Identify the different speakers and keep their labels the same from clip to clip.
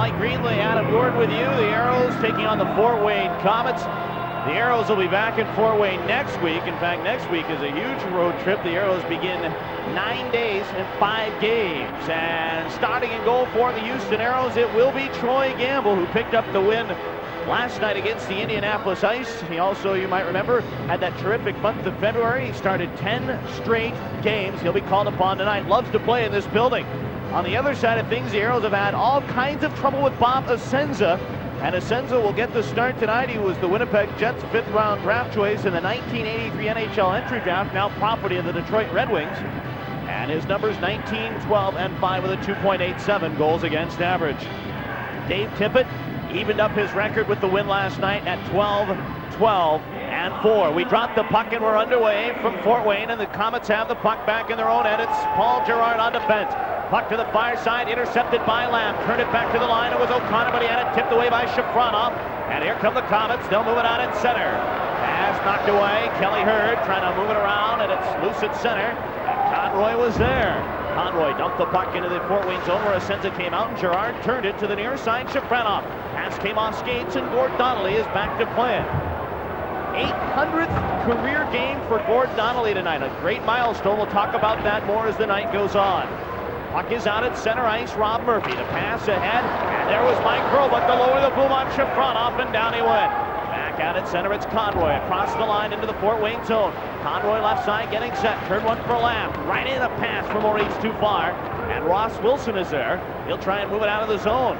Speaker 1: Mike Greenley, Adam Gordon with you. The Aeros taking on the Fort Wayne Komets. The Aeros will be back in Fort Wayne next week. In fact, next week is a huge road trip. The Aeros begin 9 days and 5 games. And starting in goal for the Houston Aeros, it will be Troy Gamble, who picked up the win last night against the Indianapolis Ice. He also, you might remember, had that terrific month of February. He started 10 straight games. He'll be called upon tonight. Loves to play in this building. On the other side of things, the Aeros have had all kinds of trouble with Bob Essensa. And Essensa will get the start tonight. He was the Winnipeg Jets' 5th-round draft choice in the 1983 NHL entry draft, now property of the Detroit Red Wings. And his numbers 19, 12, and 5 with a 2.87 goals against average. Dave Tippett evened up his record with the win last night at 12, 12, and 4. We dropped the puck and we're underway from Fort Wayne, and the Komets have the puck back in their own end. It's Paul Gerard on defense. Puck to the far side, intercepted by Lamb. Turned it back to the line. It was O'Connor, but he had it tipped away by Shafronov. And here come the Komets. They'll move it out at center. As knocked away, Kelly Hurd trying to move it around, and it's loose at center. And Conroy was there. Conroy dumped the puck into the Fort Wayne zone where Essensa came out, and Gerard turned it to the near side. Shafronov. Pass came off skates, and Gord Donnelly is back to play. 800th career game for Gord Donnelly tonight. A great milestone. We'll talk about that more as the night goes on. Puck is out at center ice. Rob Murphy to pass ahead, and there was Mike Hrovac to lower the boom on Shafronov, and down he went. Back out at center, it's Conroy across the line into the Fort Wayne zone. Conroy left side getting set. Turn one for Lamb. Right in a pass for Maurice too far, and Ross Wilson is there. He'll try and move it out of the zone.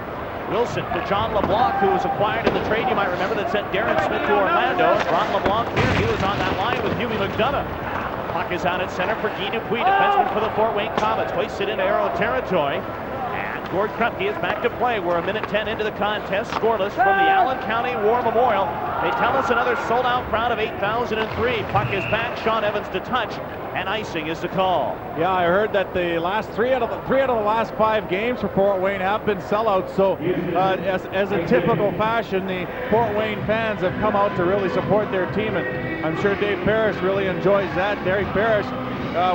Speaker 1: Wilson for John LeBlanc, who was acquired in the trade, you might remember, that sent Darren Smith to Orlando. Ron LeBlanc here, he was on that line with Hughie McDonough. Puck is out at center for Guy Dupuis, defenseman for the Fort Wayne Komets. Hoisted into Aero territory. And Gord Krupke is back to play. We're a minute 10 into the contest, scoreless from the Allen County War Memorial. They tell us another sold-out crowd of 8,003. Puck is back, Sean Evans to touch, and icing is the call.
Speaker 2: Yeah, I heard that the last three out of the last 5 games for Fort Wayne have been sellouts. So, as a typical fashion, the Fort Wayne fans have come out to really support their team, and I'm sure Dave Parrish really enjoys that. Derek Parrish,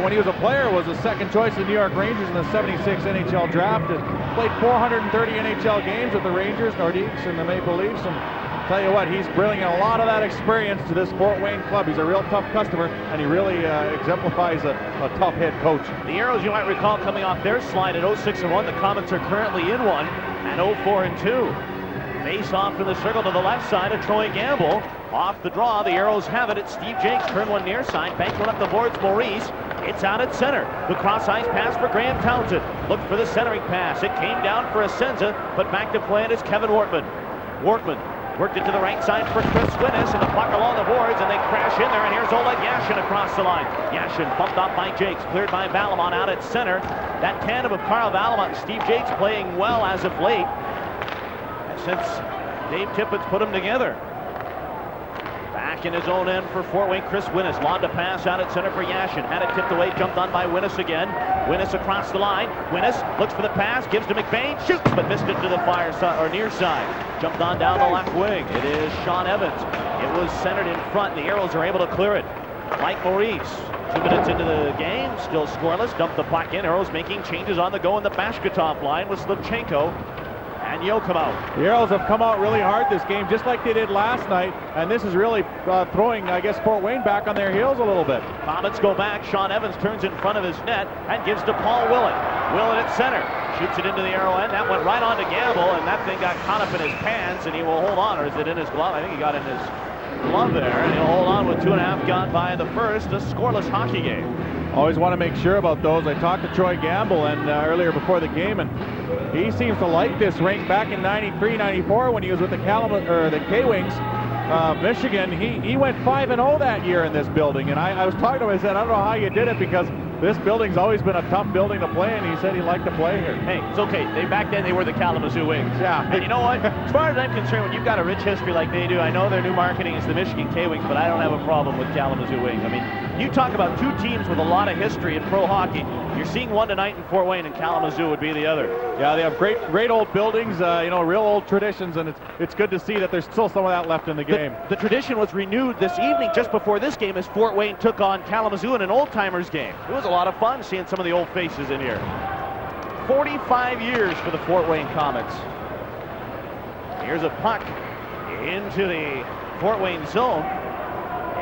Speaker 2: when he was a player, was the second choice of the New York Rangers in the '76 NHL draft, and played 430 NHL games with the Rangers, Nordiques, and the Maple Leafs. And tell you what, he's bringing a lot of that experience to this Fort Wayne club. He's a real tough customer, and he really exemplifies a tough head coach.
Speaker 1: The Aeros, you might recall, coming off their slide at 0-6-1. The Komets are currently in one at 0-4-2. Face off in the circle to the left side of Troy Gamble. Off the draw, the Aeros have it. It's Steve Jakes, turn one near side, bank one up the boards, Maurice. It's out at center. The cross-ice pass for Graham Townsend. Looked for the centering pass. It came down for Essensa, but back to play it is Kevin Wortman. Wortman worked it to the right side for Chris Winnis, and the puck along the boards, and they crash in there, and here's Oleg Yashin across the line. Yashin bumped off by Jakes, cleared by Valamon out at center. That tandem of Carl Valamon and Steve Jakes playing well as of late, and since Dave Tippett's put them together. Back in his own end for Fort Wayne, Chris Winnis. Lobbed a pass out at center for Yashin. Had it tipped away, jumped on by Winnis again. Winnis across the line. Winnis looks for the pass, gives to McBain, shoots, but missed it to the far side, or near side. Jumped on down the left wing. It is Sean Evans. It was centered in front. The Aeros are able to clear it. Mike Maurice, 2 minutes into the game, still scoreless. Dumped the puck in. Aeros making changes on the go in the Bashkatov line with Slivchenko and Yo come out.
Speaker 2: The Aeros have come out really hard this game, just like they did last night, and this is really throwing, I guess, Fort Wayne back on their heels a little bit.
Speaker 1: Komets go back. Sean Evans turns in front of his net and gives to Paul Willett. Willett at center. Shoots it into the Aero end. That went right on to Gamble, and that thing got caught up in his pants, and he will hold on. Or is it in his glove? I think he got in his glove there, and he'll hold on with 2.5 gone by the first. A scoreless hockey game.
Speaker 2: Always want to make sure about those. I talked to Troy Gamble and earlier before the game, and he seems to like this rink. Back in '93, '94, when he was with the K-Wings, Michigan, he went 5-0 that year in this building. And I was talking to him. I said, I don't know how you did it, because this building's always been a tough building to play, and he said he liked to play here.
Speaker 1: Hey, it's okay. Back then they were the Kalamazoo Wings.
Speaker 2: Yeah.
Speaker 1: And you know what? As far as I'm concerned, when you've got a rich history like they do, I know their new marketing is the Michigan K-Wings, but I don't have a problem with Kalamazoo Wings. I mean, you talk about 2 teams with a lot of history in pro hockey. You're seeing one tonight in Fort Wayne, and Kalamazoo would be the other.
Speaker 2: Yeah, they have great old buildings, real old traditions, and it's good to see that there's still some of that left in the game.
Speaker 1: The tradition was renewed this evening, just before this game, as Fort Wayne took on Kalamazoo in an old-timers game. It was a lot of fun seeing some of the old faces in here. 45 years for the Fort Wayne Komets. Here's a puck into the Fort Wayne zone.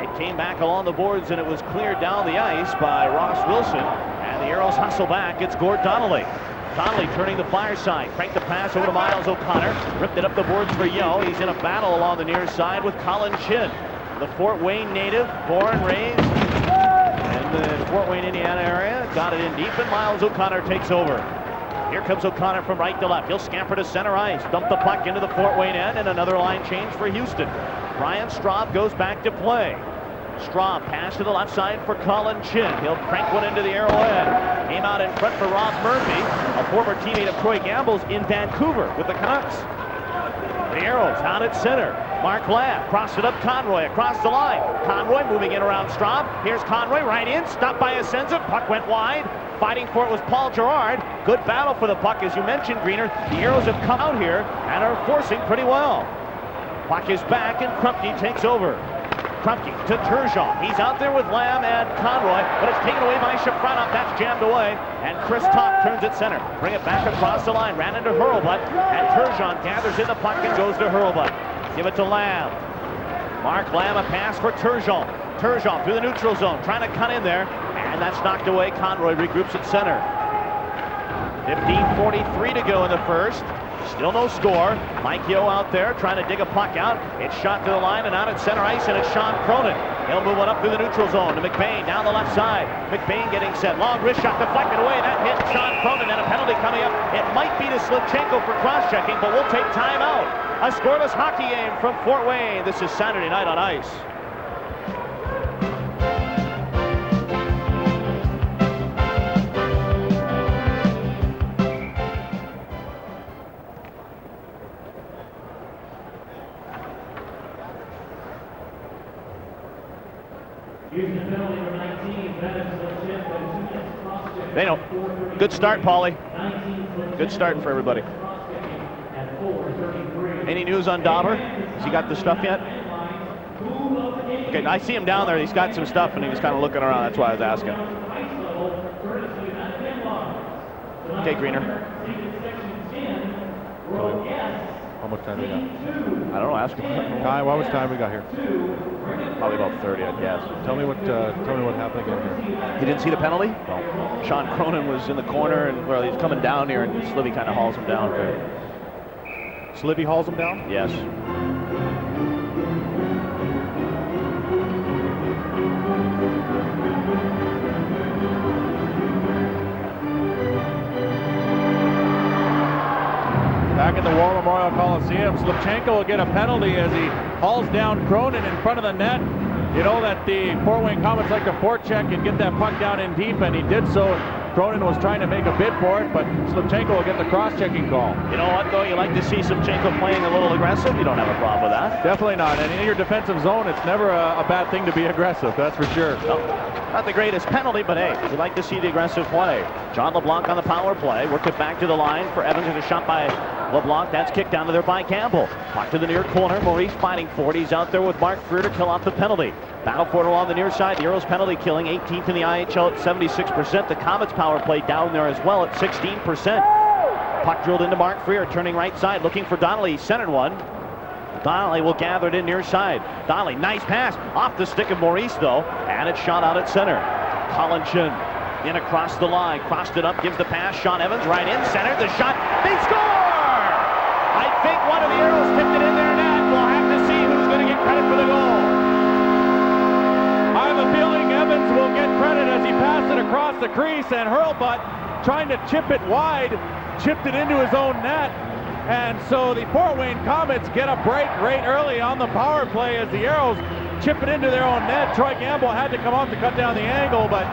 Speaker 1: It came back along the boards and it was cleared down the ice by Ross Wilson. And the Aeros hustle back. It's Gord Donnelly. Donnelly turning the fire side. Cranked the pass over to Miles O'Connor. Ripped it up the boards for Yo. He's in a battle along the near side with Colin Chin. The Fort Wayne native, born, raised in the Fort Wayne, Indiana area. Got it in deep and Miles O'Connor takes over. Here comes O'Connor from right to left. He'll scamper to center ice. Dump the puck into the Fort Wayne end and another line change for Houston. Brian Straub goes back to play. Straub pass to the left side for Colin Chin. He'll crank one into the Arrowhead. Came out in front for Rob Murphy, a former teammate of Troy Gamble's in Vancouver with the Canucks. The Aeros out at center. Mark Ladd crossed it up Conroy across the line. Conroy moving in around Straub. Here's Conroy right in, stopped by Essensa. Puck went wide. Fighting for it was Paul Gerard. Good battle for the puck, as you mentioned, Greener. The Aeros have come out here and are forcing pretty well. Puck is back and Krupke takes over. Krupke to Turgeon. He's out there with Lamb and Conroy, but it's taken away by Shafronov. That's jammed away. And Chris Tock turns it center. Bring it back across the line. Ran into Hurlbut. And Turgeon gathers in the puck and goes to Hurlbut. Give it to Lamb. Mark Lamb, a pass for Turgeon. Turgeon through the neutral zone, trying to cut in there. And that's knocked away. Conroy regroups at center. 15:43 to go in the first. Still no score. Mike Yeo out there trying to dig a puck out. It's shot to the line and out at center ice, and it's Sean Cronin. He'll move one up through the neutral zone to McBain down the left side. McBain getting set. Long wrist shot deflected away. That hit Sean Cronin, and a penalty coming up. It might be to Slivchenko for cross-checking, but we'll take time out. A scoreless hockey game from Fort Wayne. This is Saturday Night on Ice. They know. Good start, Paulie. Good start for everybody. Any news on Dauber? Has he got the stuff yet? Okay, I see him down there. He's got some stuff, and he was kind of looking around. That's why I was asking. Okay, Greener.
Speaker 2: How much time we got?
Speaker 1: I don't know. Ask him.
Speaker 2: How much time we got here?
Speaker 1: Probably about 30, I guess.
Speaker 2: Tell me what happened again here.
Speaker 1: You didn't see the penalty?
Speaker 2: No.
Speaker 1: Sean Cronin was in the corner, and well, he's coming down here, and Slivy kind of hauls him down.
Speaker 2: Slivy hauls him down?
Speaker 1: Yes.
Speaker 2: Back in the War Memorial Coliseum, Slivchenko will get a penalty as he hauls down Cronin in front of the net. You know that the Fort Wayne Komets like to forecheck and get that puck down in deep, and he did so. Cronin was trying to make a bid for it, but Slivchenko will get the cross-checking call.
Speaker 1: You know what, though? You like to see Slivchenko playing a little aggressive. You don't have a problem with that.
Speaker 2: Definitely not. And in your defensive zone, it's never a bad thing to be aggressive. That's for sure.
Speaker 1: No, not the greatest penalty, but hey, you like to see the aggressive play. John LeBlanc on the power play. Worked it back to the line for Evans, and a shot by LeBlanc. That's kicked down to there by Campbell. Puck to the near corner. Maurice fighting for it. He's out there with Mark Freer to kill off the penalty. Battle for it along the near side. The Aeros penalty killing 18th in the IHL at 76%. The Komets power play down there as well at 16%. Puck drilled into Mark Freer, turning right side, looking for Donnelly. He centered one. Donnelly will gather it in near side. Donnelly, nice pass. Off the stick of Maurice, though, and it's shot out at center. Colin Chin in across the line. Crossed it up, gives the pass. Sean Evans right in, centered the shot. They score! I think one of the Aeros tipped it in their net. We'll have to see who's going to get credit for the goal.
Speaker 2: I have a feeling Evans will get credit as he passed it across the crease, and Hurlbut, trying to chip it wide, chipped it into his own net. And so the Fort Wayne Komets get a break right early on the power play as the Aeros chip it into their own net. Troy Gamble had to come up to cut down the angle, but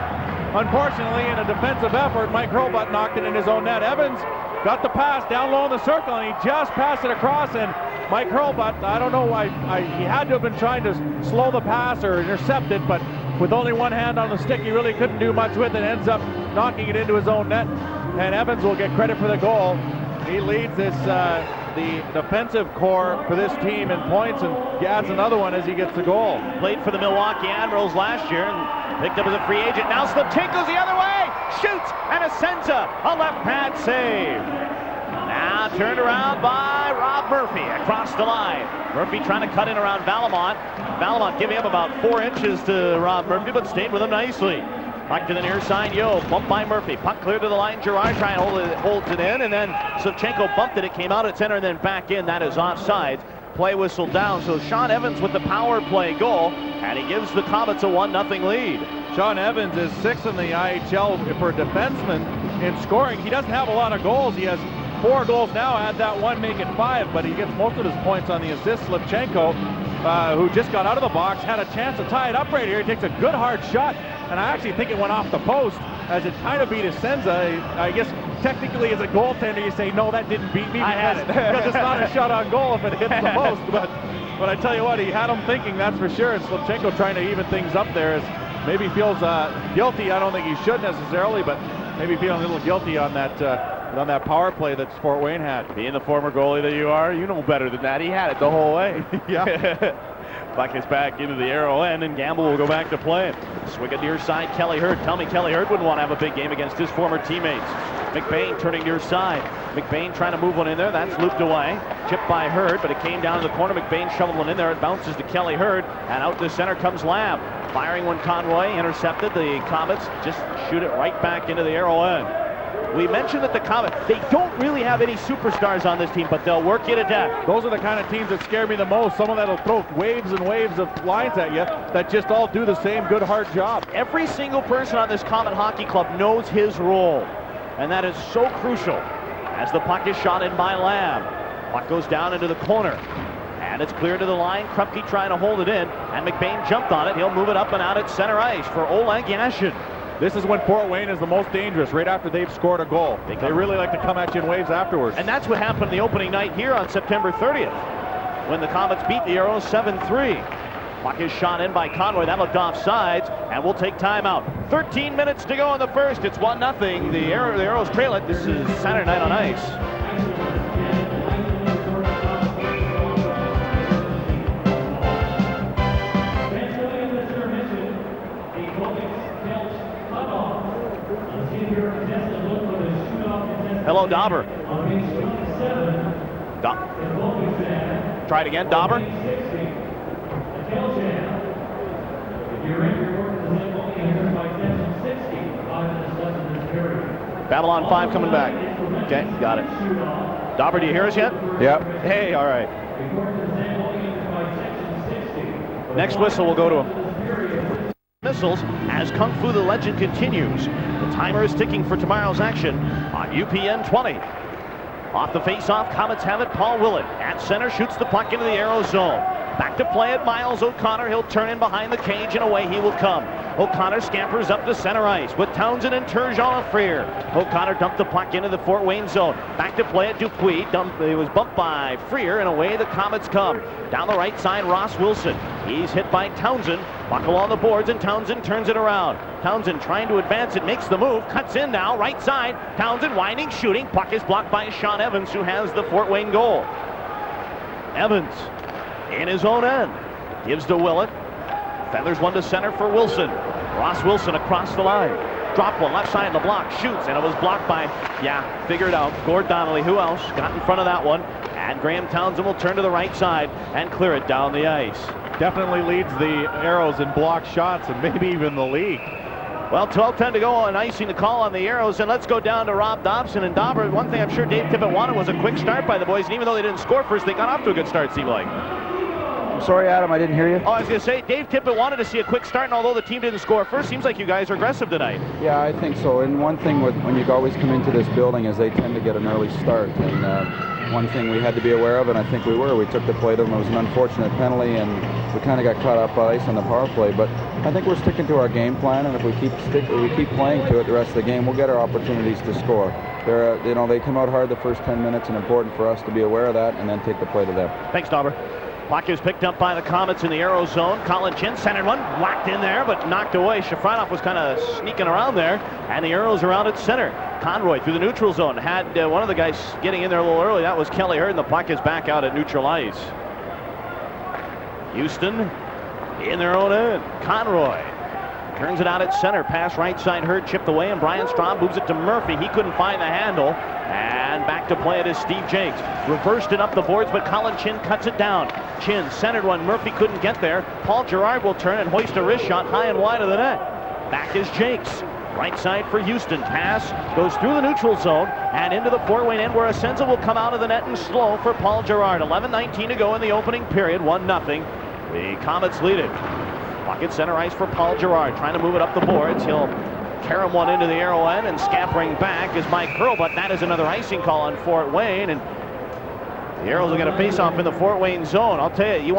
Speaker 2: unfortunately in a defensive effort, Mike Hurlbut knocked it in his own net. Evans got the pass down low in the circle, and he just passed it across, and Mike Hurlbut, I don't know why, he had to have been trying to slow the pass or intercept it, but with only one hand on the stick, he really couldn't do much with it. Ends up knocking it into his own net, and Evans will get credit for the goal. He leads this the defensive core for this team in points, and adds another one as he gets the goal.
Speaker 1: Played for the Milwaukee Admirals last year and picked up as a free agent. Now Slivchenko's the other way, shoots, and Essensa, a left pad save. Now turned around by Rob Murphy across the line. Murphy trying to cut in around Valamont. Valamont giving up about 4 inches to Rob Murphy, but stayed with him nicely. Puck to the near side, bumped by Murphy. Puck cleared to the line, Girard trying to holds it in, and then Slivchenko bumped it. It came out at center and then back in. That is offsides. Play whistle down. So Sean Evans with the power play goal, and he gives the Komets a 1-0 lead.
Speaker 2: Sean Evans is 6th in the IHL for defenseman in scoring. He doesn't have a lot of goals. He has 4 goals now. Add that 1, make it 5, but he gets most of his points on the assist. Slivchenko, who just got out of the box, had a chance to tie it up right here. He takes a good hard shot, and I actually think it went off the post as it kind of beat Essensa. I guess technically as a goaltender you say, no, that didn't beat me because it's not a shot on goal if it hits the post. But I tell you what, he had him thinking, that's for sure. And Slivchenko trying to even things up there as maybe feels guilty. I don't think he should necessarily, but maybe feeling a little guilty on that power play that Fort Wayne had.
Speaker 1: Being the former goalie that you are, you know better than that. He had it the whole way.
Speaker 2: Yeah.
Speaker 1: Puck is back into the Arrow end, and Gamble will go back to play. Swing it near side, Kelly Hurd. Tell me Kelly Hurd wouldn't want to have a big game against his former teammates. McBain turning near side. McBain trying to move one in there. That's looped away. Chipped by Hurd, but it came down to the corner. McBain shoveled one in there. It bounces to Kelly Hurd, and out to center comes Lamb. Firing one, Conroy intercepted. The Komets just shoot it right back into the Arrow end. We mentioned that the Komets, they don't really have any superstars on this team, but they'll work you to death.
Speaker 2: Those are the kind of teams that scare me the most. Someone that'll throw waves and waves of lines at you that just all do the same good, hard job.
Speaker 1: Every single person on this Komet Hockey Club knows his role, and that is so crucial. As the puck is shot in by Lamb. Puck goes down into the corner, and it's cleared to the line. Krupke trying to hold it in, and McBain jumped on it. He'll move it up and out at center ice for Oleg Yashin.
Speaker 2: This is when Fort Wayne is the most dangerous, right after they've scored a goal. They really like to come at you in waves afterwards.
Speaker 1: And that's what happened the opening night here on September 30th, when the Komets beat the Arrows 7-3. Puck is shot in by Conroy. That looked offsides, and we'll take timeout. 13 minutes to go in the first. It's 1-0. The Arrows trail it. This is Saturday Night on Ice. Hello, Dauber. Try it again, Dauber. Babylon 5 coming back. Okay, got it. Dauber, do you hear us yet?
Speaker 2: Yep.
Speaker 1: Hey, all right. Next whistle will go to him. Missiles as Kung Fu the Legend continues. The timer is ticking for tomorrow's action on UPN 20. Off the face-off, Komets have it. Paul Willett at center shoots the puck into the Arrow zone. Back to play it, Miles O'Connor. He'll turn in behind the cage and away he will come. O'Connor scampers up to center ice with Townsend and Turgeon Freer. O'Connor dumped the puck into the Fort Wayne zone. Back to play it, Dupuis. It was bumped by Freer and away the Komets come. Down the right side, Ross Wilson. He's hit by Townsend. Puck along the boards and Townsend turns it around. Townsend trying to advance it, makes the move, cuts in now, right side. Townsend winding, shooting. Puck is blocked by Sean Evans, who has the Fort Wayne goal. Evans in his own end. Gives to Willett. Feathers one to center for Wilson. Ross Wilson across the line. Drop one left side, LeBlanc shoots, and it was blocked by, figured out, Gord Donnelly. Who else got in front of that one? And Graham Townsend will turn to the right side and clear it down the ice.
Speaker 2: Definitely leads the Arrows in block shots and maybe even the league.
Speaker 1: Well, 12:10 to go, and icing the call on the Arrows, and let's go down to Rob Dobson and Dauber. One thing I'm sure Dave Tippett wanted was a quick start by the boys, and even though they didn't score first, they got off to a good start, it seemed like.
Speaker 3: I'm sorry, Adam, I didn't hear you.
Speaker 1: Oh, I was going to say, Dave Tippett wanted to see a quick start, and although the team didn't score first, seems like you guys are aggressive tonight.
Speaker 3: Yeah, I think so. And one thing when you always come into this building is they tend to get an early start. And one thing we had to be aware of, and I think we were, we took the play to them. It was an unfortunate penalty, and we kind of got caught up on ice on the power play. But I think we're sticking to our game plan, and if we keep playing to it the rest of the game, we'll get our opportunities to score. They come out hard the first 10 minutes, and important for us to be aware of that and then take the play to them.
Speaker 1: Thanks, Dauber. Puck is picked up by the Komets in the Arrow zone. Colin Chin centered one, whacked in there, but knocked away. Shafronov was kind of sneaking around there, and the Arrows are out at center. Conroy through the neutral zone. Had one of the guys getting in there a little early. That was Kelly Hurd, and the puck is back out at neutral ice. Houston in their own end. Conroy Turns it out at center. Pass right side hurt, chipped away, and Brian Straub moves it to Murphy. He couldn't find the handle. And back to play it is Steve Jakes. Reversed it up the boards, but Colin Chin cuts it down. Chin centered one. Murphy couldn't get there. Paul Gerard will turn and hoist a wrist shot high and wide of the net. Back is Jakes. Right side for Houston. Pass goes through the neutral zone and into the Fort Wayne end where Essensa will come out of the net and slow for Paul Gerard. 11:19 to go in the opening period. 1-0. The Komets lead it. Pocket center ice for Paul Gerard. Trying to move it up the boards. He'll carry one into the arrow end, and scampering back is Mike Curl, but that is another icing call on Fort Wayne. And the Aeros will get a face-off in the Fort Wayne zone. I'll tell you,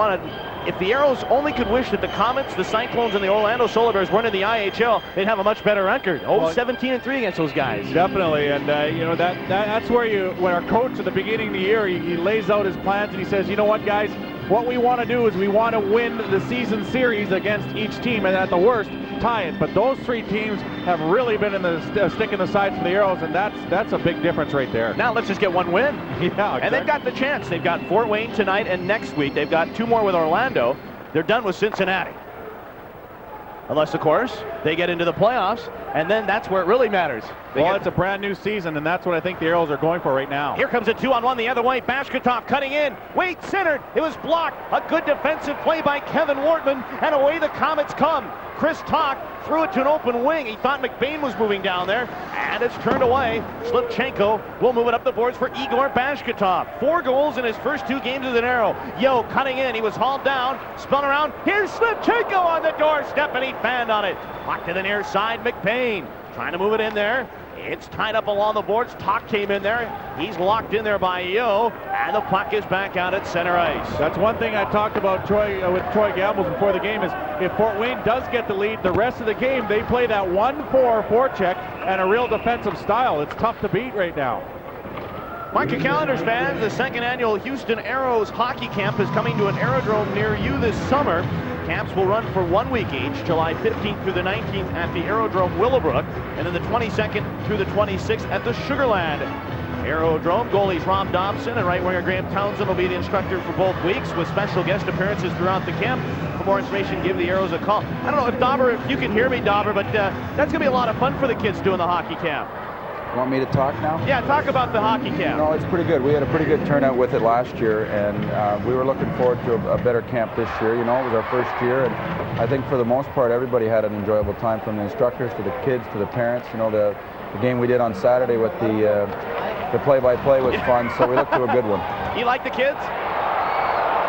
Speaker 1: if the Aeros only could wish that the Komets, the Cyclones, and the Orlando Solar Bears weren't in the IHL, they'd have a much better record. 17-3 against those guys.
Speaker 2: Definitely, and that's where our coach at the beginning of the year, he lays out his plans and he says, you know what, guys, what we want to do is we want to win the season series against each team, and at the worst, tie it. But those three teams have really been in the stick in the sides for the Aeros, and that's a big difference right there.
Speaker 1: Now let's just get one win.
Speaker 2: Yeah, exactly.
Speaker 1: And they've got the chance. They've got Fort Wayne tonight and next week. They've got 2 more with Orlando. They're done with Cincinnati. Unless, of course, they get into the playoffs, and then that's where it really matters.
Speaker 2: It's a brand new season, and that's what I think the Aeros are going for right now.
Speaker 1: Here comes a 2-on-1 the other way. Bashkatov cutting in. Wait, centered. It was blocked. A good defensive play by Kevin Wortman, and away the Komets come. Chris Talk threw it to an open wing. He thought McBain was moving down there, and it's turned away. Slivchenko will move it up the boards for Igor Bashkatov. 4 goals in his first 2 games as an Aero. Yo cutting in. He was hauled down, spun around. Here's Slivchenko on the doorstep, and he fanned on it. Back to the near side, McBain trying to move it in there. It's tied up along the boards. Talk came in there. He's locked in there by Yo, and the puck is back out at center ice.
Speaker 2: That's one thing I talked about with Troy Gambles before the game is if Fort Wayne does get the lead, the rest of the game they play that 1-4 forecheck and a real defensive style. It's tough to beat right now.
Speaker 1: Mark your calendars, fans. The 2nd annual Houston Aeros hockey camp is coming to an aerodrome near you this summer. Camps will run for 1 week each, July 15th through the 19th at the Aerodrome Willowbrook, and then the 22nd through the 26th at the Sugarland Aerodrome. Goalies Rob Dobson and right winger Graham Townsend will be the instructor for both weeks, with special guest appearances throughout the camp. For more information, give the Aeros a call. I don't know if you can hear me, Dauber, but that's going to be a lot of fun for the kids doing the hockey camp.
Speaker 3: Want me to talk now?
Speaker 1: Yeah, talk about the hockey camp.
Speaker 3: No, it's pretty good. We had a pretty good turnout with it last year, and we were looking forward to a better camp this year. You know, it was our first year, and I think for the most part, everybody had an enjoyable time, from the instructors to the kids to the parents. You know, the game we did on Saturday with the play-by-play was fun, so we looked to a good one.
Speaker 1: You like the kids?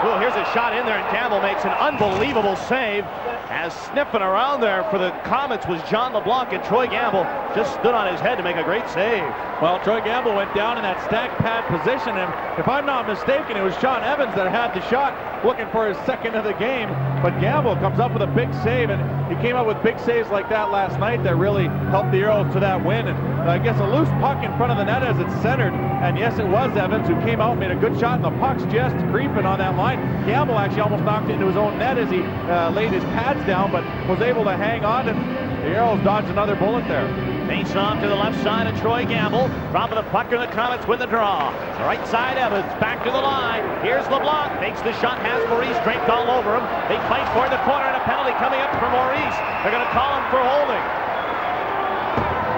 Speaker 1: Oh, here's a shot in there, and Campbell makes an unbelievable save. As sniffing around there for the Komets was John LeBlanc, and Troy Gamble just stood on his head to make a great save.
Speaker 2: Well, Troy Gamble went down in that stack pad position, and if I'm not mistaken, it was Sean Evans that had the shot, looking for his 2nd of the game. But Gamble comes up with a big save, and he came up with big saves like that last night that really helped the Aeros to that win. And I guess a loose puck in front of the net as it's centered, and yes, it was Evans who came out and made a good shot, and the puck's just creeping on that line. Gamble actually almost knocked it into his own net as he laid his pads down, but was able to hang on, and the Aeros dodged another bullet there.
Speaker 1: Face off to the left side of Troy Gamble. Dropping the puck, and the Komets win the draw. Right side Evans, back to the line. Here's LeBlanc, makes the shot, has Maurice draped all over him. They fight for the corner, and a penalty coming up for Maurice. They're going to call him for holding.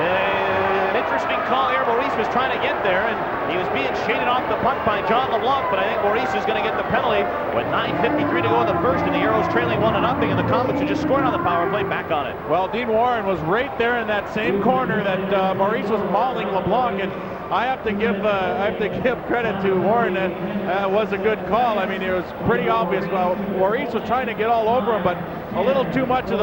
Speaker 1: An interesting call here. Maurice was trying to get there, and he was being shaded off the puck by John LeBlanc, but I think Maurice is going to get the penalty with 9:53 to go in the first, and the Aeros trailing 1-0, and the Komets who just scored on the power play back on it.
Speaker 2: Well, Dean Warren was right there in that same corner that Maurice was mauling LeBlanc, and I have to give credit to Warren. That was a good call. I mean, it was pretty obvious. Well, Maurice was trying to get all over him, but a little too much of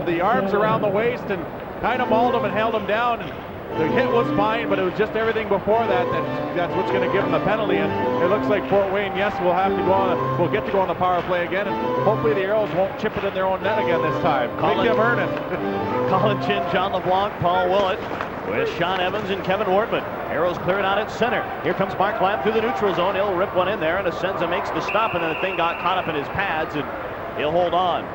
Speaker 2: the arms around the waist, and kind of mauled him and held him down. And the hit was fine, but it was just everything before that's what's going to give him the penalty. And it looks like Fort Wayne, yes, will get to go on the power play again, and hopefully the Aeros won't chip it in their own net again this time. Make them earn it.
Speaker 1: Colin Chin, John LeBlanc, Paul Willett, with Sean Evans and Kevin Wortman. Aeros clear it out at center. Here comes Mark Lamb through the neutral zone. He'll rip one in there, and Essensa makes the stop, and then the thing got caught up in his pads, and he'll hold on.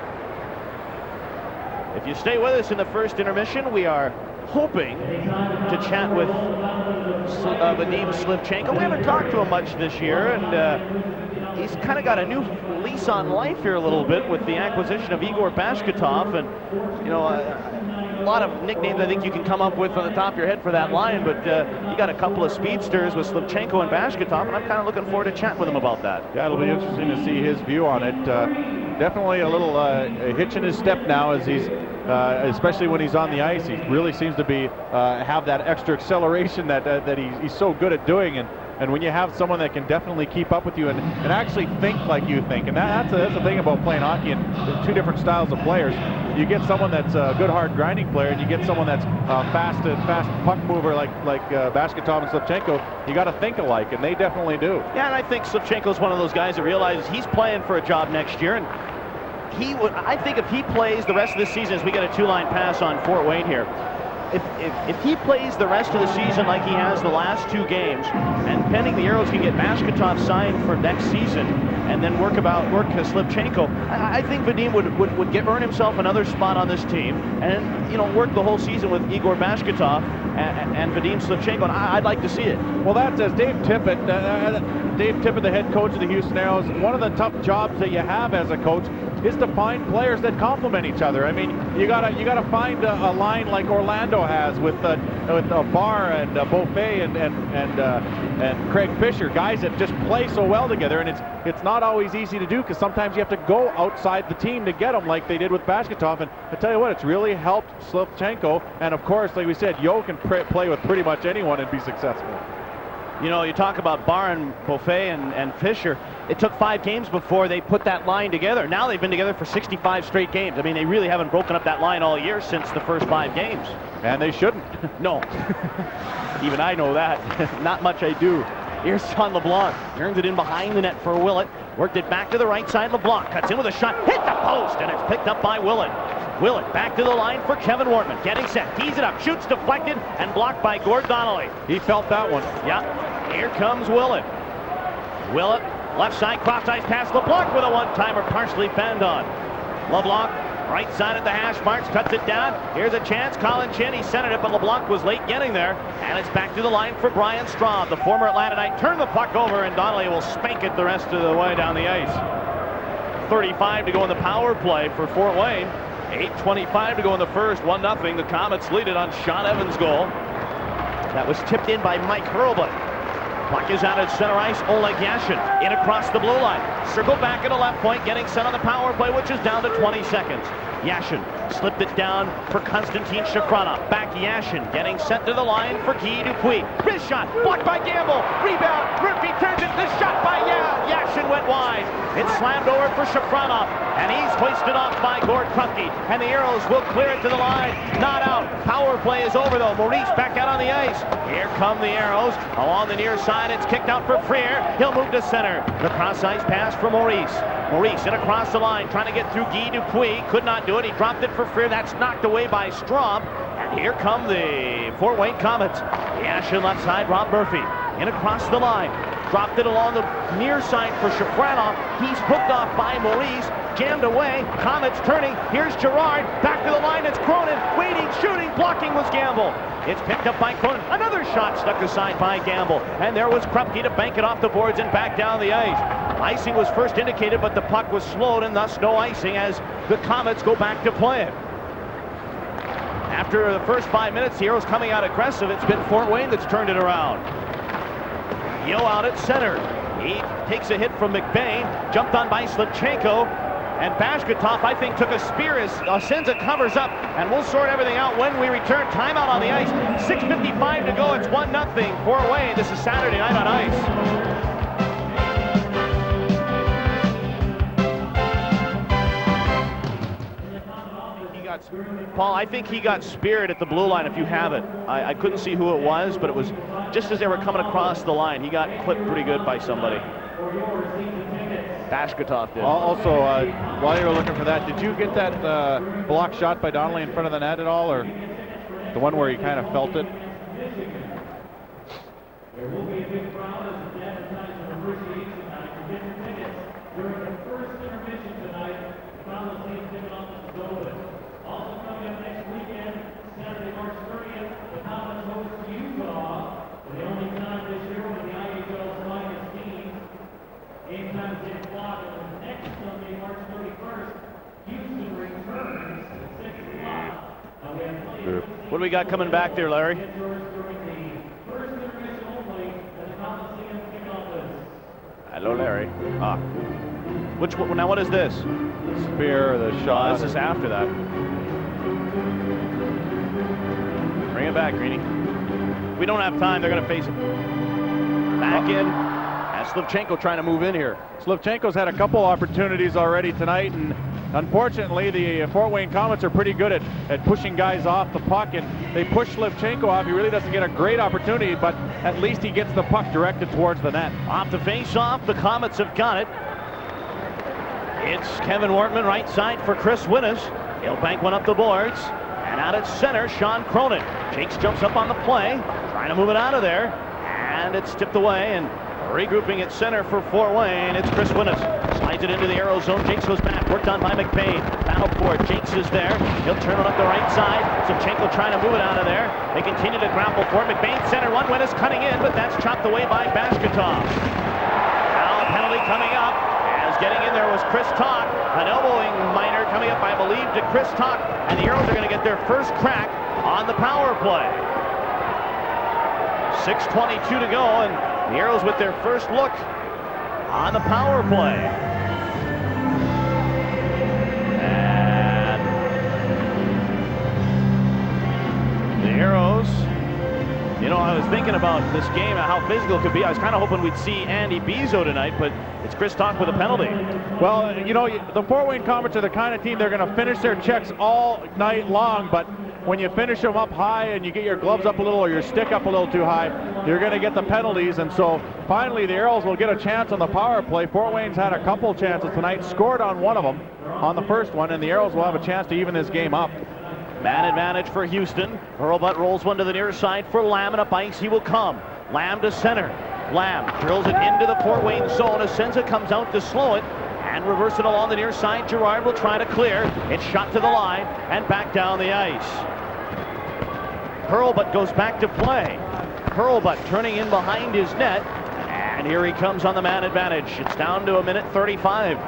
Speaker 1: If you stay with us in the first intermission, we are hoping to chat with Vadim Slivchenko. We haven't talked to him much this year, and he's kind of got a new lease on life here a little bit with the acquisition of Igor Bashkatov, and you know, a lot of nicknames I think you can come up with on the top of your head for that line, but you got a couple of speedsters with Slivchenko and Bashkatov, and I'm kind of looking forward to chatting with him about that.
Speaker 2: Yeah, it'll be interesting to see his view on it. Definitely a little hitch in his step now, as he's, especially when he's on the ice. He really seems to be have that extra acceleration that he's so good at doing, and when you have someone that can definitely keep up with you and actually think like you think, and that's the thing about playing hockey and the two different styles of players. You get someone that's a good, hard, grinding player, and you get someone that's fast puck mover like Bashkatov and Slivchenko. You got to think alike, and they definitely do.
Speaker 1: Yeah, and I think Slivchenko's one of those guys that realizes he's playing for a job next year, and he would. I think if he plays the rest of the season, as we get a two-line pass on Fort Wayne here, if he plays the rest of the season like he has the last two games, and pending the Aeros can get Bashkatov signed for next season, and then work Slivchenko, I think Vadim would earn himself another spot on this team, and work the whole season with Igor Bashkatov and Vadim Slivchenko, and I'd like to see it.
Speaker 2: Well, that's as Dave Tippett, the head coach of the Houston Aeros. One of the tough jobs that you have as a coach is to find players that complement each other. I mean, you gotta find a line like Orlando has with Barr and Beaufait and Craig Fisher, guys that just play so well together, and it's not always easy to do because sometimes you have to go outside the team to get them, like they did with Bashkatov. And I tell you what, it's really helped Slivchenko, and of course, like we said, Yo can play with pretty much anyone and be successful.
Speaker 1: You talk about Barr and Beaufait and Fisher. It took 5 games before they put that line together. Now they've been together for 65 straight games. I mean, they really haven't broken up that line all year since the first 5 games.
Speaker 2: And they shouldn't.
Speaker 1: No. Even I know that. Not much I do. Here's on LeBlanc. Turns it in behind the net for Willett. Worked it back to the right side. LeBlanc cuts in with a shot. Hit the post, and it's picked up by Willett. Willett back to the line for Kevin Wortman. Getting set. Tees it up. Shoots deflected and blocked by Gord Donnelly.
Speaker 2: He felt that one.
Speaker 1: Yeah. Here comes Willett. Willett, left side, cross-ice pass. LeBlanc with a one-timer, partially fanned on. LeBlanc, right side at the hash marks, cuts it down. Here's a chance. Colin Chin, he centered it, but LeBlanc was late getting there. And it's back to the line for Brian Straub. The former Atlantanite turned the puck over, and Donnelly will spank it the rest of the way down the ice. 35 to go in the power play for Fort Wayne. 8:25 to go in the first. 1-0. The Komets lead it on Sean Evans' goal. That was tipped in by Mike Hurlbut. Puck is out at center ice. Oleg Yashin in across the blue line. Circle back at a left point, getting set on the power play, which is down to 20 seconds. Yashin slipped it down for Konstantin Shafronov. Back Yashin getting set to the line for Guy Dupuis. Wrist shot, blocked by Gamble. Rebound, Murphy turns it. The shot by Yashin went wide. It's slammed over for Shafronov, and he's hoisted off by Gord Krupke. And the Aeros will clear it to the line. Not out. Power play is over though. Maurice back out on the ice. Here come the Aeros along the near side. It's kicked out for Freer. He'll move to center. The cross-ice pass for Maurice. Maurice in across the line, trying to get through Guy Dupuis. Could not do it. He dropped it for Freer. That's knocked away by Straub. And here come the Fort Wayne Komets. Yashin left side, Rob Murphy in across the line. Dropped it along the near side for Shafronov. He's hooked off by Maurice. Jammed away. Komets turning. Here's Gerard. Back to the line. It's Cronin. Waiting, shooting, blocking was Gamble. It's picked up by Cronin. Another shot stuck aside by Gamble. And there was Krupke to bank it off the boards and back down the ice. Icing was first indicated, but the puck was slowed, and thus no icing as the Komets go back to play it. After the first 5 minutes, the Aeros coming out aggressive. It's been Fort Wayne that's turned it around. Yo out at center. He takes a hit from McBain. Jumped on by Slivchenko. And Bashkatov, I think, took a spear as Essensa covers up. And we'll sort everything out when we return. Timeout on the ice. 6:55 to go. It's 1-0 Fort Wayne. This is Saturday night on ice. Paul, I think he got speared at the blue line if you have it. I couldn't see who it was, but it was just as they were coming across the line. He got clipped pretty good by somebody. Bashkatov did.
Speaker 2: Also, while you were looking for that, did you get that block shot by Donnelly in front of the net at all, or the one where he kind of felt it? There will be a big crowd as the advertising appreciation night for getting tickets during the first intermission tonight. The Coliseum ticket office is open. Also coming up next weekend, Saturday, March 30th, the Komets host Utah for the only time this year when the IHL's finest team. Game time is 8 o'clock, and the next
Speaker 1: What do we got coming back there, Larry? Hello, Larry. Which one? Now, what is this?
Speaker 2: Spear, the shot.
Speaker 1: This is after that. Bring it back, Greeny. We don't have time. They're going to face it. Back in. And Slivchenko trying to move in here.
Speaker 2: Slivchenko's had a couple opportunities already tonight, and unfortunately the Fort Wayne Komets are pretty good at pushing guys off the puck, and they push Slivchenko off. He really doesn't get a great opportunity, but at least he gets the puck directed towards the net.
Speaker 1: Off the face-off, the Komets have got it. It's Kevin Wortman right side for Chris Winnes. He'll bank one up the boards. And out at center, Sean Cronin. Jakes jumps up on the play, trying to move it out of there. And it's tipped away, and regrouping at center for Fort Wayne, it's Chris Winnes. Slides it into the Aeros zone. Jakes goes back. Worked on by McBain. Battle for it. Jakes is there. He'll turn it up the right side. Shafronov trying to move it out of there. They continue to grapple for it. McBain center one. Winnes cutting in, but that's chopped away by Bashkatov. Now a penalty coming up. As getting in there was Chris Talk. An elbowing minor coming up, I believe, to Chris Talk. And the Aeros are going to get their first crack on the power play. 6:22 to go, and the Aeros with their first look on the power play. And the Aeros, you know, I was thinking about this game and how physical it could be. I was kind of hoping we'd see Andy Bizo tonight, but it's Chris Talk with a penalty.
Speaker 2: Well, you know, the Fort Wayne Komets are the kind of team, they're going to finish their checks all night long, but when you finish them up high and you get your gloves up a little or your stick up a little too high, you're going to get the penalties. And so finally the Aeros will get a chance on the power play. Fort Wayne's had a couple chances tonight, scored on one of them on the first one, and the Aeros will have a chance to even this game up.
Speaker 1: Man advantage for Houston. Hurlbut rolls one to the near side for Lamb, and up ice he will come. Lamb to center. Lamb drills it into the Fort Wayne zone. Essensa comes out to slow it and reverse it along the near side. Gerard will try to clear. It's shot to the line and back down the ice. Hurlbut goes back to play. Hurlbut turning in behind his net, and here he comes on the man advantage. It's down to 1:35.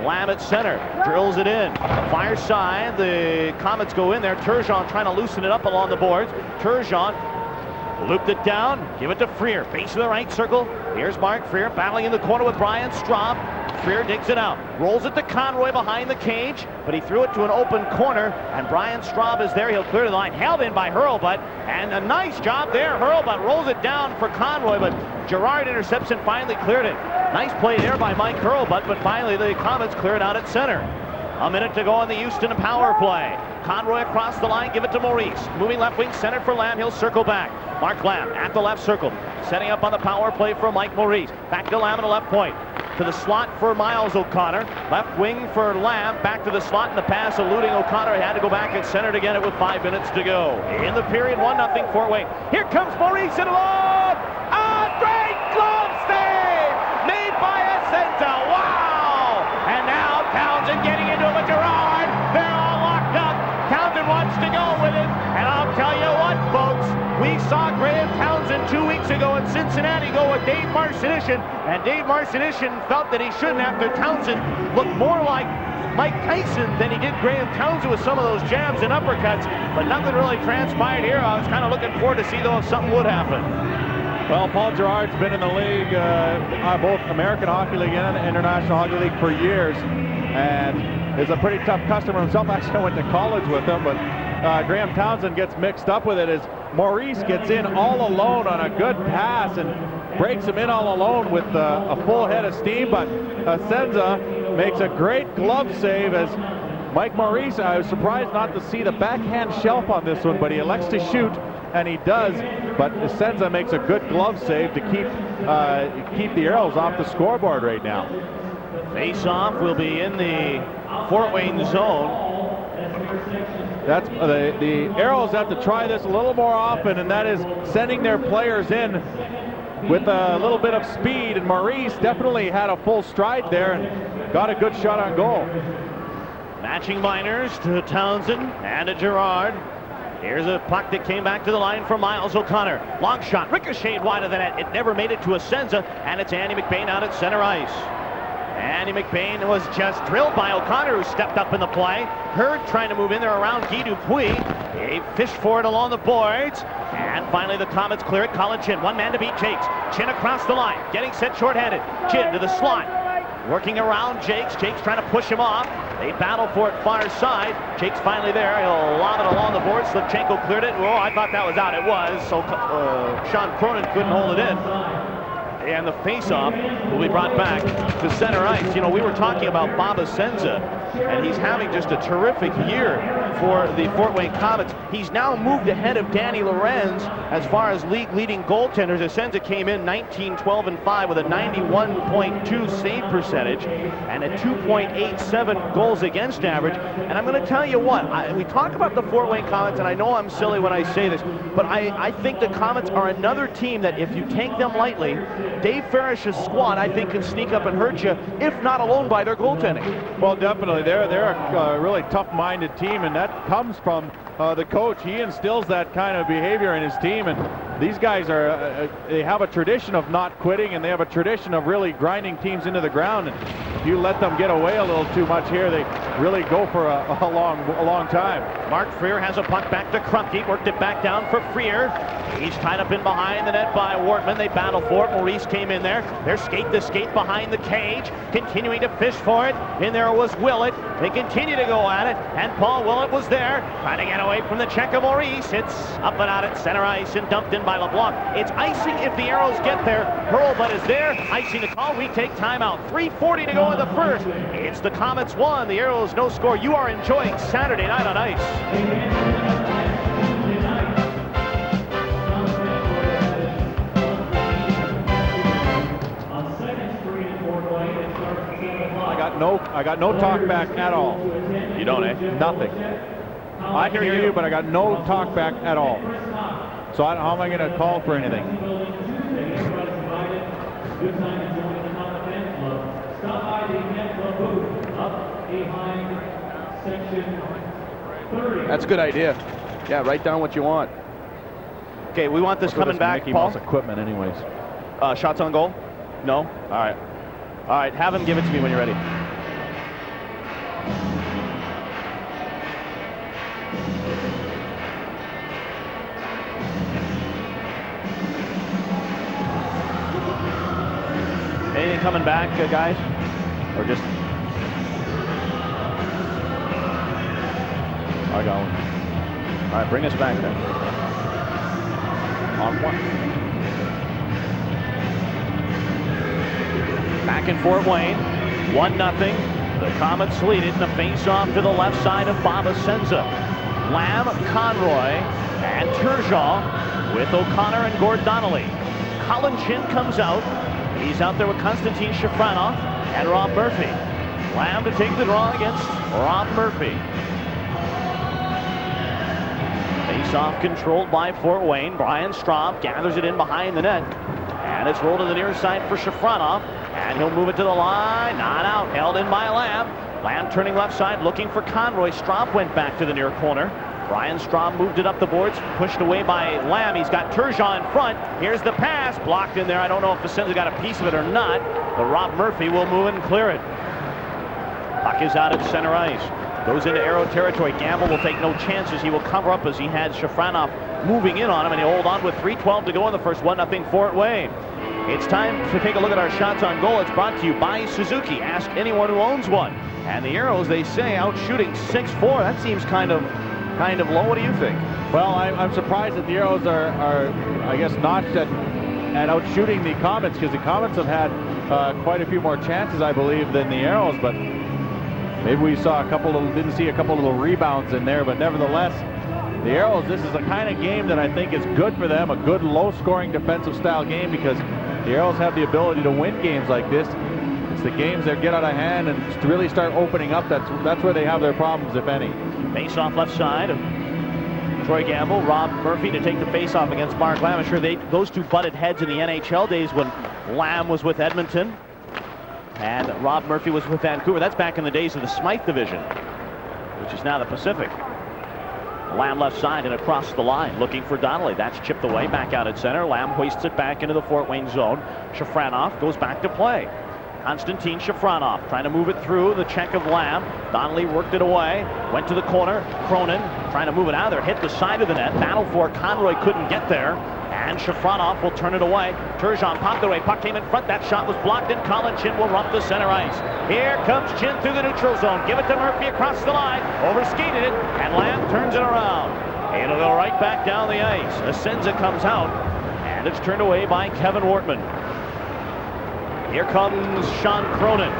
Speaker 1: Lamb at center, drills it in. Far side, the Komets go in there. Turgeon trying to loosen it up along the boards. Turgeon looped it down, give it to Freer. Base of the right circle. Here's Mark Freer battling in the corner with Brian Straub. Freer digs it out, rolls it to Conroy behind the cage, but he threw it to an open corner, and Brian Straub is there. He'll clear the line, held in by Hurlbut, and a nice job there. Hurlbut rolls it down for Conroy, but Gerard intercepts and finally cleared it. Nice play there by Mike Hurlbut, but finally the Komets clear it out at center. A minute to go on the Houston power play. Conroy across the line, give it to Maurice. Moving left wing center for Lamb, he'll circle back. Mark Lamb at the left circle, setting up on the power play for Mike Maurice. Back to Lamb in the left point. To the slot for Miles O'Connor. Left wing for Lamb, back to the slot, and the pass eluding O'Connor. He had to go back and center to get it with 5 minutes to go. In the period, 1-0 Fort Wayne. Here comes Maurice in alone! A great glove save! Made by Essensa, wow! And now Townsend getting into it with Gerard. They're all locked up. Townsend wants to go with it. And I'll tell you what, folks, we saw Graham Townsend 2 weeks ago in Cincinnati go with Dave Marcinishin, and Dave Marcinishin felt that he shouldn't after Townsend looked more like Mike Tyson than he did Graham Townsend with some of those jabs and uppercuts, but nothing really transpired here. I was kind of looking forward to see though if something would happen.
Speaker 2: Well, Paul Gerard's been in the league, both American Hockey League and International Hockey League for years, and is a pretty tough customer himself. Actually, I went to college with him, but Graham Townsend gets mixed up with it as Maurice gets in all alone on a good pass and breaks him in all alone with a full head of steam, but Essensa makes a great glove save as Mike Maurice, I was surprised not to see the backhand shelf on this one, but he elects to shoot, and he does, but Essensa makes a good glove save to keep the Aeros off the scoreboard right now.
Speaker 1: Face-off will be in the Fort Wayne zone.
Speaker 2: That's the Aeros have to try this a little more often, and that is sending their players in with a little bit of speed, and Maurice definitely had a full stride there and got a good shot on goal.
Speaker 1: Matching minors to Townsend and to Gerard. Here's a puck that came back to the line for Miles O'Connor. Long shot, ricocheted wide of the net. It never made it to Essensa, and it's Andy McBain out at center ice. Andy McBain was just drilled by O'Connor, who stepped up in the play. Hurd trying to move in there around Guy Dupuis. They fish for it along the boards. And finally the Komets clear it. Colin Chin, one man to beat Jakes. Chin across the line, getting set shorthanded. Chin to the slot. Working around Jakes. Jakes trying to push him off. They battle for it far side. Jakes finally there. He'll lob it along the board. Slivchenko cleared it. Oh, I thought that was out. It was. So Sean Cronin couldn't hold it in. And the face-off will be brought back to center ice. You know, we were talking about Bob Essensa, and he's having just a terrific year for the Fort Wayne Komets. He's now moved ahead of Danny Lorenz as far as league-leading goaltenders. Essensa came in 19-12-5 with a 91.2 save percentage and a 2.87 goals against average. And I'm going to tell you what, we talk about the Fort Wayne Komets, and I know I'm silly when I say this, but I think the Komets are another team that if you take them lightly, Dave Farish's squad, I think, can sneak up and hurt you, if not alone by their goaltending.
Speaker 2: Well, definitely. They're a really tough-minded team, and that comes from the coach. He instills that kind of behavior in his team, and these guys they have a tradition of not quitting, and they have a tradition of really grinding teams into the ground. And if you let them get away a little too much here, they really go for a long time.
Speaker 1: Mark Freer has a puck back to Krupke, worked it back down for Freer. He's tied up in behind the net by Wortman. They battle for it. Maurice came in there. They're skate to skate behind the cage, continuing to fish for it. In there was Willett. They continue to go at it, and Paul Willett was there, trying to get away from the check of Maurice. It's up and out at center ice and dumped in by LeBlanc. It's icing if the Aeros get there. Hurlbut is there. Icing to call. We take timeout. 3:40 to go in the first. It's the Komets 1, the Aeros no score. You are enjoying Saturday night on ice.
Speaker 2: I got no talk back at all.
Speaker 1: You don't, eh?
Speaker 2: Nothing. I can hear you, but I got no talk back at all. So how am I going to call for anything?
Speaker 4: That's a good idea. Yeah, write down what you want.
Speaker 1: Okay, we want this coming back,
Speaker 2: Mickey
Speaker 1: Paul.
Speaker 2: Mouse equipment anyways.
Speaker 1: Shots on goal? No? All right. All right, have him give it to me when you're ready. Anything coming back, guys? Or just... I got one. All right, bring us back then. On one. Back in Fort Wayne, 1-0. The Komets lead it in a face-off to the left side of Bob Essensa. Lamb, Conroy, and Turgeon with O'Connor and Gord Donnelly. Colin Chin comes out. He's out there with Konstantin Shafronov and Rob Murphy. Lamb to take the draw against Rob Murphy. Face-off controlled by Fort Wayne. Brian Straub gathers it in behind the net. And it's rolled to the near side for Shafronov. And he'll move it to the line. Not out. Held in by Lamb. Lamb turning left side, looking for Conroy. Straub went back to the near corner. Brian Straub moved it up the boards, pushed away by Lamb. He's got Turgeon in front. Here's the pass. Blocked in there. I don't know if Essensa got a piece of it or not. But Rob Murphy will move and clear it. Puck is out at center ice. Goes into Aero territory. Gamble will take no chances. He will cover up as he had Shafronov moving in on him, and he'll hold on with 3:12 to go in the first. 1-0 Fort Wayne. It's time to take a look at our shots on goal. It's brought to you by Suzuki. Ask anyone who owns one. And the Aeros, they say, out shooting 6-4. That seems kind of low. What do you think?
Speaker 2: Well, I'm surprised that the Aeros are I guess, notched at out shooting the Komets, because the Komets have had quite a few more chances, I believe, than the Aeros. But maybe we saw didn't see a couple little rebounds in there. But nevertheless, the Aeros, this is the kind of game that I think is good for them, a good low-scoring defensive style game, because the Aeros have the ability to win games like this. It's the games that get out of hand and to really start opening up. That's where they have their problems, if any.
Speaker 1: Face off left side of Troy Gamble. Rob Murphy to take the face off against Mark Lamb. I'm sure those two butted heads in the NHL days when Lamb was with Edmonton and Rob Murphy was with Vancouver. That's back in the days of the Smythe division, which is now the Pacific. Lamb left side and across the line, looking for Donnelly. That's chipped away, back out at center. Lamb hoists it back into the Fort Wayne zone. Shafronov goes back to play. Konstantin Shafronov trying to move it through the check of Lamb. Donnelly worked it away, went to the corner. Cronin trying to move it out of there, hit the side of the net. Battle for Conroy, couldn't get there. And Shafronov will turn it away. Turgeon popped away. Puck came in front. That shot was blocked, and Colin Chin will run to center ice. Here comes Chin through the neutral zone. Give it to Murphy across the line. Overskated it, and Lamb turns it around. It'll go right back down the ice. Essensa comes out, and it's turned away by Kevin Wortman. Here comes Sean Cronin.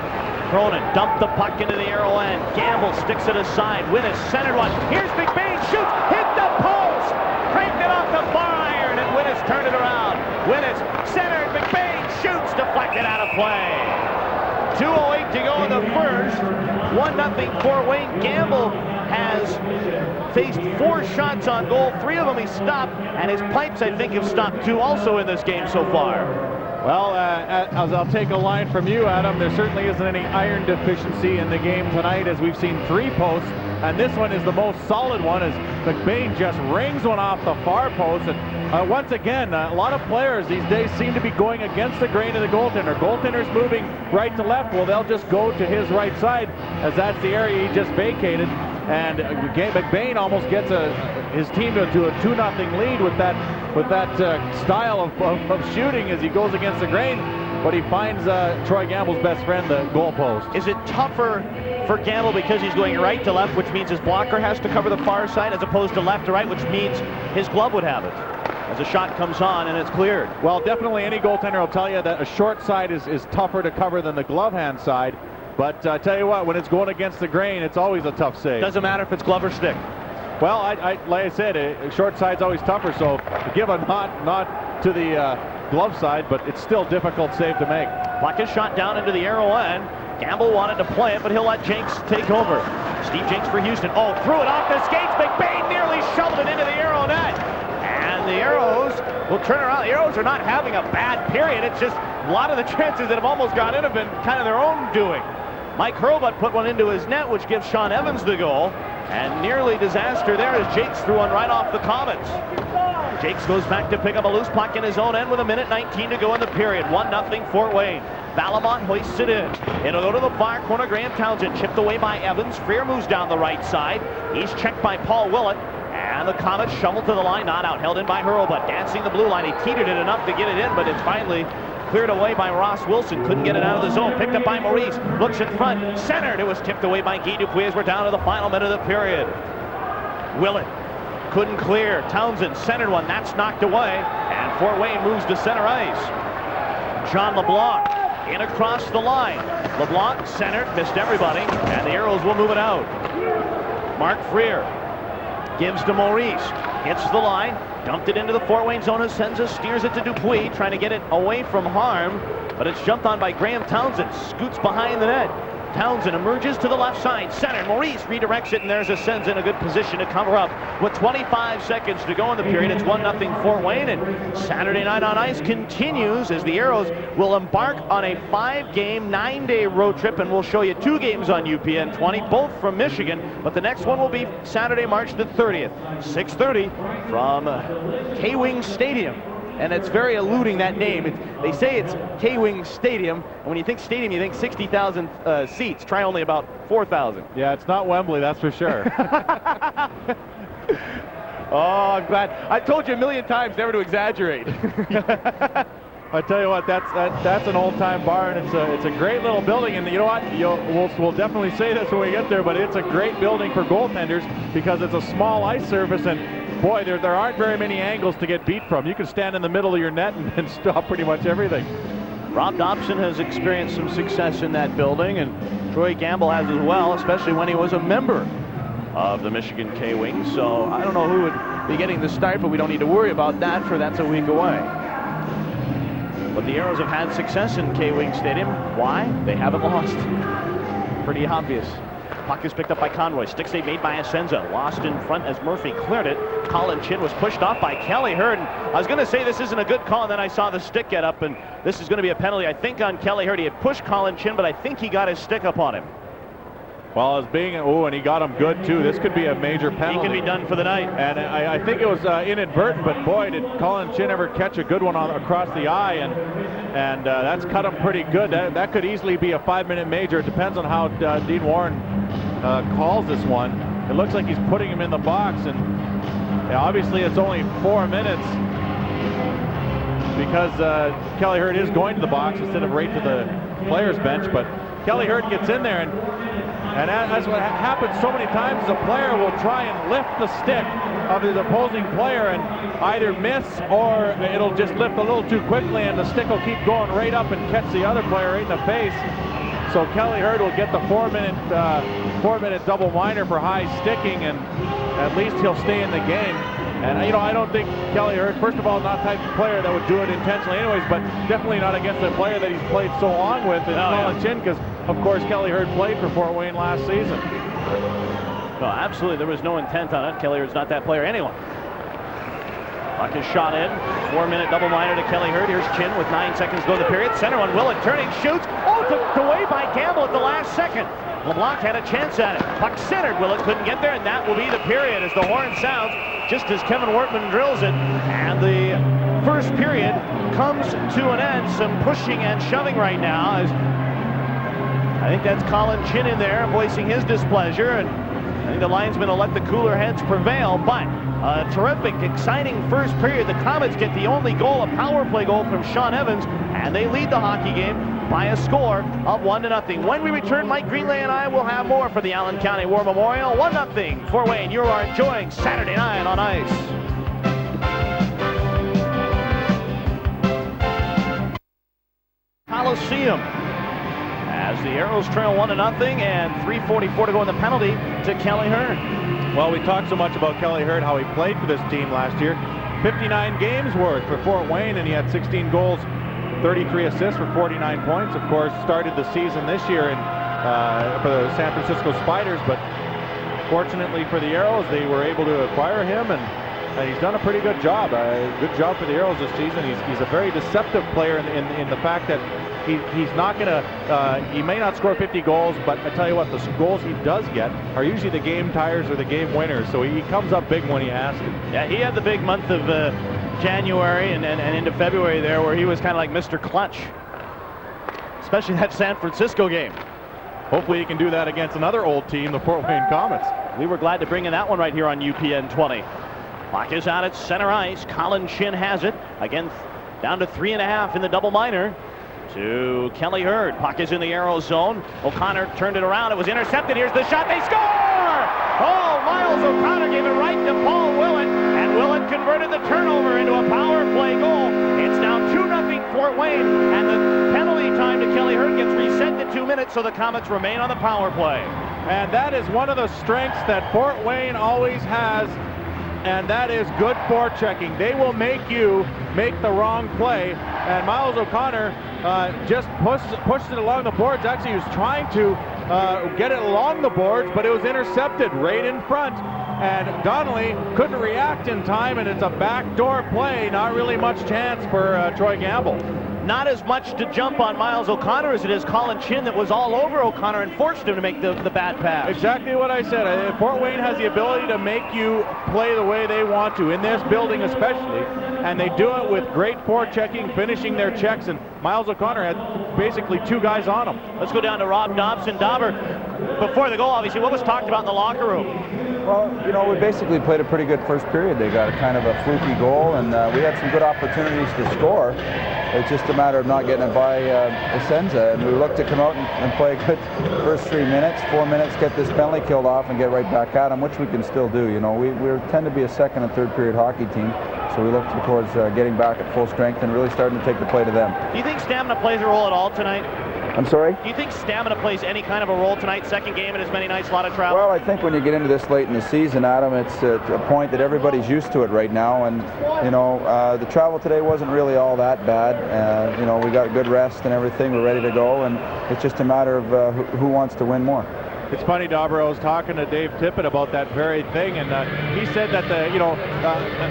Speaker 1: Cronin dumped the puck into the arrow end. Gamble sticks it aside. Willett centered one. Here's McBain. Shoots. Hit the post. Cranked it off the bar iron, and Willett turned it around. Willett centered. McBain shoots. Deflected out of play. 2:08 to go in the first. 1-0 Fort Wayne. Gamble has faced 4 shots on goal. 3 of them he stopped, and his pipes, I think, have stopped 2 also in this game so far.
Speaker 2: Well, as I'll take a line from you, Adam, there certainly isn't any iron deficiency in the game tonight, as we've seen 3 posts, and this one is the most solid one, as McBain just rings one off the far post. And once again, a lot of players these days seem to be going against the grain of the goaltender. Goaltender's moving right to left, well, they'll just go to his right side, as that's the area he just vacated. And McBain almost gets his team to a 2-0 lead with that style of shooting as he goes against the grain. But he finds Troy Gamble's best friend, the goalpost.
Speaker 1: Is it tougher for Gamble because he's going right to left, which means his blocker has to cover the far side, as opposed to left to right, which means his glove would have it? As a shot comes on and it's cleared.
Speaker 2: Well, definitely any goaltender will tell you that a short side is tougher to cover than the glove hand side. But I tell you what, when it's going against the grain, it's always a tough save.
Speaker 1: Doesn't matter if it's glove or stick.
Speaker 2: Well, like I said, a short side's always tougher, so give a nod to the glove side, but it's still a difficult save to make.
Speaker 1: Puck is shot down into the arrow end. Gamble wanted to play it, but he'll let Jenks take over. Steve Jenks for Houston. Oh, threw it off the skates. McBain nearly shoveled it into the arrow net. And the Aeros will turn around. The Aeros are not having a bad period. It's just a lot of the chances that have almost gone in have been kind of their own doing. Mike Hurlbut put one into his net, which gives Sean Evans the goal. And nearly disaster there as Jakes threw one right off the Komets. Jakes goes back to pick up a loose puck in his own end with 1:19 to go in the period. 1-0 Fort Wayne. Balamont hoists it in. It'll go to the far corner. Graham Townsend chipped away by Evans. Freer moves down the right side. He's checked by Paul Willett. And the Komets shoveled to the line, not out. Held in by Hurlbut. Dancing the blue line. He teetered it enough to get it in, but it's finally cleared away by Ross Wilson. Couldn't get it out of the zone. Picked up by Maurice. Looks in front. Centered. It was tipped away by Guy Dupuis as we're down to the final minute of the period. Willett couldn't clear. Townsend centered one. That's knocked away. And Fort Wayne moves to center ice. John LeBlanc in across the line. LeBlanc centered. Missed everybody. And the Aeros will move it out. Mark Freer gives to Maurice. Hits the line. Dumped it into the Fort Wayne zone. Essensa steers it to Dupuis, trying to get it away from harm, but it's jumped on by Graham Townsend. Scoots behind the net. Townsend emerges to the left side. Center. Maurice redirects it, and there's Essensa in a good position to cover up. With 25 seconds to go in the period, it's 1-0 Fort Wayne, and Saturday Night on Ice continues as the Aeros will embark on a 5-game, 9-day road trip, and we'll show you 2 games on UPN 20, both from Michigan, but the next one will be Saturday, March the 30th, 6:30 from K-Wing Stadium. And it's very eluding, that name. They say it's K-Wing Stadium, and when you think stadium, you think 60,000 seats. Try only about 4,000.
Speaker 2: Yeah, it's not Wembley, that's for sure.
Speaker 4: Oh, I'm glad. I told you a million times never to exaggerate.
Speaker 2: I tell you what, that's an old-time bar, and it's a great little building. And you know what? We'll definitely say this when we get there, but it's a great building for goaltenders because it's a small ice surface, and boy, there aren't very many angles to get beat from. You can stand in the middle of your net and stop pretty much everything.
Speaker 1: Rob Dobson has experienced some success in that building, and Troy Gamble has as well, especially when he was a member of the Michigan K-Wings. So I don't know who would be getting the start, but we don't need to worry about that, for that's a week away. But the Aeros have had success in K-Wing Stadium. Why? They haven't lost. Pretty obvious. Puck is picked up by Conroy. Stick save made by Essensa. Lost in front as Murphy cleared it. Colin Chin was pushed off by Kelly Hurd. I was going to say this isn't a good call, and then I saw the stick get up, and this is going to be a penalty, I think, on Kelly Hurd. He had pushed Colin Chin, but I think he got his stick up on him.
Speaker 2: Well, as being, and he got him good too. This could be a major penalty.
Speaker 1: He could be done for the night.
Speaker 2: And I think it was inadvertent, but boy, did Colin Chin ever catch a good one across the eye, and that's cut him pretty good. That could easily be a 5-minute major. It depends on how Dean Warren calls this one. it looks like he's putting him in the box, and obviously it's only 4 minutes because Kelly Hurt is going to the box instead of right to the players bench. But Kelly Hurt gets in there, and that's what happens so many times. The player will try and lift the stick of his opposing player and either miss, or it'll just lift a little too quickly and the stick will keep going right up and catch the other player right in the face. So Kelly Hurt will get the 4-minute double minor for high sticking, and at least he'll stay in the game. And I don't think Kelly Hurt, first of all, not the type of player that would do it intentionally anyways, but definitely not against a player that he's played so long with, Colin Chin, because of course Kelly Hurt played for Fort Wayne last season.
Speaker 1: No, absolutely, there was no intent on it. Kelly Hurt's not that player anyway. Puck is shot in. 4-minute double minor to Kelly Hurt. Here's Chin with 9 seconds to go in the period. Center one, Willett turning, shoots. Oh, took away by Campbell at the last second. LeBlanc had a chance at it. Puck centered. Willett couldn't get there, and that will be the period as the horn sounds just as Kevin Wortman drills it. And the first period comes to an end. Some pushing and shoving right now. As I think that's Colin Chin in there voicing his displeasure, and I think the linesmen will let the cooler heads prevail. But a terrific, exciting first period. The Komets get the only goal, a power play goal from Sean Evans, and they lead the hockey game by a score of 1-0. When we return, Mike Greenlay and I will have more for the Allen County War Memorial. 1-0 Fort Wayne. You are enjoying Saturday Night on Ice. Coliseum, as the Aeros trail 1-0 and 3:44 to go in the penalty to Kelly Hurt.
Speaker 2: Well, we talked so much about Kelly Hurt, how he played for this team last year. 59 games worth for Fort Wayne, and he had 16 goals, 33 assists for 49 points. Of course, started the season this year for the San Francisco Spiders, but fortunately for the Aeros, they were able to acquire him, and he's done a pretty good job. Good job for the Aeros this season. He's a very deceptive player in the fact that he's not going to, he may not score 50 goals, but I tell you what, the goals he does get are usually the game tires or the game winners, so he comes up big when he has to.
Speaker 1: Yeah, he had the big month of January and into February there where he was kind of like Mr. Clutch, especially that San Francisco game.
Speaker 2: Hopefully he can do that against another old team, the Fort Wayne Komets.
Speaker 1: We were glad to bring in that one right here on UPN 20. Puck is out at center ice. Colin Chin has it. Again, down to 3.5 in the double minor to Kelly Hurt. Puck is in the Aeros zone. O'Connor turned it around. It was intercepted. Here's the shot. They score! Oh, Miles O'Connor gave it right to Paul Willett, and Willett converted the turnover into a power play goal. It's now 2-0 Fort Wayne, and the penalty time to Kelly Hurt gets reset to 2 minutes, so the Komets remain on the power play.
Speaker 2: And that is one of the strengths that Fort Wayne always has, and that is good forechecking. They will make you make the wrong play, and Miles O'Connor just pushed it along the boards. Actually, he was trying to get it along the boards, but it was intercepted right in front, and Donnelly couldn't react in time, and it's a backdoor play. Not really much chance for Troy Gamble.
Speaker 1: Not as much to jump on Miles O'Connor as it is Colin Chin that was all over O'Connor and forced him to make the bad pass.
Speaker 2: Exactly what I said. Fort Wayne has the ability to make you play the way they want to, in this building especially, and they do it with great forechecking, finishing their checks, and Miles O'Connor had basically 2 guys on him.
Speaker 1: Let's go down to Rob Dobson. Dauber, before the goal, obviously, what was talked about in the locker room?
Speaker 3: Well, we basically played a pretty good first period. They got a kind of a fluky goal, and we had some good opportunities to score. It's just a matter of not getting it by Essensa, and we looked to come out and play a good first 3 minutes, 4 minutes, get this penalty killed off and get right back at them, which we can still do. We tend to be a second and third period hockey team, so we look towards getting back at full strength and really starting to take the play to them.
Speaker 1: Do you think stamina plays a role at all tonight?
Speaker 3: I'm sorry?
Speaker 1: Do you think stamina plays any kind of a role tonight? Second game in as many nights, a lot of travel?
Speaker 3: Well, I think when you get into this late in the season, Adam, it's a point that everybody's used to it right now. And, the travel today wasn't really all that bad. We got good rest and everything. We're ready to go. And it's just a matter of who wants to win more.
Speaker 2: It's funny, Dauber, I was talking to Dave Tippett about that very thing, and he said that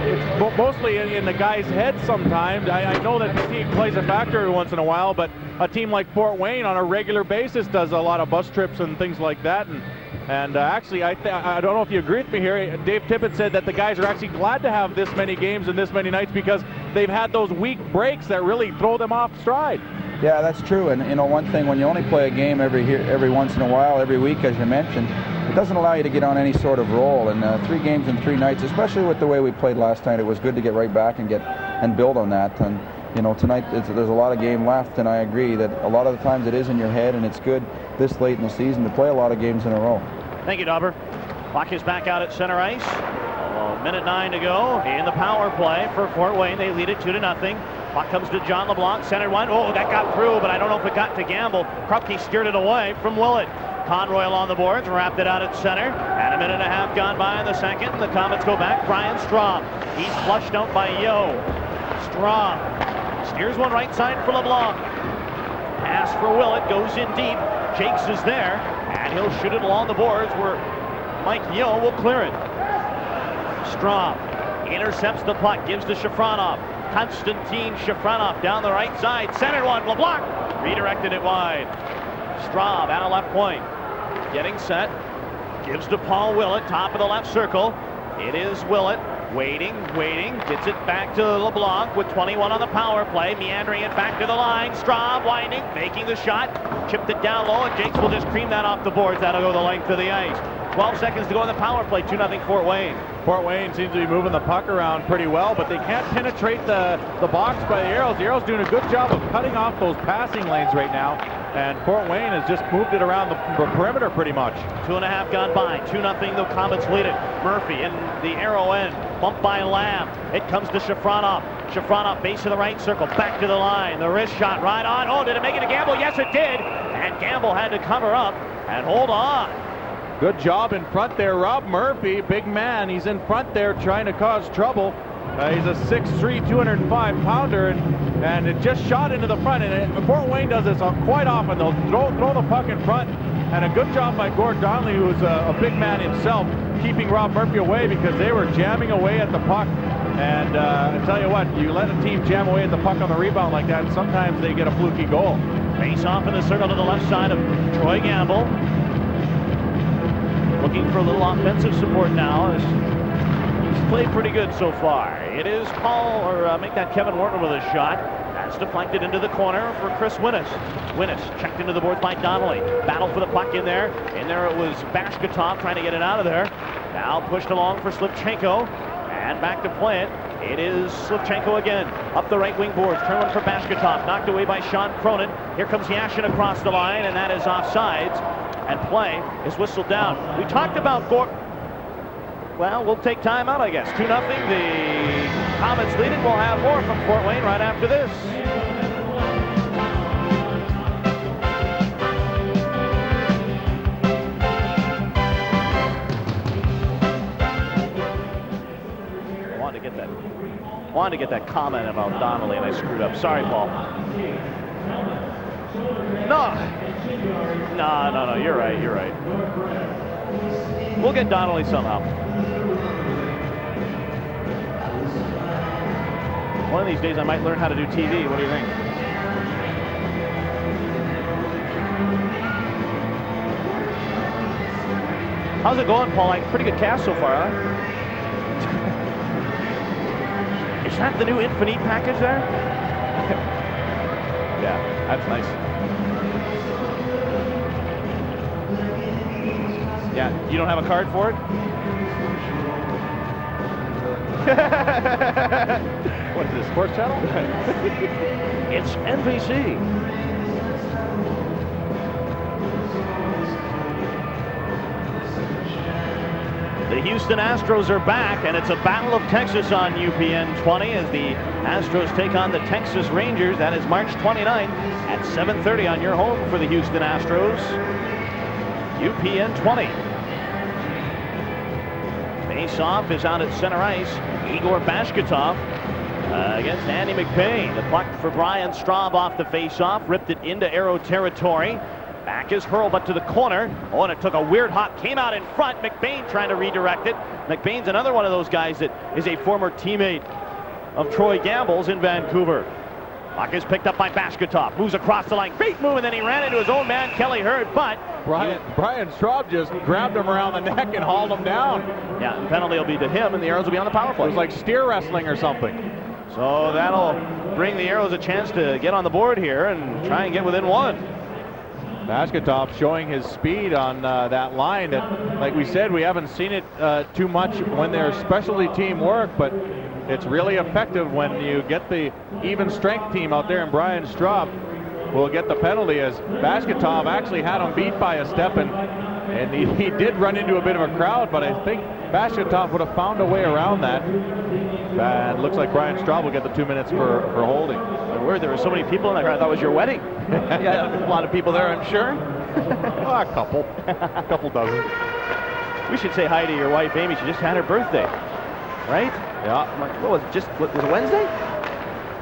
Speaker 2: it's mostly in the guy's head sometimes. I know that fatigue plays a factor every once in a while, but a team like Fort Wayne on a regular basis does a lot of bus trips and things like that. And actually, I don't know if you agree with me here, Dave Tippett said that the guys are actually glad to have this many games and this many nights because they've had those weak breaks that really throw them off stride.
Speaker 3: Yeah, that's true. And one thing, when you only play a game every once in a while, every week, as you mentioned, doesn't allow you to get on any sort of roll. And 3 games in 3 nights, especially with the way we played last night, it was good to get right back and build on that. And you know, tonight there's a lot of game left, and I agree that a lot of the times it is in your head, and it's good this late in the season to play a lot of games in a row.
Speaker 1: Thank you, Dauber. Clock is back out at center ice. Minute 9 to go in the power play for Fort Wayne. They lead it 2-0. Puck comes to John LeBlanc, centered one. Oh, that got through, but I don't know if it got to Gamble. Krupke steered it away from Willett. Conroy along the boards, wrapped it out at center. And a minute and a half gone by in the second. The Komets go back. Brian Straub. He's flushed out by Yo. Straub steers one right side for LeBlanc. Pass for Willett, goes in deep. Jakes is there, and he'll shoot it along the boards where Mike Yo will clear it. Straub intercepts the puck, gives to Shafronov. Konstantin Shafronov down the right side, centered one. LeBlanc redirected it wide. Straub at a left point, getting set, gives to Paul Willett, top of the left circle. It is Willett, waiting, gets it back to LeBlanc with 21 on the power play, meandering it back to the line. Straub winding, faking the shot, chipped it down low, and Jakes will just cream that off the boards. That'll go the length of the ice. 12 seconds to go in the power play, 2-0 Fort Wayne.
Speaker 2: Fort Wayne seems to be moving the puck around pretty well, but they can't penetrate the box by the Aeros. The Aeros doing a good job of cutting off those passing lanes right now, and Fort Wayne has just moved it around the perimeter pretty much. 2.5
Speaker 1: gone by, 2-0 the Komets lead it. Murphy in the arrow end, bumped by Lamb. It comes to Shafronov. Shafronov, base of the right circle, back to the line. The wrist shot right on. Oh, did it make it to Gamble? Yes, it did. And Gamble had to cover up and hold on.
Speaker 2: Good job in front there, Rob Murphy, big man. He's in front there trying to cause trouble. He's a 6'3", 205-pounder, and it just shot into the front. And Fort Wayne does this quite often. They'll throw the puck in front, and a good job by Gord Donnelly, who's a big man himself, keeping Rob Murphy away because they were jamming away at the puck. And I tell you what, you let a team jam away at the puck on the rebound like that, and sometimes they get a fluky goal.
Speaker 1: Face off in the circle to the left side of Troy Gamble. Looking for a little offensive support now as he's played pretty good so far. It is Paul, or make that Kevin Wortman with a shot. That's deflected into the corner for Chris Winnis. Winnis checked into the boards by Donnelly. Battle for the puck in there. In there it was Bashkatov trying to get it out of there. Now pushed along for Slivchenko. And back to play it. It is Slivchenko again. Up the right wing boards. Turn one for Bashkatov. Knocked away by Sean Cronin. Here comes Yashin across the line, and that is offsides. And play is whistled down. We talked about well, we'll take time out, I guess. 2-0. The Komets lead it. We'll have more from Fort Wayne right after this. I wanted to get that comment about Donnelly, and I screwed up. Sorry, Paul. No, you're right. We'll get Donnelly somehow. One of these days I might learn how to do TV. What do you think? How's it going, Paul? Like, pretty good cast so far, huh? Is that the new Infinite package there?
Speaker 2: Yeah, that's nice.
Speaker 1: Yeah, you don't have a card for it?
Speaker 2: What is this, Sports Channel?
Speaker 1: It's NBC. The Houston Astros are back, and it's a battle of Texas on UPN 20 as the Astros take on the Texas Rangers. That is March 29th at 7:30 on your home for the Houston Astros. UPN 20. Face-off is out at center ice. Igor Bashkatov against Andy McBain. The puck for Brian Straub off the face-off, ripped it into Aero territory. Back is Hurlbut to the corner. Oh, and it took a weird hop. Came out in front. McBain trying to redirect it. McBain's another one of those guys that is a former teammate of Troy Gamble's in Vancouver. Puck is picked up by Bashkatov. Moves across the line. Great move, and then he ran into his own man, Kelly Hurd, but
Speaker 2: Brian Straub just grabbed him around the neck and hauled him down.
Speaker 1: Yeah, the penalty will be to him, and the Aeros will be on the power play.
Speaker 2: It was like steer wrestling or something.
Speaker 1: So that'll bring the Aeros a chance to get on the board here and try and get within one.
Speaker 2: Bashkatov showing his speed on that line that, like we said, we haven't seen it too much when there's specialty team work, but it's really effective when you get the even strength team out there, and Brian Straub will get the penalty as Bashkatov actually had him beat by a step, and he did run into a bit of a crowd, but I think Bashkatov would have found a way around that. And it looks like Brian Straub will get the 2 minutes for holding.
Speaker 1: There were so many people in there. I thought it was your wedding. Yeah, a lot of people there, I'm sure.
Speaker 2: A couple dozen.
Speaker 1: We should say hi to your wife, Amy. She just had her birthday, right?
Speaker 2: Yeah.
Speaker 1: What was it Wednesday?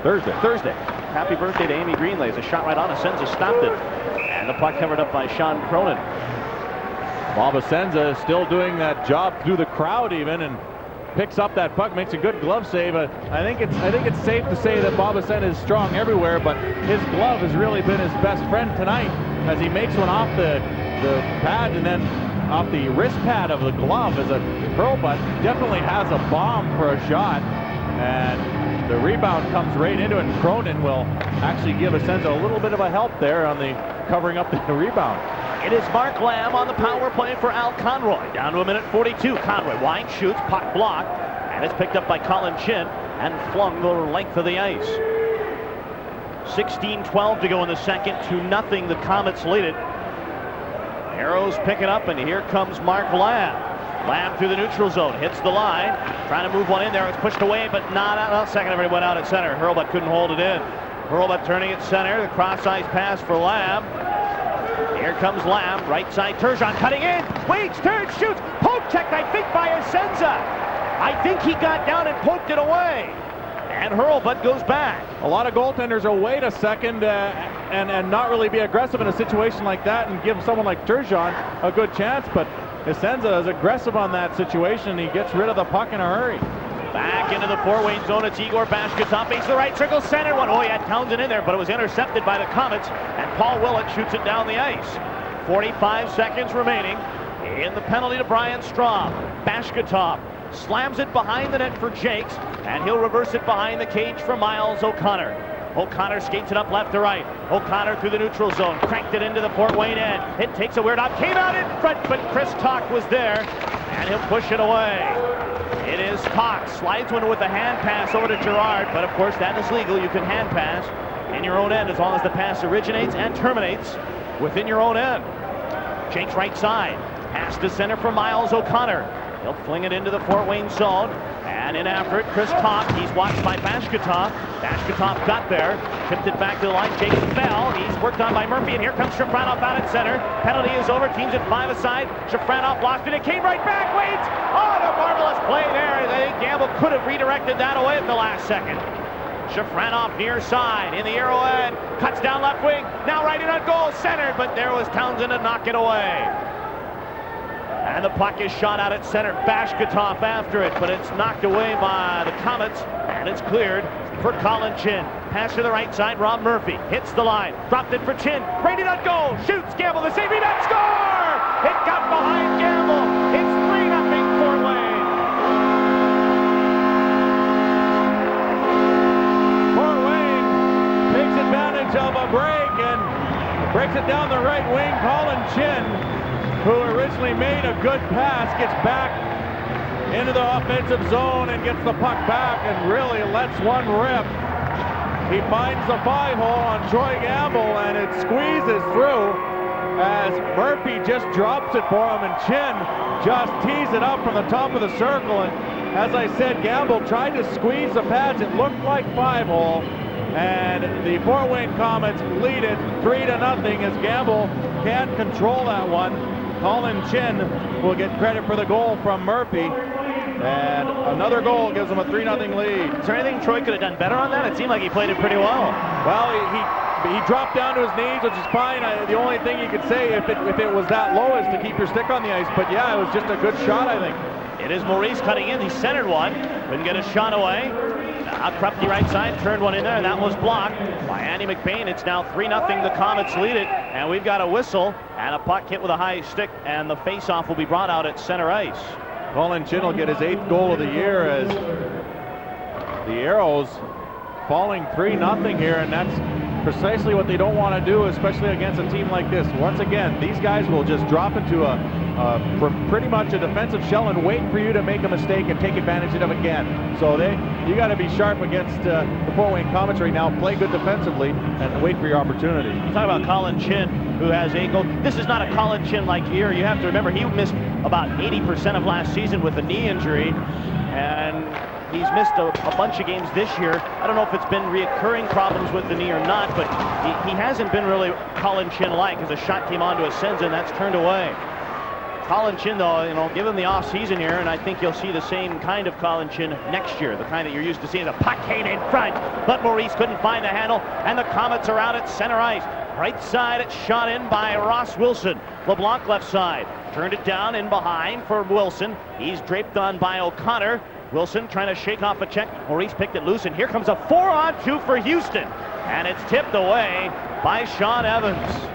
Speaker 1: Thursday. Happy birthday to Amy Greenlays. A shot right on. Essensa stopped it. And the puck covered up by Sean Cronin.
Speaker 2: Bob Essensa still doing that job through the crowd even, and picks up that puck, makes a good glove save. I think it's safe to say that Bob Essensa is strong everywhere, but his glove has really been his best friend tonight as he makes one off the pad and then off the wrist pad of the glove as a hurlbutt. Definitely has a bomb for a shot, and the rebound comes right into it, and Cronin will actually give Essensa a little bit of a help there on the covering up the rebound.
Speaker 1: It is Mark Lamb on the power play for Al Conroy. Down to a minute 42. Conroy wide shoots, puck blocked, and it's picked up by Colin Chin and flung the length of the ice. 16-12 to go in the second. 2-0. The Komets lead it. Aeros pick it up, and here comes Mark Lamb. Lamb through the neutral zone, hits the line, trying to move one in there. It's pushed away, but not out. Second, everybody went out at center. Hurlbutt couldn't hold it in. Hurlbutt turning at center. The cross-ice pass for Lamb. Here comes Lamb, right side, Turgeon cutting in, waits, turns, shoots, poke checked, I think, by Essensa. I think he got down and poked it away. And Hurlbutt goes back.
Speaker 2: A lot of goaltenders will wait a second and not really be aggressive in a situation like that and give someone like Turgeon a good chance, but Essensa is aggressive on that situation. He gets rid of the puck in a hurry.
Speaker 1: Back into the Fort Wayne zone, it's Igor Bashkatov, makes the right circle, center one. Oh, he had Townsend in there, but it was intercepted by the Komets, and Paul Willett shoots it down the ice. 45 seconds remaining in the penalty to Brian Straub. Bashkatov slams it behind the net for Jakes, and he'll reverse it behind the cage for Miles O'Connor. O'Connor skates it up left to right. O'Connor through the neutral zone, cranked it into the Fort Wayne end. It takes a weird up, came out in front, but Chris Talk was there, and he'll push it away. It is Talk, slides one with a hand pass over to Gerard, but of course that is legal. You can hand pass in your own end as long as the pass originates and terminates within your own end. Jakes right side, pass to center for Miles O'Connor. He'll fling it into the Fort Wayne zone, and in after it, Chris Talk. He's watched by Bashkatov. Bashkatov got there, tipped it back to the line. Jakes fell. He's worked on by Murphy, and here comes Shafronov out at center. Penalty is over. Teams at 5 aside. Shafronov lost it. It came right back. Waits. Oh, a marvelous play there. I think Gamble could have redirected that away at the last second. Shafronov near side in the Aero end. Cuts down left wing. Now right in on goal. Centered, but there was Townsend to knock it away. And the puck is shot out at center. Bashkatov after it, but it's knocked away by the Komets, and it's cleared for Colin Chin. Pass to the right side, Rob Murphy hits the line, dropped it for Chin, right in on goal, shoots, Gamble, the save, rebound, score! It got behind Gamble. It's 3-0 Fort Wayne.
Speaker 2: Fort Wayne takes advantage of a break and breaks it down the right wing. Colin Chin, who originally made a good pass, gets back into the offensive zone and gets the puck back and really lets one rip. He finds the 5-hole on Troy Gamble, and it squeezes through as Murphy just drops it for him, and Chin just tees it up from the top of the circle. And as I said, Gamble tried to squeeze the pads. It looked like 5-hole, and the Fort Wayne Komets lead it 3-0 as Gamble can't control that one. Colin Chin will get credit for the goal from Murphy, and another goal gives them a 3-0 lead.
Speaker 1: Is there anything Troy could have done better on that? It seemed like he played it pretty well.
Speaker 2: Well, he dropped down to his knees, which is fine. The only thing you could say if it was that low is to keep your stick on the ice. But yeah, it was just a good shot, I think.
Speaker 1: It is Maurice cutting in. He centered one, couldn't get a shot away. Now Krupke right side, turned one in there, and that was blocked by Andy McBain. It's now 3-0. The Komets lead it, and we've got a whistle and a puck hit with a high stick, and the face-off will be brought out at center ice.
Speaker 2: Colin Chin will get his 8th goal of the year as the Aeros falling 3-0 here, and that's precisely what they don't want to do, especially against a team like this. Once again, these guys will just drop into pretty much a defensive shell and wait for you to make a mistake and take advantage of it again. So you got to be sharp against the Fort Wayne Komets right now. Play good defensively and wait for your opportunity.
Speaker 1: Talk about Colin Chin, who has 8 goals. This is not a Colin Chin like year. You have to remember he missed about 80% of last season with a knee injury, and he's missed a bunch of games this year. I don't know if it's been reoccurring problems with the knee or not, but he hasn't been really Colin Chin-like, as a shot came onto Essensa and that's turned away. Colin Chin, though, give him the off-season here, and I think you'll see the same kind of Colin Chin next year, the kind that you're used to seeing. The puck came in front, but Maurice couldn't find the handle, and the Komets are out at center ice. Right side, it's shot in by Ross Wilson. LeBlanc left side, turned it down in behind for Wilson. He's draped on by O'Connor. Wilson trying to shake off a check. Maurice picked it loose, and here comes a 4-on-2 for Houston. And it's tipped away by Sean Evans.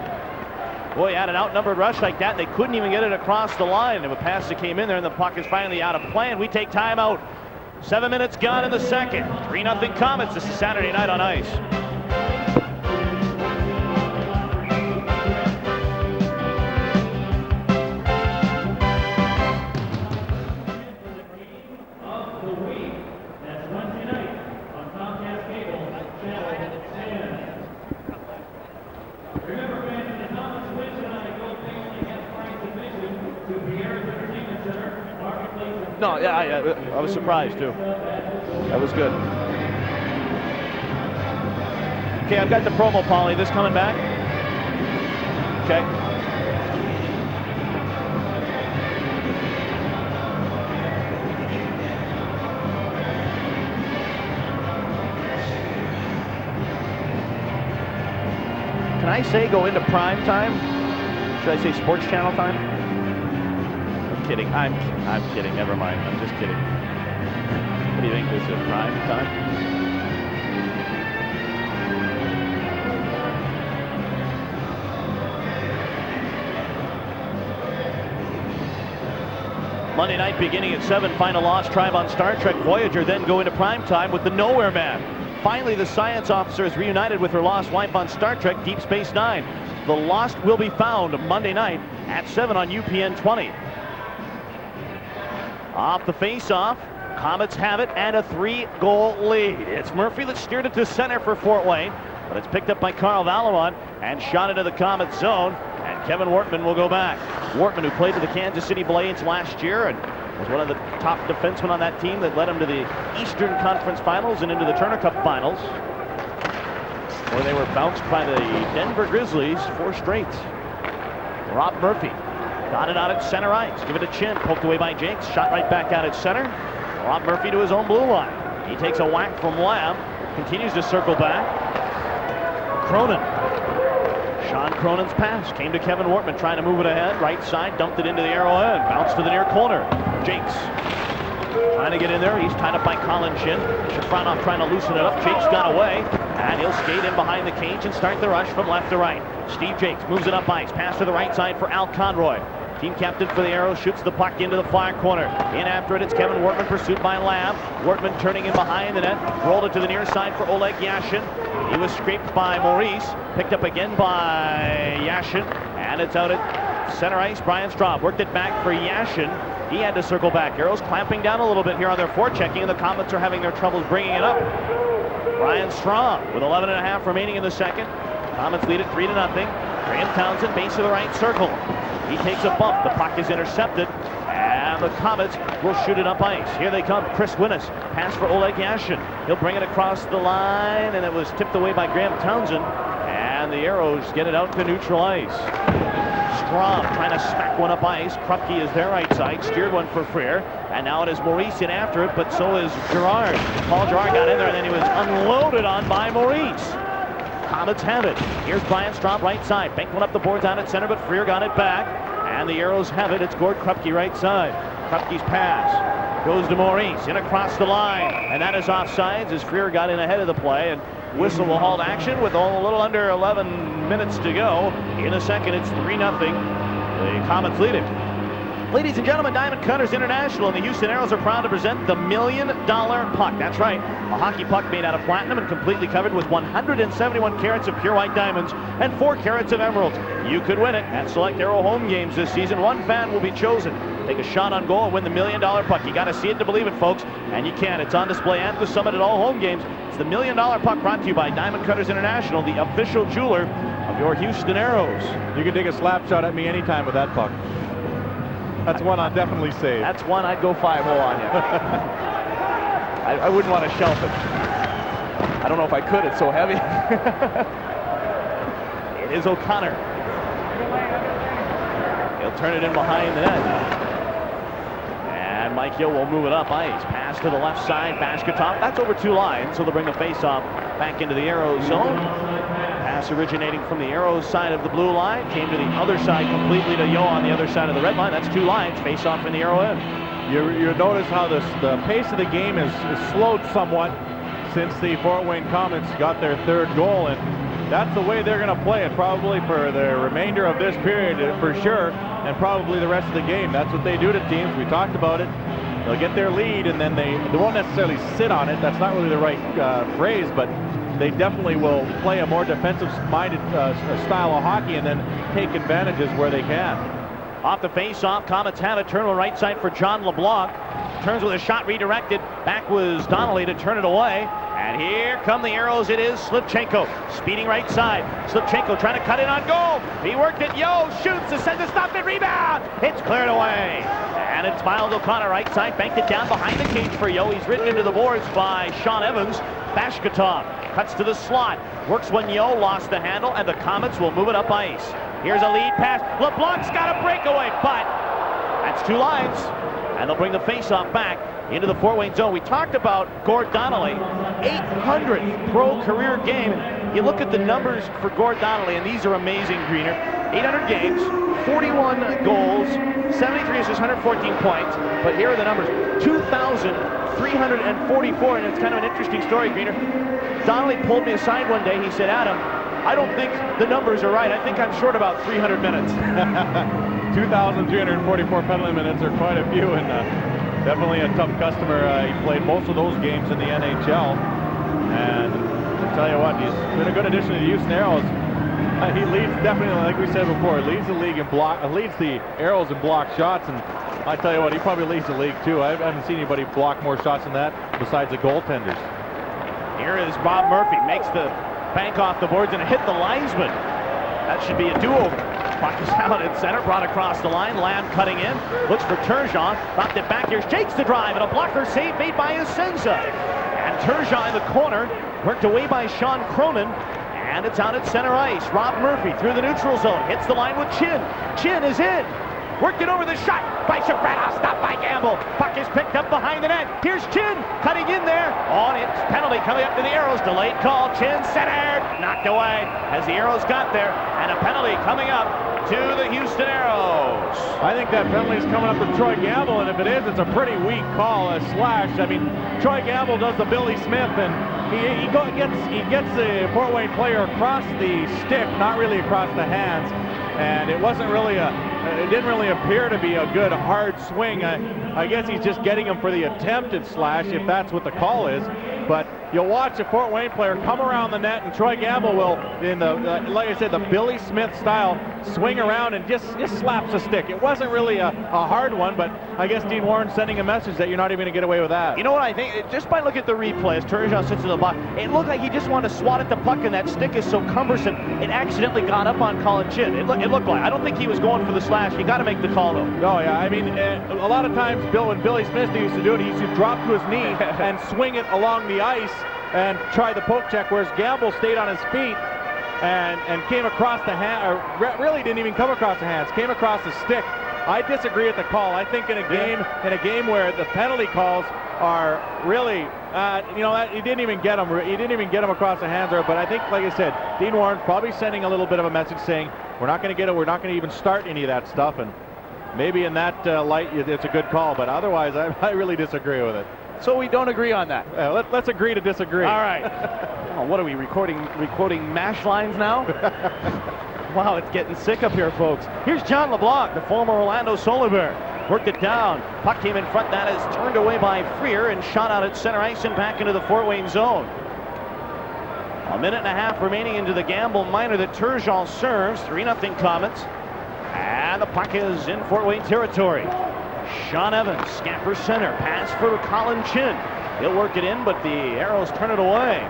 Speaker 1: Boy, had an outnumbered rush like that, they couldn't even get it across the line. And a pass that came in there, and the puck is finally out of play, and we take timeout. 7 minutes gone in the second. 3-0 Komets. This is Saturday Night on Ice. No, yeah, I was surprised too. That was good. Okay, I've got the promo, Paulie. This coming back? Okay. Can I say go into prime time? Should I say Sports Channel time? Kidding. I'm kidding. Never mind. I'm just kidding. What do you think? This is prime time? Monday night beginning at 7. Final Lost Tribe on Star Trek Voyager. Then go into prime time with the Nowhere Man. Finally, the science officer is reunited with her lost wife on Star Trek Deep Space Nine. The Lost will be found Monday night at 7 on UPN 20. Off the face-off, Komets have it and a 3-goal lead. It's Murphy that steered it to center for Fort Wayne, but it's picked up by Carl Valamon and shot into the Komets zone, and Kevin Wortman will go back. Wortman, who played with the Kansas City Blades last year and was one of the top defensemen on that team that led him to the Eastern Conference Finals and into the Turner Cup Finals, where they were bounced by the Denver Grizzlies 4 straight. Rob Murphy got it out at center ice. Give it to Chin. Poked away by Jakes. Shot right back out at center. Rob Murphy to his own blue line. He takes a whack from Lamb. Continues to circle back. Cronin. Sean Cronin's pass came to Kevin Wortman, trying to move it ahead. Right side. Dumped it into the arrowhead. Bounced to the near corner. Jakes trying to get in there. He's tied up by Colin Chin. Shafronov trying to loosen it up. Jakes got away. And he'll skate in behind the cage and start the rush from left to right. Steve Jakes moves it up ice. Pass to the right side for Al Conroy. Team captain for the Aeros shoots the puck into the far corner. In after it, it's Kevin Wortman, pursued by Lamb. Wortman turning in behind the net. Rolled it to the near side for Oleg Yashin. He was scraped by Maurice. Picked up again by Yashin. And it's out at center ice. Brian Straub worked it back for Yashin. He had to circle back. Aeros clamping down a little bit here on their forechecking, and the Komets are having their troubles bringing it up. Brian Straub with 11.5 remaining in the second. Komets lead it 3-0. Graham Townsend, base of the right circle. He takes a bump. The puck is intercepted, and the Komets will shoot it up ice. Here they come. Chris Winnis. Pass for Oleg Yashin. He'll bring it across the line, and it was tipped away by Graham Townsend. And the Aeros get it out to neutral ice. Strom trying to smack one up ice. Krupke is there right side. Steered one for Freer. And now it is Maurice in after it, but so is Gerard. Paul Gerard got in there, and then he was unloaded on by Maurice. Komets have it. Here's Brian Straub right side. Banked one up the boards out at center, but Freer got it back. And the Aeros have it. It's Gord Krupke right side. Krupke's pass goes to Maurice. In across the line. And that is offsides as Freer got in ahead of the play. And whistle will halt action with a little under 11 minutes to go. In a second, it's 3-0. The Komets lead it. Ladies and gentlemen, Diamond Cutters International and the Houston Aeros are proud to present the $1 Million Puck. That's right, a hockey puck made out of platinum and completely covered with 171 carats of pure white diamonds and 4 carats of emeralds. You could win it at select Aero home games this season. One fan will be chosen. Take a shot on goal and win the $1 Million Puck. You got to see it to believe it, folks, and you can. It's on display at the Summit at all home games. It's the $1 Million Puck, brought to you by Diamond Cutters International, the official jeweler of your Houston Aeros.
Speaker 2: You can take a slap shot at me anytime with that puck. That's one I'll definitely save.
Speaker 1: That's one I'd go 5-0 on you. I wouldn't want to shelf it. I don't know if I could. It's so heavy. It is O'Connor. He'll turn it in behind the net. And Mike Hill will move it up ice. Pass to the left side. Basketop. That's over 2 lines. So they'll bring the faceoff back into the Aeros zone. Pass originating from the Aeros side of the blue line. Came to the other side completely to Yo on the other side of the red line. That's 2 lines. Face off in the Aero end.
Speaker 2: You notice how the pace of the game is slowed somewhat since the Fort Wayne Komets got their 3rd goal, and that's the way they're going to play it probably for the remainder of this period for sure, and probably the rest of the game. That's what they do to teams. We talked about it. They'll get their lead, and then they won't necessarily sit on it. That's not really the right phrase, but they definitely will play a more defensive-minded style of hockey and then take advantages where they can.
Speaker 1: Off the face-off, Komets have it. Turn to the right side for John LeBlanc. Turns with a shot redirected. Back was Donnelly to turn it away. And here come the Aeros. It is Slivchenko speeding right side. Slivchenko trying to cut in on goal. He worked it. Yo shoots. Essensa stopped it. Rebound. It's cleared away. And it's Miles O'Connor right side. Banked it down behind the cage for Yo. He's ridden into the boards by Sean Evans. Bashkatov cuts to the slot. Works when Yo lost the handle, and the Komets will move it up ice. Here's a lead pass. LeBlanc's got a breakaway, but that's 2 lines. And they'll bring the faceoff back into the Fort Wayne zone. We talked about Gord Donnelly, 800th pro career game. You look at the numbers for Gord Donnelly, and these are amazing, Greener. 800 games, 41 goals, 73 assists, 114 points. But here are the numbers: 2,344, and it's kind of an interesting story, Greener. Donnelly pulled me aside one day. He said, "Adam, I don't think the numbers are right. I think I'm short about 300 minutes."
Speaker 2: 2,344 penalty minutes are quite a few, and definitely a tough customer. He played most of those games in the NHL, and I'll tell you what, he's been a good addition to the Houston Aeros. He leads, definitely, like we said before, leads the league in leads the Aeros in block shots, and I tell you what, he probably leads the league too. I haven't seen anybody block more shots than that besides the goaltenders.
Speaker 1: Here is Bob Murphy, makes the bank off the boards and hit the linesman. That should be a do-over. Puck is out at center, brought across the line. Lamb cutting in, looks for Turgeon, knocked it back here, Jakes the drive, and a blocker save made by Essensa. And Turgeon in the corner, worked away by Sean Cronin, and it's out at center ice. Rob Murphy through the neutral zone, hits the line with Chin. Chin is in. Worked it over the shot by Shafronov, stopped by Gamble. Puck is picked up behind the net. Here's Chin cutting in there. On it, penalty coming up to the Aeros. Delayed call. Chin centered, knocked away as the Aeros got there, and a penalty coming up to the Houston Aeros.
Speaker 2: I think that penalty is coming up to Troy Gamble, and if it is, it's a pretty weak call, a slash. I mean, Troy Gamble does the Billy Smith, and he gets the Fort Wayne player across the stick, not really across the hands. And it wasn't really it didn't really appear to be a good hard swing. I guess he's just getting him for the attempted slash, if that's what the call is. But you'll watch a Fort Wayne player come around the net, and Troy Gamble will, in the like I said, the Billy Smith style, swing around and just slaps a stick. It wasn't really a hard one, but I guess Dean Warren's sending a message that you're not even going to get away with that.
Speaker 1: You know what I think? Just by looking at the replay, as Turgeon sits in the box, it looked like he just wanted to swat at the puck, and that stick is so cumbersome, it accidentally got up on Colin Chin. It looked like. I don't think he was going for the slash. You got to make the call, though.
Speaker 2: Oh, yeah. I mean, a lot of times, when Billy Smith used to do it, he used to drop to his knee and swing it along the ice and try the poke check, whereas Gamble stayed on his feet and came across the hand, or really didn't even come across the hands, came across the stick. I disagree with the call. I think in a game where the penalty calls are really, he didn't even get him. He didn't even get him across the hands there. But I think, like I said, Dean Warren's probably sending a little bit of a message saying we're not going to get it. We're not going to even start any of that stuff. And maybe in that light, it's a good call. But otherwise, I really disagree with it.
Speaker 1: So we don't agree on that.
Speaker 2: Let's agree to disagree.
Speaker 1: All right. Oh, what are we recording MASH lines now? Wow, it's getting sick up here, folks. Here's John LeBlanc, the former Orlando Solar Bear. worked it down. Puck came in front. That is turned away by Freer and shot out at center ice and back into the Fort Wayne zone. A minute and a half remaining into the Gamble minor that Turgeon serves. 3-0 Komets. And the puck is in Fort Wayne territory. Sean Evans scampers center. Pass for Colin Chin. He'll work it in, but the Aeros turn it away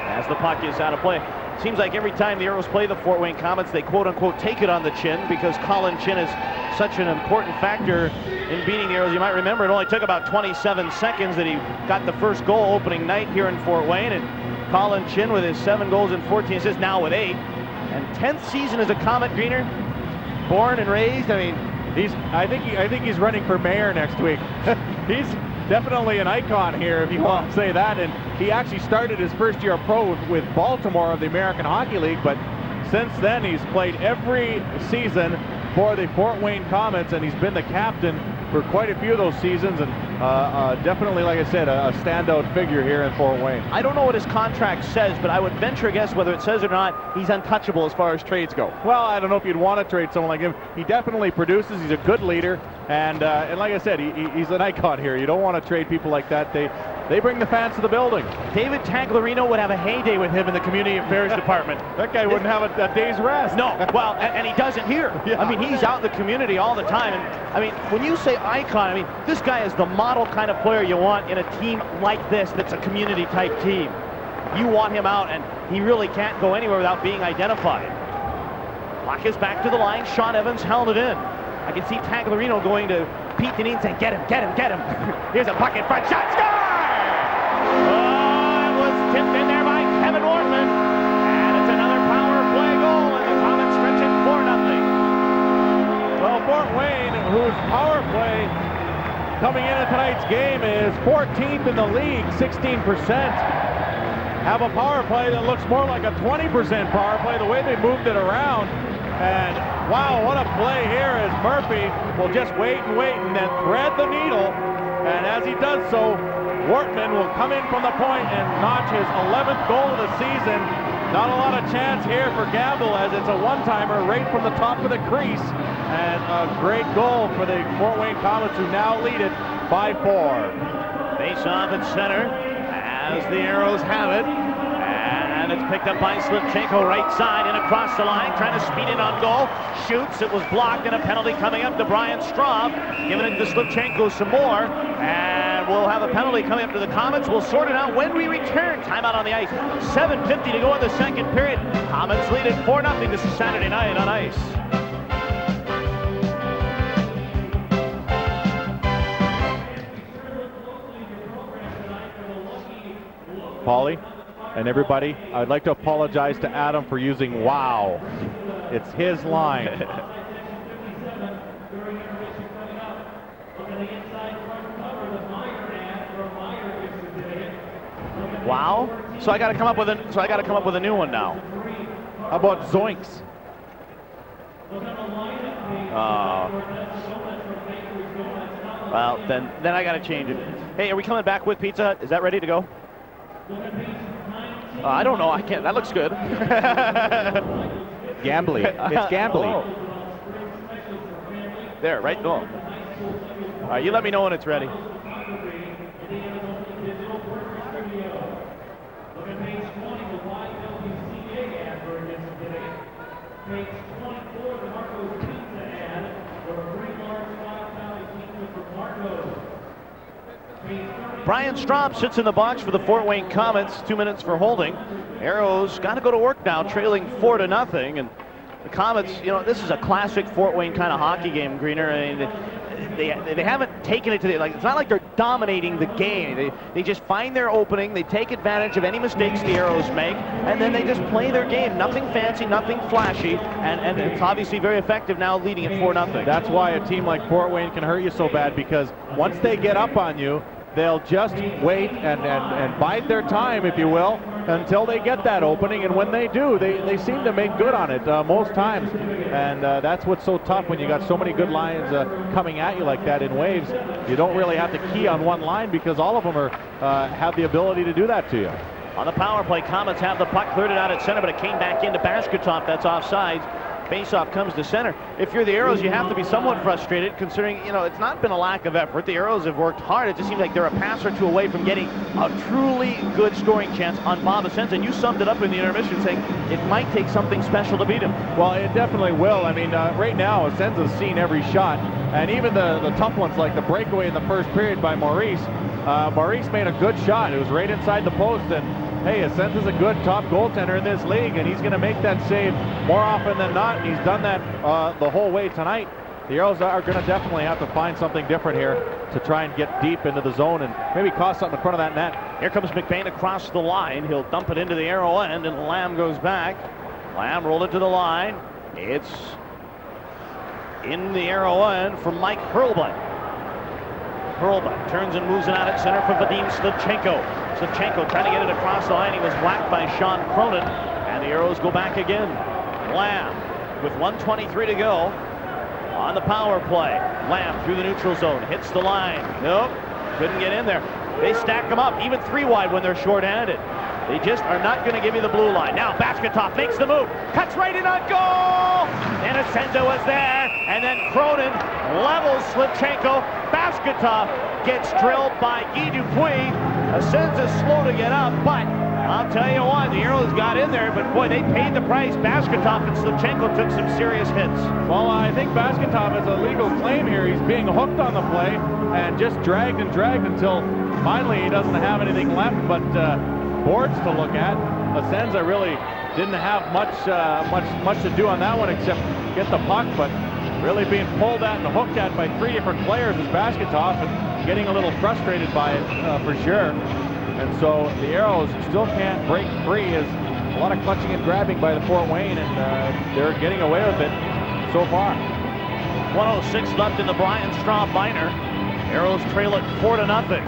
Speaker 1: as the puck is out of play. Seems like every time the Aeros play the Fort Wayne Komets, they quote-unquote take it on the chin because Colin Chin is such an important factor in beating the Aeros. You might remember it only took about 27 seconds that he got the first goal opening night here in Fort Wayne, and Colin Chin with his 7 goals and 14 assists, now with 8. And 10th season as a Komet Greener, born and raised. I mean,
Speaker 2: I think he's running for mayor next week. He's definitely an icon here, if you want to say that. And he actually started his first year of pro with Baltimore of the American Hockey League, but since then he's played every season for the Fort Wayne Komets, and he's been the captain for quite a few of those seasons, and definitely, like I said, a standout figure here in Fort Wayne.
Speaker 1: I don't know what his contract says, but I would venture a guess, whether it says it or not, he's untouchable as far as trades go.
Speaker 2: Well, I don't know if you'd want to trade someone like him. He definitely produces. He's a good leader, and like I said, he's an icon here. You don't want to trade people like that. They bring the fans to the building.
Speaker 1: David Taglarino would have a heyday with him in the community affairs department.
Speaker 2: That guy wouldn't have a day's rest.
Speaker 1: No, well, and he doesn't here.
Speaker 2: Yeah.
Speaker 1: I mean, he's out in the community all the time. And I mean, when you say icon, I mean, this guy is the model kind of player you want in a team like this that's a community type team. You want him out, and he really can't go anywhere without being identified. Puck is back to the line. Sean Evans held it in. I can see Taglarino going to Pete Deneen saying, get him, get him, get him. Here's a puck in front. Shot, score! It was tipped in there by Kevin Wortman. And it's another power play goal, and the Komets stretch it 4-0.
Speaker 2: Well, Fort Wayne, whose power play coming into tonight's game is 14th in the league, 16%, have a power play that looks more like a 20% power play, the way they moved it around. And wow, what a play here as Murphy will just wait and then thread the needle. And as he does so, Wortman will come in from the point and notch his 11th goal of the season. Not a lot of chance here for Gamble, as it's a one-timer right from the top of the crease. And a great goal for the Fort Wayne Komets, who now lead it by 4.
Speaker 1: Face off at center as the Aeros have it. And it's picked up by Slivchenko, right side, and across the line, trying to speed in on goal. Shoots, it was blocked, and a penalty coming up to Brian Straub. Giving it to Slivchenko some more. And we'll have a penalty coming up to the Komets. We'll sort it out when we return. Timeout on the ice. 7:50 to go in the second period. Komets lead it 4-0. This is Saturday night on ice.
Speaker 2: Paulie and everybody, I'd like to apologize to Adam for using wow. It's his line.
Speaker 1: Wow. So I got to come up with a new one now.
Speaker 2: How about zoinks?
Speaker 1: Well, then I got to change it. Hey, are we coming back with Pizza Hut? Is that ready to go? I don't know. I can't. That looks good.
Speaker 2: Gambly. It's gambly.
Speaker 1: Oh. There, right? Oh. All right, you let me know when it's ready. Brian Straub sits in the box for the Fort Wayne Komets. 2 minutes for holding. Aeros got to go to work now, trailing 4-0. And the Komets, you know, this is a classic Fort Wayne kind of hockey game, Greener. I mean, they haven't taken it to the, like, it's not like they're dominating the game. They just find their opening, they take advantage of any mistakes the Aeros make, and then they just play their game. Nothing fancy, nothing flashy, and it's obviously very effective now, leading at 4-0.
Speaker 2: That's why a team like Fort Wayne can hurt you so bad, because once they get up on you, they'll just wait and bide their time, if you will, until they get that opening. And when they do, they seem to make good on it most times. And that's what's so tough when you got so many good lines coming at you like that in waves. You don't really have to key on one line, because all of them have the ability to do that to you.
Speaker 1: On the power play, Komets have the puck, cleared it out at center, but it came back into Basketop. That's offsides. Faceoff comes to center. If you're the Aeros, you have to be somewhat frustrated, considering, you know, it's not been a lack of effort. The Aeros have worked hard. It just seems like they're a pass or two away from getting a truly good scoring chance on Bob Essensa. And you summed it up in the intermission saying it might take something special to beat him.
Speaker 2: Well, it definitely will. I mean, right now, Essensa's seen every shot. And even the tough ones, like the breakaway in the first period by Maurice. Maurice made a good shot. It was right inside the post. And hey, Essensa's a good top goaltender in this league, and he's going to make that save more often than not, and he's done that the whole way tonight. The Aeros are going to definitely have to find something different here to try and get deep into the zone and maybe cause something in front of that net.
Speaker 1: Here comes McBain across the line. He'll dump it into the Aero end, and Lamb goes back. Lamb rolled it to the line. It's in the Aero end for Mike Hurlbut. Hurlbut turns and moves it out at center for Vadim Slivchenko. Slivchenko trying to get it across the line. He was whacked by Sean Cronin, and the Aeros go back again. Lamb with 1:23 to go on the power play. Lamb through the neutral zone, hits the line. Nope, couldn't get in there. They stack them up, even 3 wide when they're short-handed. They just are not going to give you the blue line. Now Basketov makes the move, cuts right in on goal! And Essensa was there, and then Cronin levels Slivchenko. Basketov gets drilled by Guy Dupuis. Essensa's slow to get up, but I'll tell you what, the Aeros got in there, but boy, they paid the price. Basketov and Slivchenko took some serious hits.
Speaker 2: Well, I think Basketov has a legal claim here. He's being hooked on the play and just dragged and dragged until finally he doesn't have anything left but boards to look at. Essensa really didn't have much to do on that one except get the puck, but really being pulled at and hooked at by 3 different players is Basketov, and getting a little frustrated by it for sure. And so the Aeros still can't break free. As a lot of clutching and grabbing by the Fort Wayne, and they're getting away with it so far.
Speaker 1: 1:06 left in the Brian Straub minor. Aeros trail it 4-0.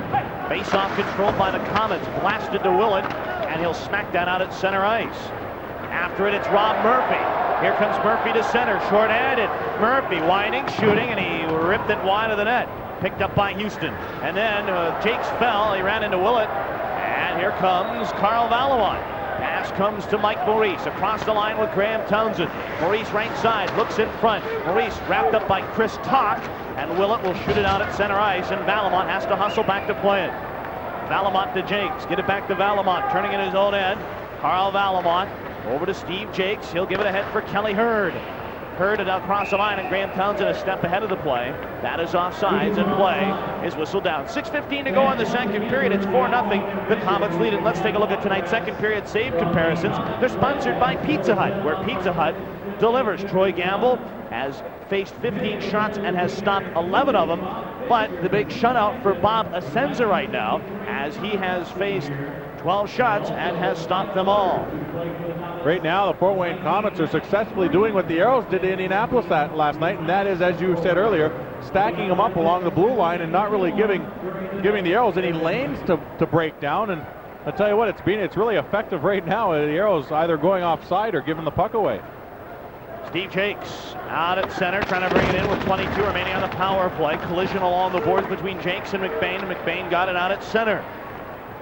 Speaker 1: Face-off controlled by the Komets, blasted to Willett, and he'll smack that out at center ice. After it, it's Rob Murphy. Here comes Murphy to center, short-handed. Murphy winding, shooting, and he ripped it wide of the net. Picked up by Houston. And then Jakes fell, he ran into Willett. And here comes Carl Valamont. Pass comes to Mike Maurice, across the line with Graham Townsend. Maurice right side, looks in front. Maurice wrapped up by Chris Talk, and Willett will shoot it out at center ice, and Valamont has to hustle back to play it. Valamont to Jakes, get it back to Valamont, turning in his own end. Carl Valamont over to Steve Jakes. He'll give it ahead for Kelly Hurd. Hurd it across the line, and Graham Townsend a step ahead of the play. That is offsides, and play is whistled down. 6:15 to go in the second period. It's 4-0. The Komets lead it. Let's take a look at tonight's second period save comparisons. They're sponsored by Pizza Hut, where Pizza Hut delivers. Troy Gamble has faced 15 shots and has stopped 11 of them, but the big shutout for Bob Essensa right now, as he has faced 12 shots and has stopped them all.
Speaker 2: Right now, the Fort Wayne Komets are successfully doing what the Aeros did to Indianapolis last night, and that is, as you said earlier, stacking them up along the blue line and not really giving the Aeros any lanes to break down. And I'll tell you what, it's really effective right now. The Aeros either going offside or giving the puck away.
Speaker 1: Steve Jakes out at center, trying to bring it in with 22 remaining on the power play. Collision along the boards between Jakes and McBain, and McBain got it out at center.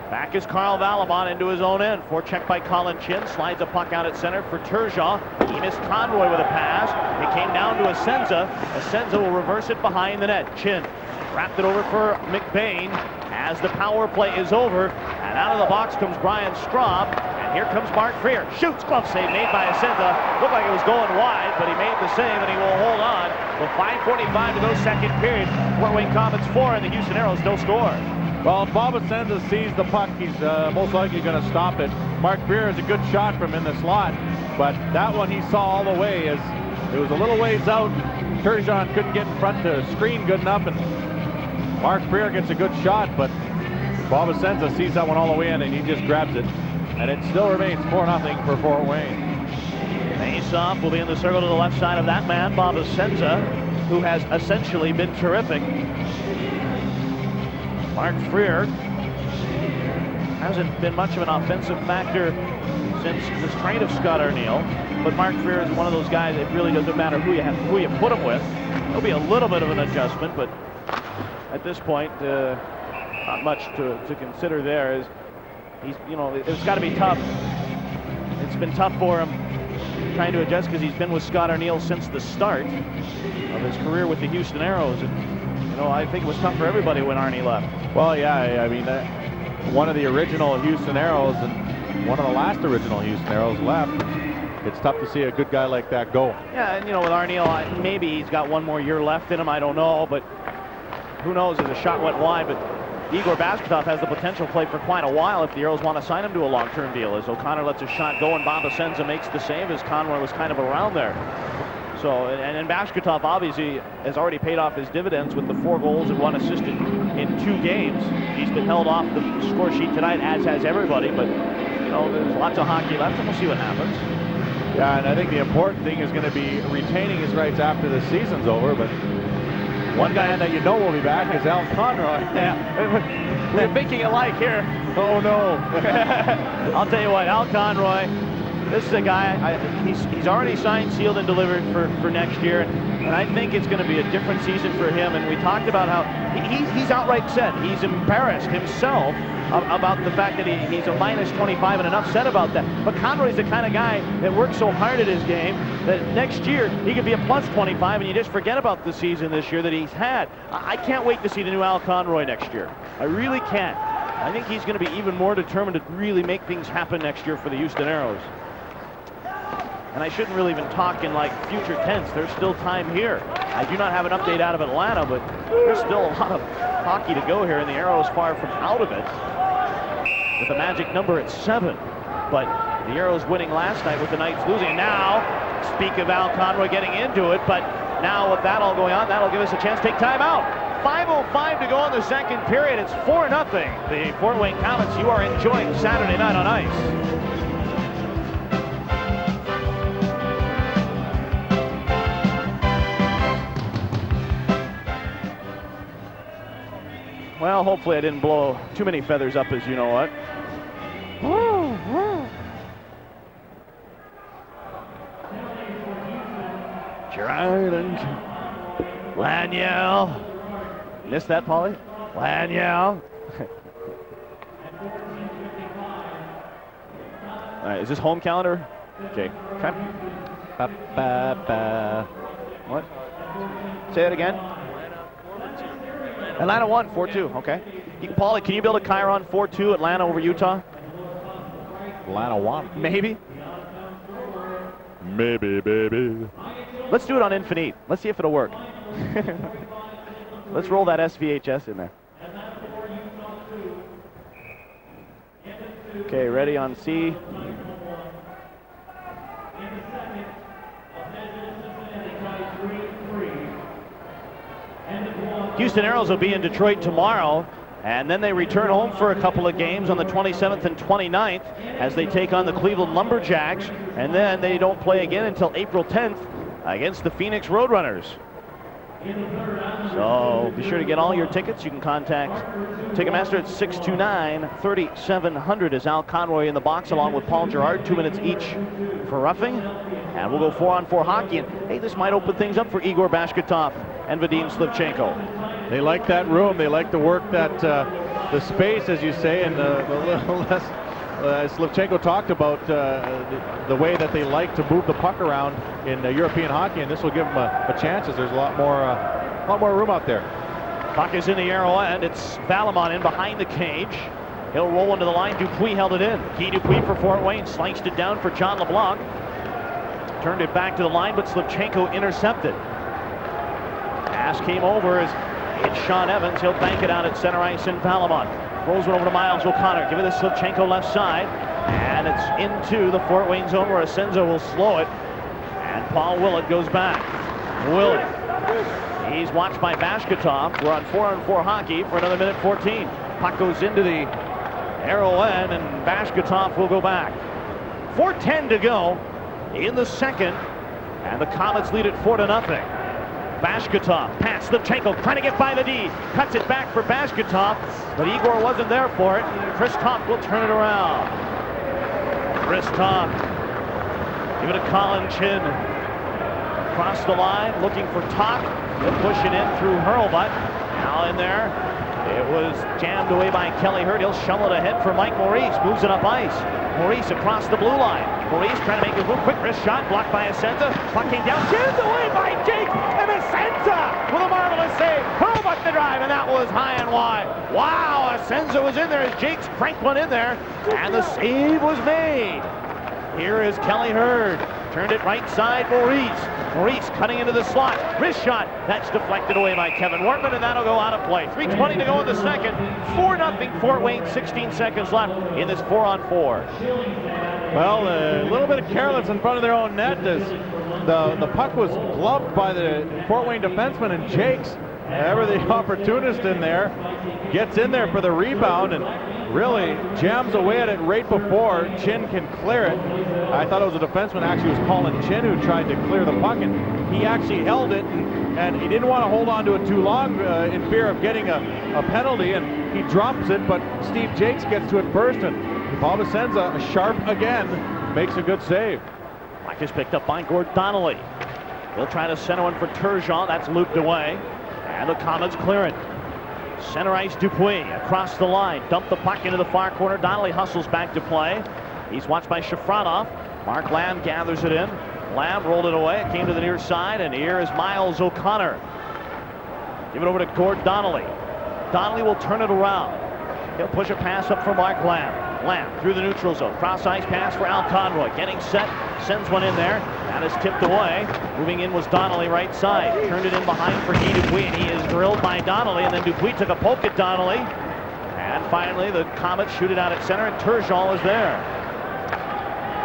Speaker 1: Back is Carl Valamont into his own end. Forecheck by Colin Chin. Slides a puck out at center for Turgeon. He missed Conroy with a pass. It came down to Essensa. Essensa will reverse it behind the net. Chin wrapped it over for McBain as the power play is over. And out of the box comes Brian Straub. And here comes Mark Freer. Shoots, glove save made by Essensa. Looked like it was going wide, but he made the save, and he will hold on. With 5:45 to go second period. Fort Wayne Komets 4 and the Houston Aeros no score.
Speaker 2: Well, if Bob Essensa sees the puck, he's most likely going to stop it. Mark Freer is a good shot from in the slot, but that one he saw all the way as it was a little ways out. Turgeon couldn't get in front to screen good enough, and Mark Freer gets a good shot, but Bob Essensa sees that one all the way in, and he just grabs it. And it still remains 4-0 for Fort Wayne.
Speaker 1: Face-off will be in the circle to the left side of that man, Bob Essensa, who has essentially been terrific. Mark Freer hasn't been much of an offensive factor since the strain of Scott Arneal, but Mark Freer is one of those guys that really doesn't matter who you put him with. There'll be a little bit of an adjustment, but at this point, not much to consider there. It's got to be tough. It's been tough for him trying to adjust because he's been with Scott Arniel since the start of his career with the Houston Aeros. And, you know, I think it was tough for everybody when Arnie left.
Speaker 2: Well, yeah, I mean, one of the original Houston Aeros and one of the last original Houston Aeros left. It's tough to see a good guy like that go.
Speaker 1: Yeah, and, you know, with Arniel, maybe he's got one more year left in him. I don't know, but who knows if the shot went wide. But Igor Bashketov has the potential to play for quite a while if the Aeros want to sign him to a long-term deal, as O'Connor lets his shot go and Bob Essensa makes the save as Conroy was kind of around there. So, and Bashketov obviously has already paid off his dividends with the 4 goals and 1 assist in 2 games. He's been held off the score sheet tonight, as has everybody, but, you know, there's lots of hockey left, and we'll see what happens.
Speaker 2: Yeah, and I think the important thing is going to be retaining his rights after the season's over, but one guy that you know will be back is Al Conroy.
Speaker 1: Yeah, we're making it like here.
Speaker 2: Oh no.
Speaker 1: I'll tell you what, Al Conroy, this is a guy, he's already signed, sealed, and delivered for next year, and I think it's going to be a different season for him. And we talked about how he's outright said he's embarrassed himself about the fact that he's a minus 25 and enough said about that. But Conroy's the kind of guy that works so hard at his game that next year he could be a plus 25 and you just forget about the season this year that he's had. I can't wait to see the new Al Conroy next year. I really can't. I think he's going to be even more determined to really make things happen next year for the Houston Aeros. And I shouldn't really even talk in like future tense. There's still time here. I do not have an update out of Atlanta, but there's still a lot of hockey to go here, and the Aeros far from out of it with a magic number at 7. But the Aeros winning last night with the Knights losing. And now, speak of Al Conroy getting into it, but now with that all going on, that'll give us a chance to take time out. 5:05 to go in the second period. It's 4-0. The Fort Wayne Komets, you are enjoying Saturday night on ice. Well, hopefully I didn't blow too many feathers up, as you know what. Gerard and Laniel. Missed that, Paulie? Laniel. All right, is this home calendar? Okay. What? Say it again. Atlanta won 4-2. Okay. Paulie, can you build a Chiron 4-2 Atlanta over Utah?
Speaker 2: Atlanta won.
Speaker 1: Maybe.
Speaker 2: Maybe, baby.
Speaker 1: Let's do it on Infinite. Let's see if it'll work. Let's roll that SVHS in there. Okay, ready on C. Houston Aeros will be in Detroit tomorrow, and then they return home for a couple of games on the 27th and 29th as they take on the Cleveland Lumberjacks, and then they don't play again until April 10th against the Phoenix Roadrunners. So be sure to get all your tickets. You can contact Ticketmaster at 629-3700 as Al Conroy in the box along with Paul Gerard, 2 minutes each for roughing. And we'll go 4-on-4 hockey. And hey, this might open things up for Igor Bashketov and Vadim Slivchenko.
Speaker 2: They like that room. They like to work that the space, as you say, and the little less. Slivchenko talked about the way that they like to move the puck around in European hockey, and this will give them a chance as there's a lot more room out there.
Speaker 1: Puck is in the arrow end. It's Valamon in behind the cage. He'll roll into the line. Dupuis held it in. Guy Dupuis for Fort Wayne sliced it down for John LeBlanc. Turned it back to the line, but Slivchenko intercepted. Pass came over as it's Sean Evans. He'll bank it out at center ice in Valamon. Rolls one over to Miles O'Connor. Give it to Slivchenko left side. And it's into the Fort Wayne zone where Essensa will slow it. And Paul Willett goes back. Willett. He's watched by Bashketov. We're on 4-on-4 hockey for another minute 14. Puck goes into the arrow end, and Bashketov will go back. 4:10 to go in the second. And the Komets lead it 4-0. Bashketov, pass Slivchenko, trying to get by the D. Cuts it back for Bashketov, but Igor wasn't there for it. Chris Topp will turn it around. Chris Topp, give it to Colin Chin. Across the line, looking for Topp. He'll push it in through Hurlbutt. Now in there. It was jammed away by Kelly Hurt. He'll shovel it ahead for Mike Maurice. Moves it up ice. Maurice across the blue line. Maurice trying to make his move. Quick wrist shot, blocked by Essensa. Puck came down, chipped away by Jakes, and Essensa with a marvelous save. Oh, but the drive, and that was high and wide. Wow, Essensa was in there as Jakes cranked one in there, and the save was made. Here is Kelly Hurd. Turned it right side, Maurice. Maurice cutting into the slot. Wrist shot. That's deflected away by Kevin Wortman, and that'll go out of play. 3:20 to go in the second. 4-0 Fort Wayne, 16 seconds left in this 4-on-4.
Speaker 2: Well, a little bit of careless in front of their own net as the puck was gloved by the Fort Wayne defenseman, and Jakes, ever the opportunist in there, gets in there for the rebound and really jams away at it right before Chin can clear it. I thought it was a defenseman, actually it was Colin Chin who tried to clear the puck, and he actually held it, and he didn't want to hold on to it too long in fear of getting a penalty, and he drops it, but Steve Jakes gets to it first, and Bob Essensa, sharp again, makes a good save.
Speaker 1: Puck is picked up by Gord Donnelly. He'll try to center one for Turgeon. That's looped away, and the Komets clear it. Center ice, Dupuis across the line, dumped the puck into the far corner. Donnelly hustles back to play. He's watched by Shafronov. Mark Lamb gathers it in. Lamb rolled it away. It came to the near side, and here is Miles O'Connor. Give it over to Gord Donnelly. Donnelly will turn it around. He'll push a pass up for Mark Lamb. Lamb through the neutral zone. Cross ice pass for Al Conroy. Getting set, sends one in there. That is tipped away. Moving in was Donnelly right side. Turned it in behind for Guy Dupuis, and he is drilled by Donnelly, and then Dupuis took a poke at Donnelly. And finally, the Komets shoot it out at center, and Turgeon is there.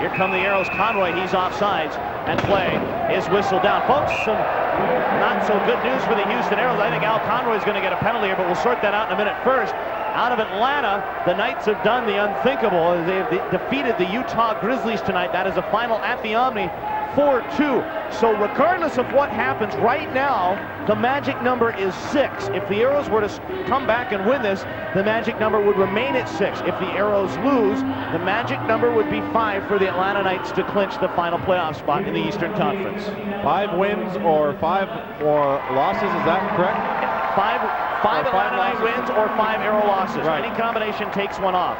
Speaker 1: Here come the Aeros. Conroy, he's offsides, and play is whistled down. Folks, some not so good news for the Houston Aeros. I think Al Conroy is going to get a penalty here, but we'll sort that out in a minute. First, out of Atlanta, the Knights have done the unthinkable. They have defeated the Utah Grizzlies tonight. That is a final at the Omni, 4-2. So regardless of what happens right now, the magic number is 6. If the Aeros were to come back and win this, the magic number would remain at 6. If the Aeros lose, the magic number would be 5 for the Atlanta Knights to clinch the final playoff spot in the Eastern Conference.
Speaker 2: 5 wins or 5 losses, is that correct?
Speaker 1: 5 Atlanta Knight wins or 5 Aero losses.
Speaker 2: Right.
Speaker 1: Any combination takes one off.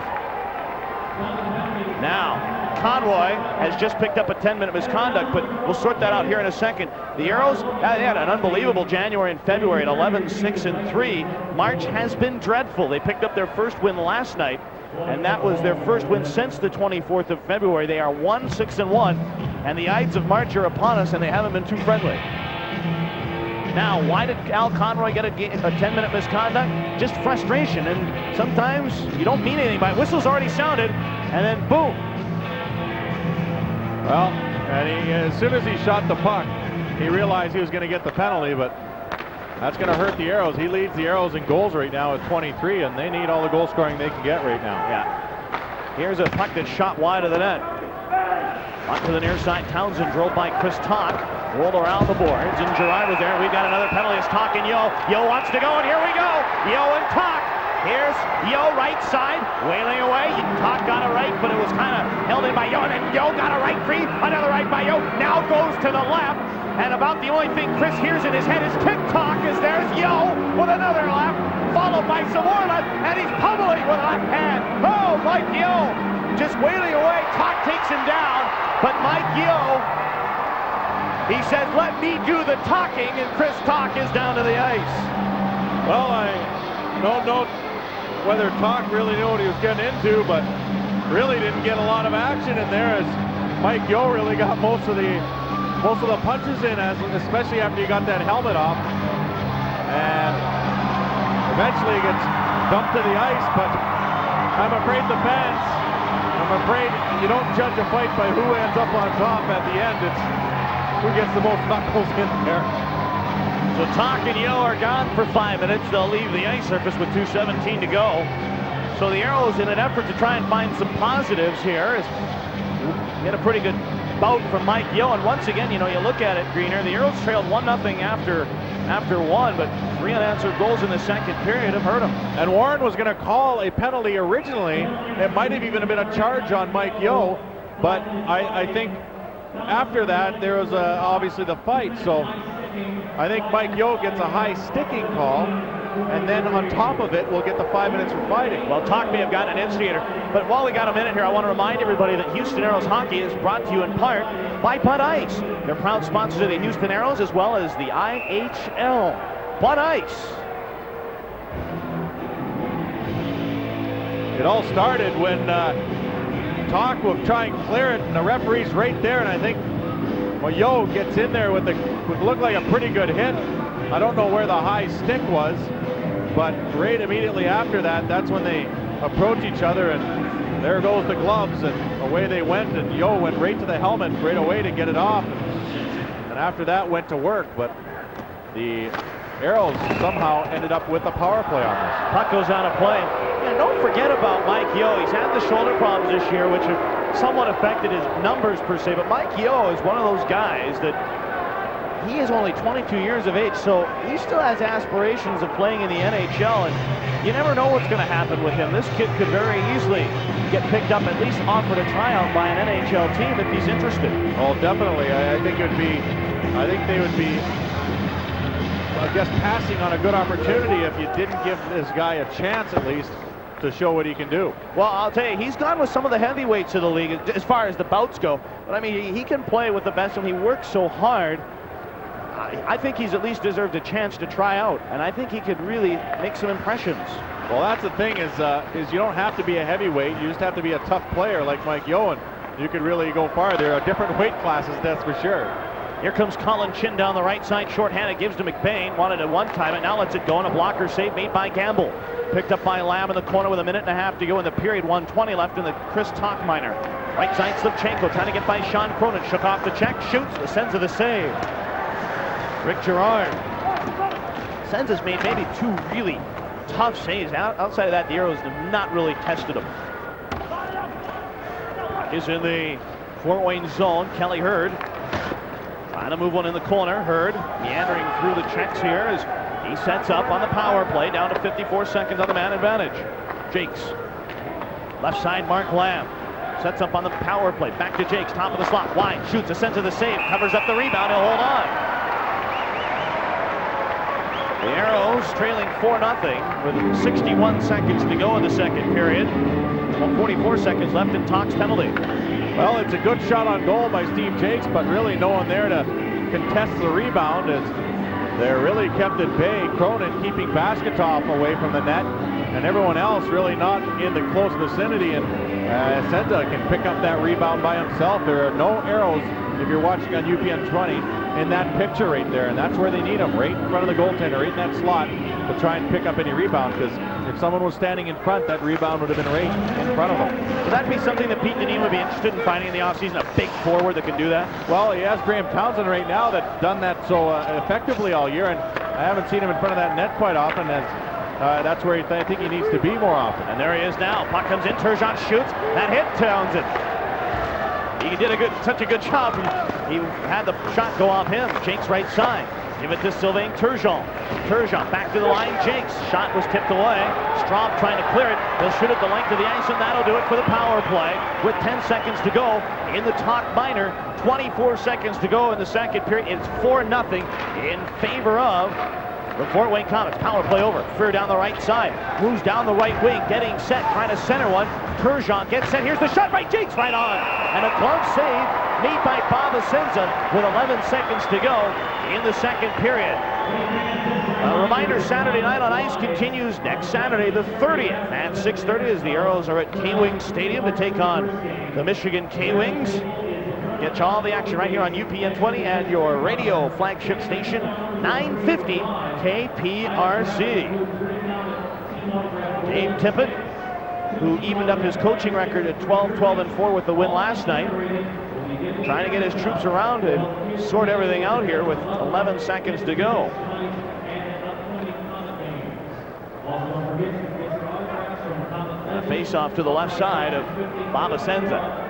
Speaker 1: Now, Conroy has just picked up a 10-minute misconduct, but we'll sort that out here in a second. The Aeros, they had an unbelievable January and February at 11-6-3. March has been dreadful. They picked up their first win last night, and that was their first win since the 24th of February. They are 1-6-1, and the Ides of March are upon us, and they haven't been too friendly. Now, why did Al Conroy get a 10-minute misconduct? Just frustration, and sometimes you don't mean anything by it. Whistle's already sounded, and then boom.
Speaker 2: Well, and as soon as he shot the puck, he realized he was going to get the penalty, but that's going to hurt the Aeros. He leads the Aeros in goals right now at 23, and they need all the goal scoring they can get right now.
Speaker 1: Yeah. Here's a puck that's shot wide of the net. Puck to the near side. Townsend drilled by Chris Talk. Rolled around the boards, and Gerard was there. We've got another penalty. It's Talk and Yo. Yo wants to go, and here we go. Yo and Talk. Here's Yo right side, wailing away. Talk got it right, but it was kind of held in by Yo, and then Yo got a right free. Another right by Yo. Now goes to the left, and about the only thing Chris hears in his head is tick-tock, as there's Yo with another left, followed by some more left, and he's pummeling with a left hand. Oh, Mike Yo just wailing away. Talk takes him down, but Mike Yo, he says, let me do the talking, and Chris Talk is down to the ice.
Speaker 2: Well, I don't know whether Talk really knew what he was getting into, but really didn't get a lot of action in there, as Mike Yo really got most of the punches in, especially after he got that helmet off. And eventually he gets dumped to the ice, but I'm afraid the fans, I'm afraid you don't judge a fight by who ends up on top at the end. It's who gets the most knuckles in there.
Speaker 1: So Talk and Yo are gone for 5 minutes. They'll leave the ice surface with 2:17 to go. So the Aeros, in an effort to try and find some positives here, get a pretty good bout from Mike Yo. And once again, you know, you look at it, Greener, the Aeros trailed 1-0 after one, but 3 unanswered goals in the second period have hurt them.
Speaker 2: And Warren was going to call a penalty originally. It might have even been a charge on Mike Yo, but I think after that there was obviously the fight. So I think Mike Yo gets a high sticking call, and then on top of it, we'll get the 5 minutes for fighting.
Speaker 1: Well, Talk may have gotten an instigator, but while we got a minute here, I want to remind everybody that Houston Aeros hockey is brought to you in part by Bud Ice. They're proud sponsors of the Houston Aeros as well as the IHL. Bud Ice.
Speaker 2: It all started when Talk will try and clear it, and the referee's right there, and I think Yo gets in there with what looked like a pretty good hit. I don't know where the high stick was, but right immediately after that, that's when they approach each other, and there goes the gloves, and away they went, and Yo went right to the helmet right away to get it off, and after that went to work, but the Aeros somehow ended up with a power play on this.
Speaker 1: Puck goes out of play. And don't forget about Mike Yeo. He's had the shoulder problems this year, which have somewhat affected his numbers per se, but Mike Yeo is one of those guys that he is only 22 years of age, so he still has aspirations of playing in the NHL, and you never know what's going to happen with him. This kid could very easily get picked up, at least offered a tryout by an NHL team if he's interested.
Speaker 2: Oh, definitely. I think they would be, I guess, passing on a good opportunity if you didn't give this guy a chance at least to show what he can do.
Speaker 1: Well, I'll tell you, he's gone with some of the heavyweights of the league as far as the bouts go, but I mean, he can play with the best, and he works so hard. I think he's at least deserved a chance to try out, and I think he could really make some impressions.
Speaker 2: Well, that's the thing is you don't have to be a heavyweight. You just have to be a tough player like Mike Yeo, and you could really go far. There are different weight classes, that's for sure.
Speaker 1: Here comes Colin Chin down the right side, shorthanded, gives to McBain, wanted to one-time it, now lets it go, and a blocker save made by Gamble. Picked up by Lamb in the corner with a minute and a half to go in the period, 1:20 left in the Chris Talkminer. Right side, Slivchenko trying to get by Sean Cronin, shook off the check, shoots, Essensa the save. Rick Girard. Essensa's made maybe two really tough saves. Outside of that, the Aeros have not really tested him. Is in the Fort Wayne zone, Kelly Hurd. Trying to move one in the corner. Hurd meandering through the checks here as he sets up on the power play, down to 54 seconds on the man advantage. Jakes. Left side, Mark Lamb. Sets up on the power play. Back to Jakes, top of the slot. Wide, shoots, Essensa the save. Covers up the rebound, he'll hold on. The Aeros trailing 4-0 with 61 seconds to go in the second period. 44 seconds left in Talk's penalty.
Speaker 2: Well, it's a good shot on goal by Steve Jakes, but really no one there to contest the rebound as they're really kept at bay. Cronin keeping Basketov away from the net, and everyone else really not in the close vicinity, and Essensa can pick up that rebound by himself. There are no Aeros, if you're watching on UPN 20, in that picture right there, and that's where they need him, right in front of the goaltender, right in that slot, to try and pick up any rebound, because if someone was standing in front, that rebound would have been right in front of them.
Speaker 1: Would that be something that Pete Dineen would be interested in finding in the offseason, a big forward that can do that?
Speaker 2: Well, he has Graham Townsend right now that's done that so effectively all year, and I haven't seen him in front of that net quite often, as that's where I think he needs to be more often.
Speaker 1: And there he is now. Puck comes in, Turgeon shoots, that hit Townsend. He did such a good job. He had the shot go off him. Jakes right side. Give it to Sylvain Turgeon. Turgeon back to the line. Jakes. Shot was tipped away. Straub trying to clear it. He'll shoot it the length of the ice, and that'll do it for the power play. With 10 seconds to go in the Talk minor. 24 seconds to go in the second period. It's 4-0 in favor of the Fort Wayne Komets. Power play over. Freer down the right side. Moves down the right wing. Getting set. Trying to center one. Turgeon gets set. Here's the shot by Jakes. Right on. And a glove save made by Bob Essensa with 11 seconds to go in the second period. A reminder, Saturday Night on Ice continues next Saturday, the 30th at 6:30 as the Aeros are at K-Wings Stadium to take on the Michigan K-Wings. Get you all the action right here on UPN 20 and your radio flagship station, 950 KPRC. Dave Tippett, who evened up his coaching record at 12-12-4 with the win last night, trying to get his troops around and sort everything out here with 11 seconds to go. A face-off to the left side of Bob Essensa.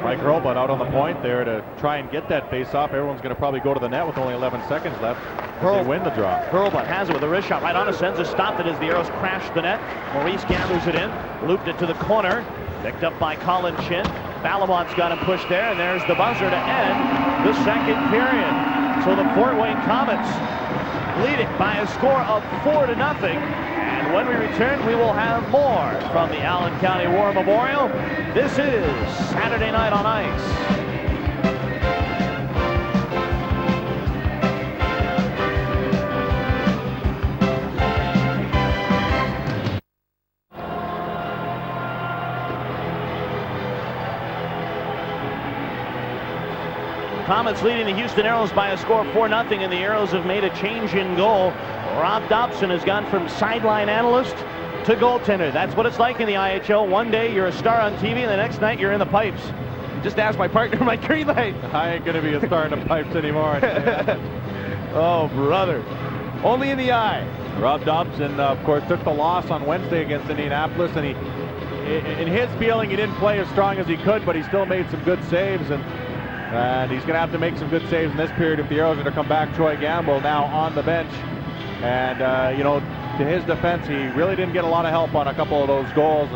Speaker 2: Mike Hurlbut out on the point there to try and get that face-off. Everyone's going to probably go to the net with only 11 seconds left as they win the draw.
Speaker 1: Hurlbut has it with a wrist shot right on Essensa. Stopped it as the Aeros crashed the net. Maurice gathers it in, looped it to the corner. Picked up by Colin Chin. Balamont's got him pushed there, and there's the buzzer to end the second period. So the Fort Wayne Komets leading by a score of 4-0. And when we return, we will have more from the Allen County War Memorial. This is Saturday Night on Ice. Komets leading the Houston Aeros by a score of 4-0, and the Aeros have made a change in goal. Rob Dobson has gone from sideline analyst to goaltender. That's what it's like in the IHL. One day you're a star on TV, and the next night you're in the pipes. Just ask my partner, Mike Greenlight.
Speaker 2: I ain't going to be a star in the pipes anymore.
Speaker 4: Oh, brother. Only in the eye.
Speaker 2: Rob Dobson, of course, took the loss on Wednesday against Indianapolis, and in his feeling, he didn't play as strong as he could, but he still made some good saves, and he's going to have to make some good saves in this period if the Aeros are to come back. Troy Gamble now on the bench. And, you know, to his defense, he really didn't get a lot of help on a couple of those goals.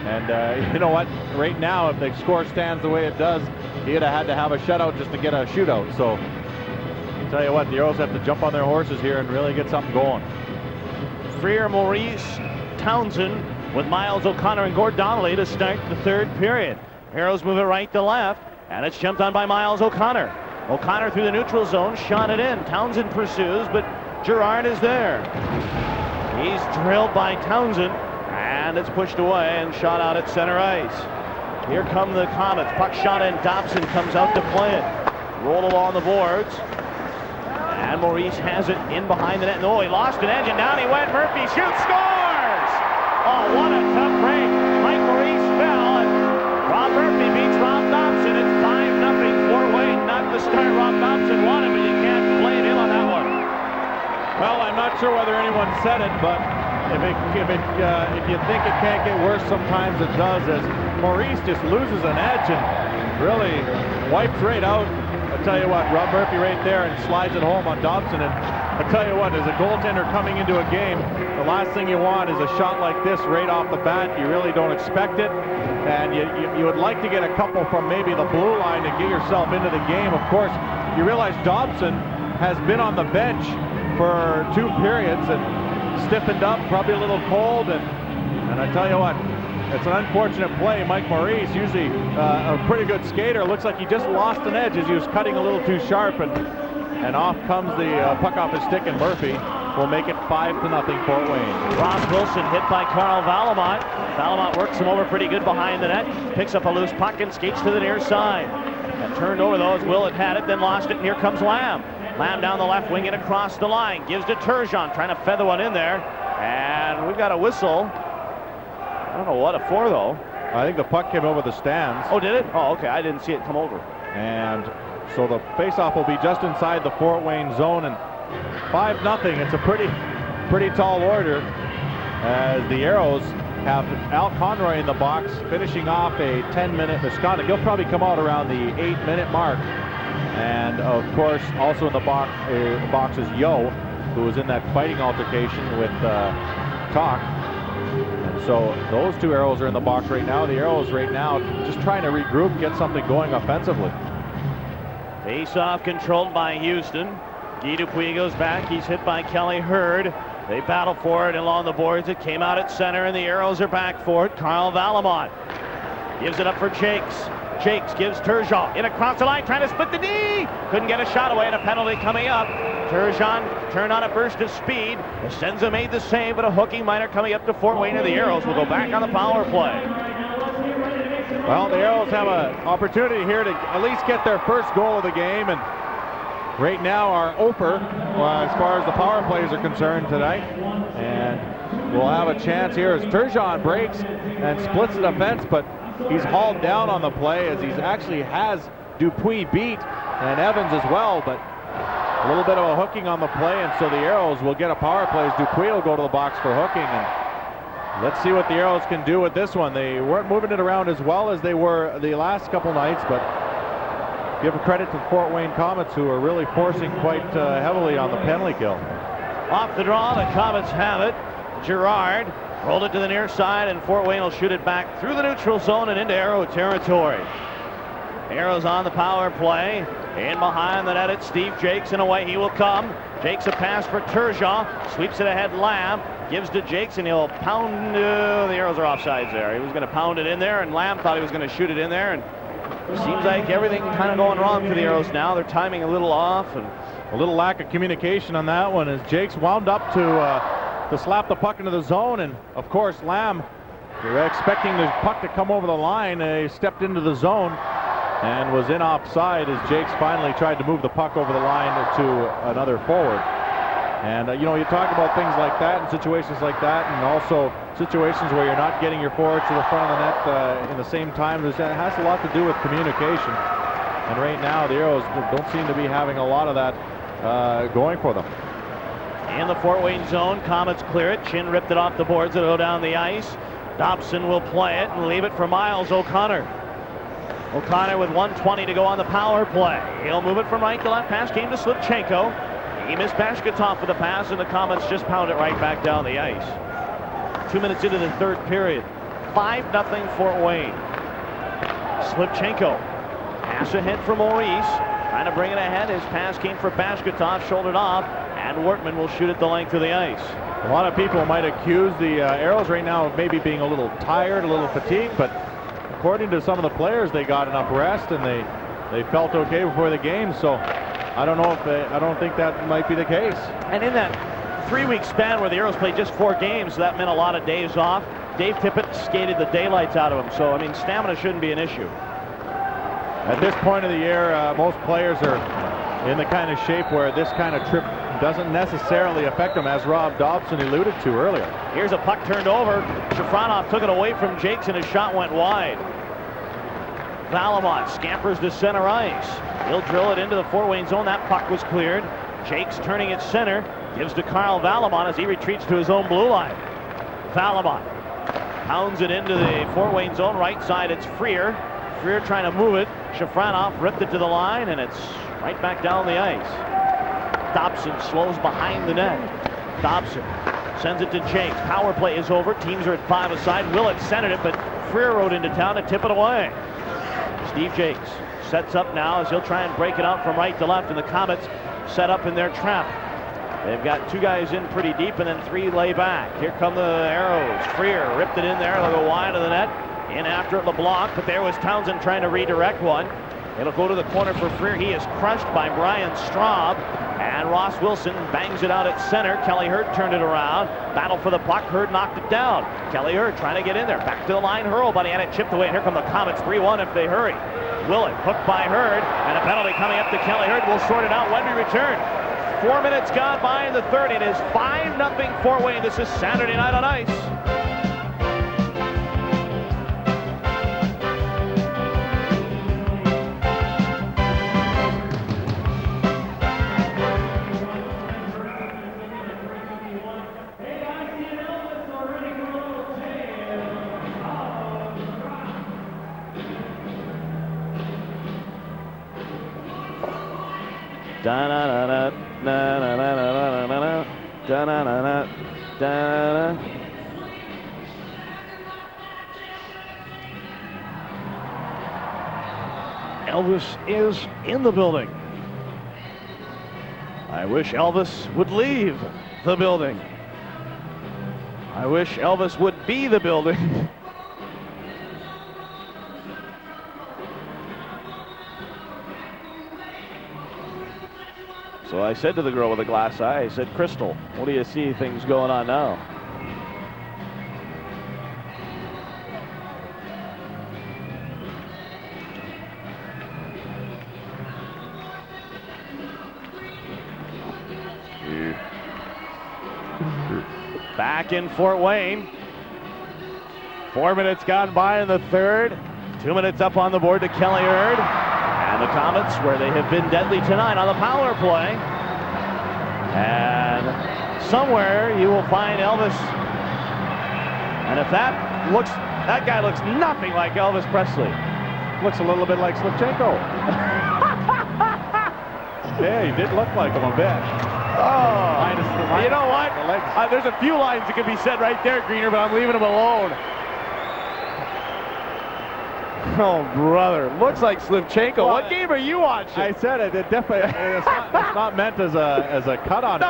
Speaker 2: And you know what? Right now, if the score stands the way it does, he'd have had to have a shutout just to get a shootout. So, I'll tell you what, the Aeros have to jump on their horses here and really get something going.
Speaker 1: Freer, Maurice, Townsend with Miles O'Connor and Gord Donnelly to start the third period. Aeros move it right to left. And it's jumped on by Miles O'Connor. O'Connor through the neutral zone, shot it in. Townsend pursues, but Gerard is there. He's drilled by Townsend, and it's pushed away and shot out at center ice. Here come the Komets. Puck shot in. Dobson comes out to play it. Roll along the boards. And Maurice has it in behind the net. No, he lost an edge, and down he went. Murphy shoots, scores! Oh, what a tough break. Mike Maurice fell, and Rob Murphy beats Rob Dobson. It's 5-0 Fort Wayne. Not the start Rob Dobson wanted, but you can't blame him on that one.
Speaker 2: Well, I'm not sure whether anyone said it, but if you think it can't get worse, sometimes it does. As Maurice just loses an edge and really wipes right out. I'll tell you what, Rob Murphy right there and slides it home on Dobson. And I'll tell you what, as a goaltender coming into a game, the last thing you want is a shot like this right off the bat. You really don't expect it. And you would like to get a couple from maybe the blue line to get yourself into the game. Of course, you realize Dobson has been on the bench for 2 periods and stiffened up, probably a little cold. And I tell you what, it's an unfortunate play. Mike Maurice, usually a pretty good skater, looks like he just lost an edge as he was cutting a little too sharp. And off comes the puck off his stick, and Murphy will make it 5-0 Fort Wayne.
Speaker 1: Ross Wilson hit by Carl Valamont. Valamont works him over pretty good behind the net. Picks up a loose puck and skates to the near side. And turned over though as Willett had it, then lost it, and here comes Lamb. Lamb down the left wing and across the line. Gives to Turgeon, trying to feather one in there. And we've got a whistle. I don't know what it for though.
Speaker 2: I think the puck came over the stands.
Speaker 1: Oh, did it? Oh, okay. I didn't see it come over.
Speaker 2: And so the faceoff will be just inside the Fort Wayne zone, and 5-0. It's a pretty tall order as the Aeros have Al Conroy in the box finishing off a 10-minute misconduct. He'll probably come out around the 8-minute mark. And of course, also in the box is Yo, who was in that fighting altercation with Talk. And so those two Aeros are in the box right now. The Aeros right now just trying to regroup, get something going offensively.
Speaker 1: Face-off controlled by Houston. Guy Dupuis goes back. He's hit by Kelly Hurd. They battle for it along the boards. It came out at center, and the Aeros are back for it. Carl Valamont gives it up for Jakes. Jakes gives Turgeon in across the line, trying to split the D. Couldn't get a shot away, and a penalty coming up. Turgeon turned on a burst of speed. Essensa made the save, but a hooking minor coming up to Fort Wayne, and the Aeros will go back on the power play.
Speaker 2: Well, the Aeros have an opportunity here to at least get their first goal of the game, and right now are over as far as the power plays are concerned tonight. And we'll have a chance here as Turgeon breaks and splits the defense, but he's hauled down on the play as he actually has Dupuis beat and Evans as well, but a little bit of a hooking on the play, and so the Aeros will get a power play as Dupuis will go to the box for hooking. And let's see what the Aeros can do with this one. They weren't moving it around as well as they were the last couple nights, but give a credit to the Fort Wayne Komets, who are really forcing quite heavily on the penalty kill.
Speaker 1: Off the draw, the Komets have it. Gerard rolled it to the near side, and Fort Wayne will shoot it back through the neutral zone and into Aero territory. Aeros on the power play. In behind the net, it's Steve Jakes, and away he will come. Jakes a pass for Turgeon. Sweeps it ahead, Lamb. Gives to Jakes, and he'll pound. The Aeros are offsides there. He was going to pound it in there, and Lamb thought he was going to shoot it in there. And it seems like everything kind of going wrong for the Aeros now. They're timing a little off, and
Speaker 2: a little lack of communication on that one as Jakes wound up to slap the puck into the zone, and of course Lamb, they're expecting the puck to come over the line. He stepped into the zone and was in offside as Jakes finally tried to move the puck over the line to another forward. And you know, you talk about things like that and situations like that, and also situations where you're not getting your forwards to the front of the net in the same time. It has a lot to do with communication. And right now, the Aeros don't seem to be having a lot of that going for them.
Speaker 1: In the Fort Wayne zone, Komets clear it. Chin ripped it off the boards. It'll go down the ice. Dobson will play it and leave it for Miles O'Connor. O'Connor with 1:20 to go on the power play. He'll move it from right to left. Pass came to Slipchenko. He missed Bashkatov for the pass, and the Komets just pound it right back down the ice. 2 minutes into the third period. 5-0 Fort Wayne. Slipchenko. Pass ahead for Maurice. Trying to bring it ahead. His pass came for Bashkatov, shouldered off, and Wortman will shoot it the length of the ice.
Speaker 2: A lot of people might accuse the Aeros right now of maybe being a little tired, a little fatigued, but according to some of the players, they got enough rest and they felt okay before the game. So I don't know if I don't think that might be the case.
Speaker 1: And in that 3-week span where the Aeros played just 4 games, that meant a lot of days off. Dave Tippett skated the daylights out of him, so I mean, stamina shouldn't be an issue.
Speaker 2: At this point of the year, most players are in the kind of shape where this kind of trip doesn't necessarily affect them, as Rob Dobson alluded to earlier.
Speaker 1: Here's a puck turned over. Shafronov took it away from Jakes, and his shot went wide. Valamont scampers to center ice. He'll drill it into the Fort Wayne zone. That puck was cleared. Jakes turning it center. Gives to Carl Valamont as he retreats to his own blue line. Valamont pounds it into the Fort Wayne zone. Right side, it's Freer. Freer trying to move it. Shafronov ripped it to the line, and it's right back down the ice. Dobson slows behind the net. Dobson sends it to Jakes. Power play is over. Teams are at 5 aside. Willett centered it, but Freer rode into town to tip it away. Steve Jakes sets up now as he'll try and break it out from right to left, and the Komets set up in their trap. They've got 2 guys in pretty deep and then 3 lay back. Here come the Aeros. Freer ripped it in there. They'll go wide of the net. In after it, LeBlanc, but there was Townsend trying to redirect one. It'll go to the corner for Freer. He is crushed by Brian Straub, and Ross Wilson bangs it out at center. Kelly Hurd turned it around. Battle for the puck. Hurd knocked it down. Kelly Hurd trying to get in there. Back to the line. Hurl, but he had it chipped away. And here come the Komets. 3-1 if they hurry. Willett hooked by Hurd, and a penalty coming up to Kelly Hurd. We'll sort it out when we return. 4 minutes gone by in the third. It is 5-0 Fort Wayne. This is Saturday Night on Ice. Elvis is in the building. I wish Elvis would leave the building. I wish Elvis would be the building. So I said to the girl with the glass eye, I said, Crystal, what do you see things going on now? Back in Fort Wayne. 4 minutes gone by in the third. 2 minutes up on the board to Kelly Hurd. And the Komets, where they have been deadly tonight on the power play. And somewhere you will find Elvis. And if that guy looks nothing like Elvis Presley.
Speaker 2: Looks a little bit like Slipchenko. Yeah, he did look like him a bit.
Speaker 1: Oh, you know what? There's a few lines that could be said right there, Greener, but I'm leaving them alone.
Speaker 4: Oh, brother. Looks like Slivchenko.
Speaker 2: Well,
Speaker 4: what game are you watching?
Speaker 2: I said it. It definitely. It's not meant as a cut on.
Speaker 4: No.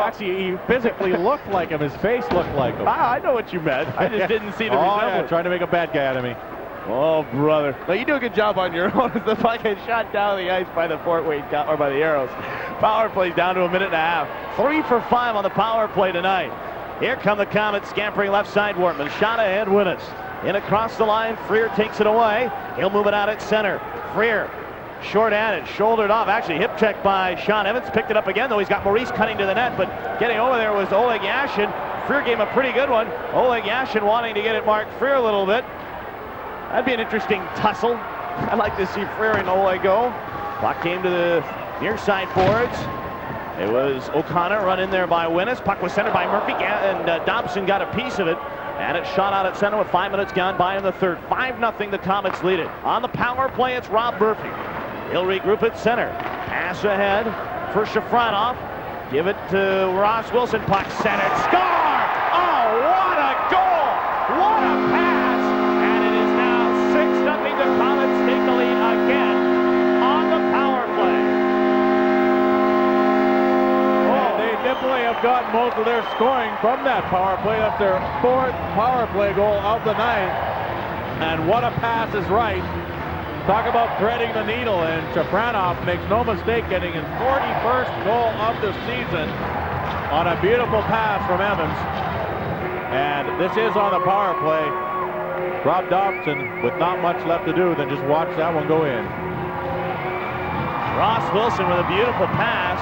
Speaker 2: Actually, he physically looked like him. His face looked like him.
Speaker 4: I know what you meant. I just didn't see the
Speaker 2: Oh,
Speaker 4: resemblance.
Speaker 2: yeah, trying to make a bad guy out of me.
Speaker 4: Oh, brother. Now, you do a good job on your own as the puck is shot down the ice by the Fort Wayne, or by the Aeros. Power play's down to a minute and a half. 3 for 5 on the power play tonight. Here come the Komets scampering left side. Wortman shot ahead. Willett in across the line. Freer takes it away. He'll move it out at center. Freer short-handed, shouldered off. Actually, hip check by Sean Evans. Picked it up again, though. He's got Maurice cutting to the net, but getting over there was Oleg Yashin. Freer gave him a pretty good one. Oleg Yashin wanting to get it Mark Freer a little bit. That'd be an interesting tussle. I'd like to see Freer and Oleg go. Puck came to the near side boards. It was O'Connor run in there by Winnis. Puck was centered by Murphy, and Dobson got a piece of it. And it's shot out at center with 5 minutes gone by in the third. 5-0, the Komets lead it. On the power play, it's Rob Murphy. He'll regroup at center. Pass ahead for Shafronov. Give it to Ross Wilson. Puck centered. Score! Oh, what a goal! What a pass! And it is now 6-0. The Komets take the lead again on the power play.
Speaker 2: They definitely have gotten most of their scoring from that power play. That's their 4th power play goal of the night. And what a pass is right. Talk about threading the needle, and Shafronov makes no mistake getting his 41st goal of the season on a beautiful pass from Evans. And this is on the power play. Rob Dobson with not much left to do than just watch that one go in.
Speaker 1: Ross Wilson with a beautiful pass.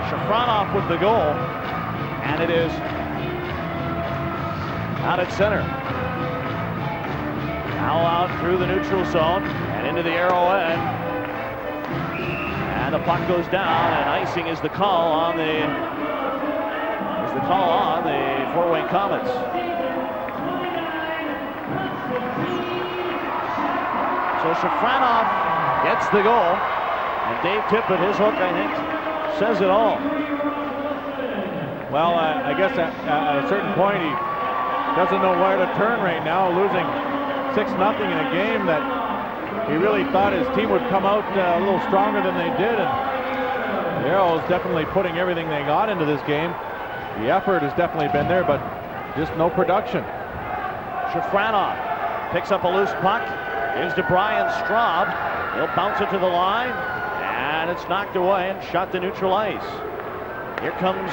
Speaker 1: Shafronov with the goal, and it is out at center. Now out through the neutral zone and into the arrow end, and the puck goes down, and icing is the call on the Fort Wayne Komets. So Shafronov gets the goal, and Dave Tippett, his hook, I think, says it all.
Speaker 2: Well, I guess at a certain point he doesn't know where to turn right now, losing 6-0 in a game that he really thought his team would come out a little stronger than they did. And the Aeros definitely putting everything they got into this game. The effort has definitely been there, but just no production.
Speaker 1: Shafronov picks up a loose puck. Gives to Brian Straub. He'll bounce it to the line. And it's knocked away and shot to neutral ice. Here comes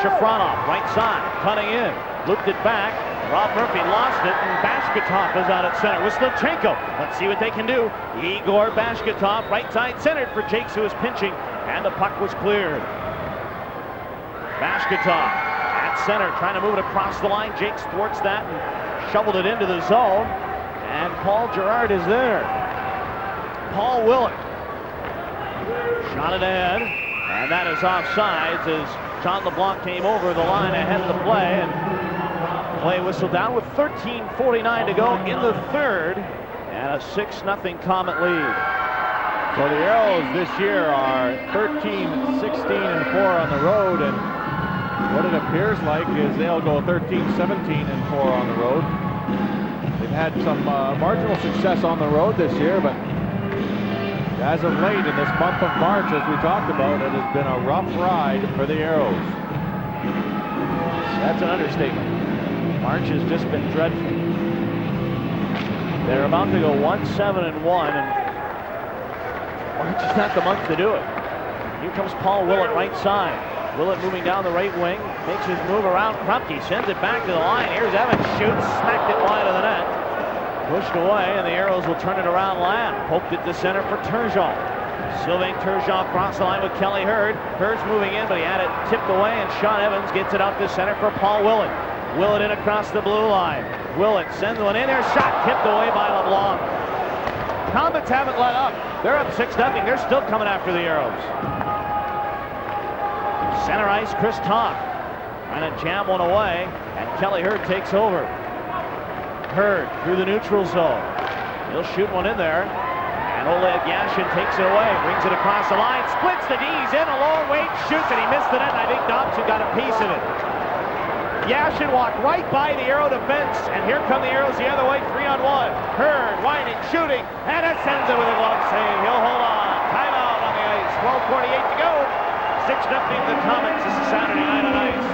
Speaker 1: Shafronov, right side, cutting in, looped it back. Rob Murphy lost it, and Bashkatov is out at center with Slivchenko. Let's see what they can do. Igor Bashkatov, right side centered for Jakes, who was pinching, and the puck was cleared. Bashkatov at center, trying to move it across the line. Jakes thwarts that and shoveled it into the zone, and Paul Gerard is there. Paul Willett shot it ahead, and that is offsides as John LeBlanc came over the line ahead of the play, and play whistled down with 13:49 to go in the third, and a 6-0 Komet lead.
Speaker 2: So the Aeros this year are 13, 16, and 4 on the road, and what it appears like is they'll go 13, 17, and 4 on the road. They've had some marginal success on the road this year, but as of late in this month of March, as we talked about, it has been a rough ride for the Aeros.
Speaker 1: That's an understatement. March has just been dreadful. They're about to go 1-7-1, and March is not the month to do it. Here comes Paul Willett, right side. Willett moving down the right wing, makes his move around Krupke, sends it back to the line. Here's Evans, shoots, smacked it wide of the net. Pushed away, and the Aeros will turn it around land. Poked it to center for Turgeon. Sylvain Turgeon across the line with Kelly Hurd. Hurd's moving in, but he had it tipped away, and Sean Evans gets it out to center for Paul Willett. Willett in across the blue line. Willett sends one in there, shot tipped away by LeBlanc. Komets haven't let up. They're up 6-0. They're still coming after the Aeros. Center ice, Chris Toth trying to jam one away, and Kelly Hurd takes over. Hurd through the neutral zone. He'll shoot one in there, and Oleg Yashin takes it away, brings it across the line, splits the D's in, a long wait, shoots, and he missed the net, and I think Dobson got a piece of it. Yashin walked right by the Aero defense, and here come the Aeros the other way, 3-on-1. Hearn, winding, shooting, and Essensa with a glove save. He'll hold on. Timeout on the ice. 12:48 to go. 6-0 the Komets. This is Saturday Night on Ice.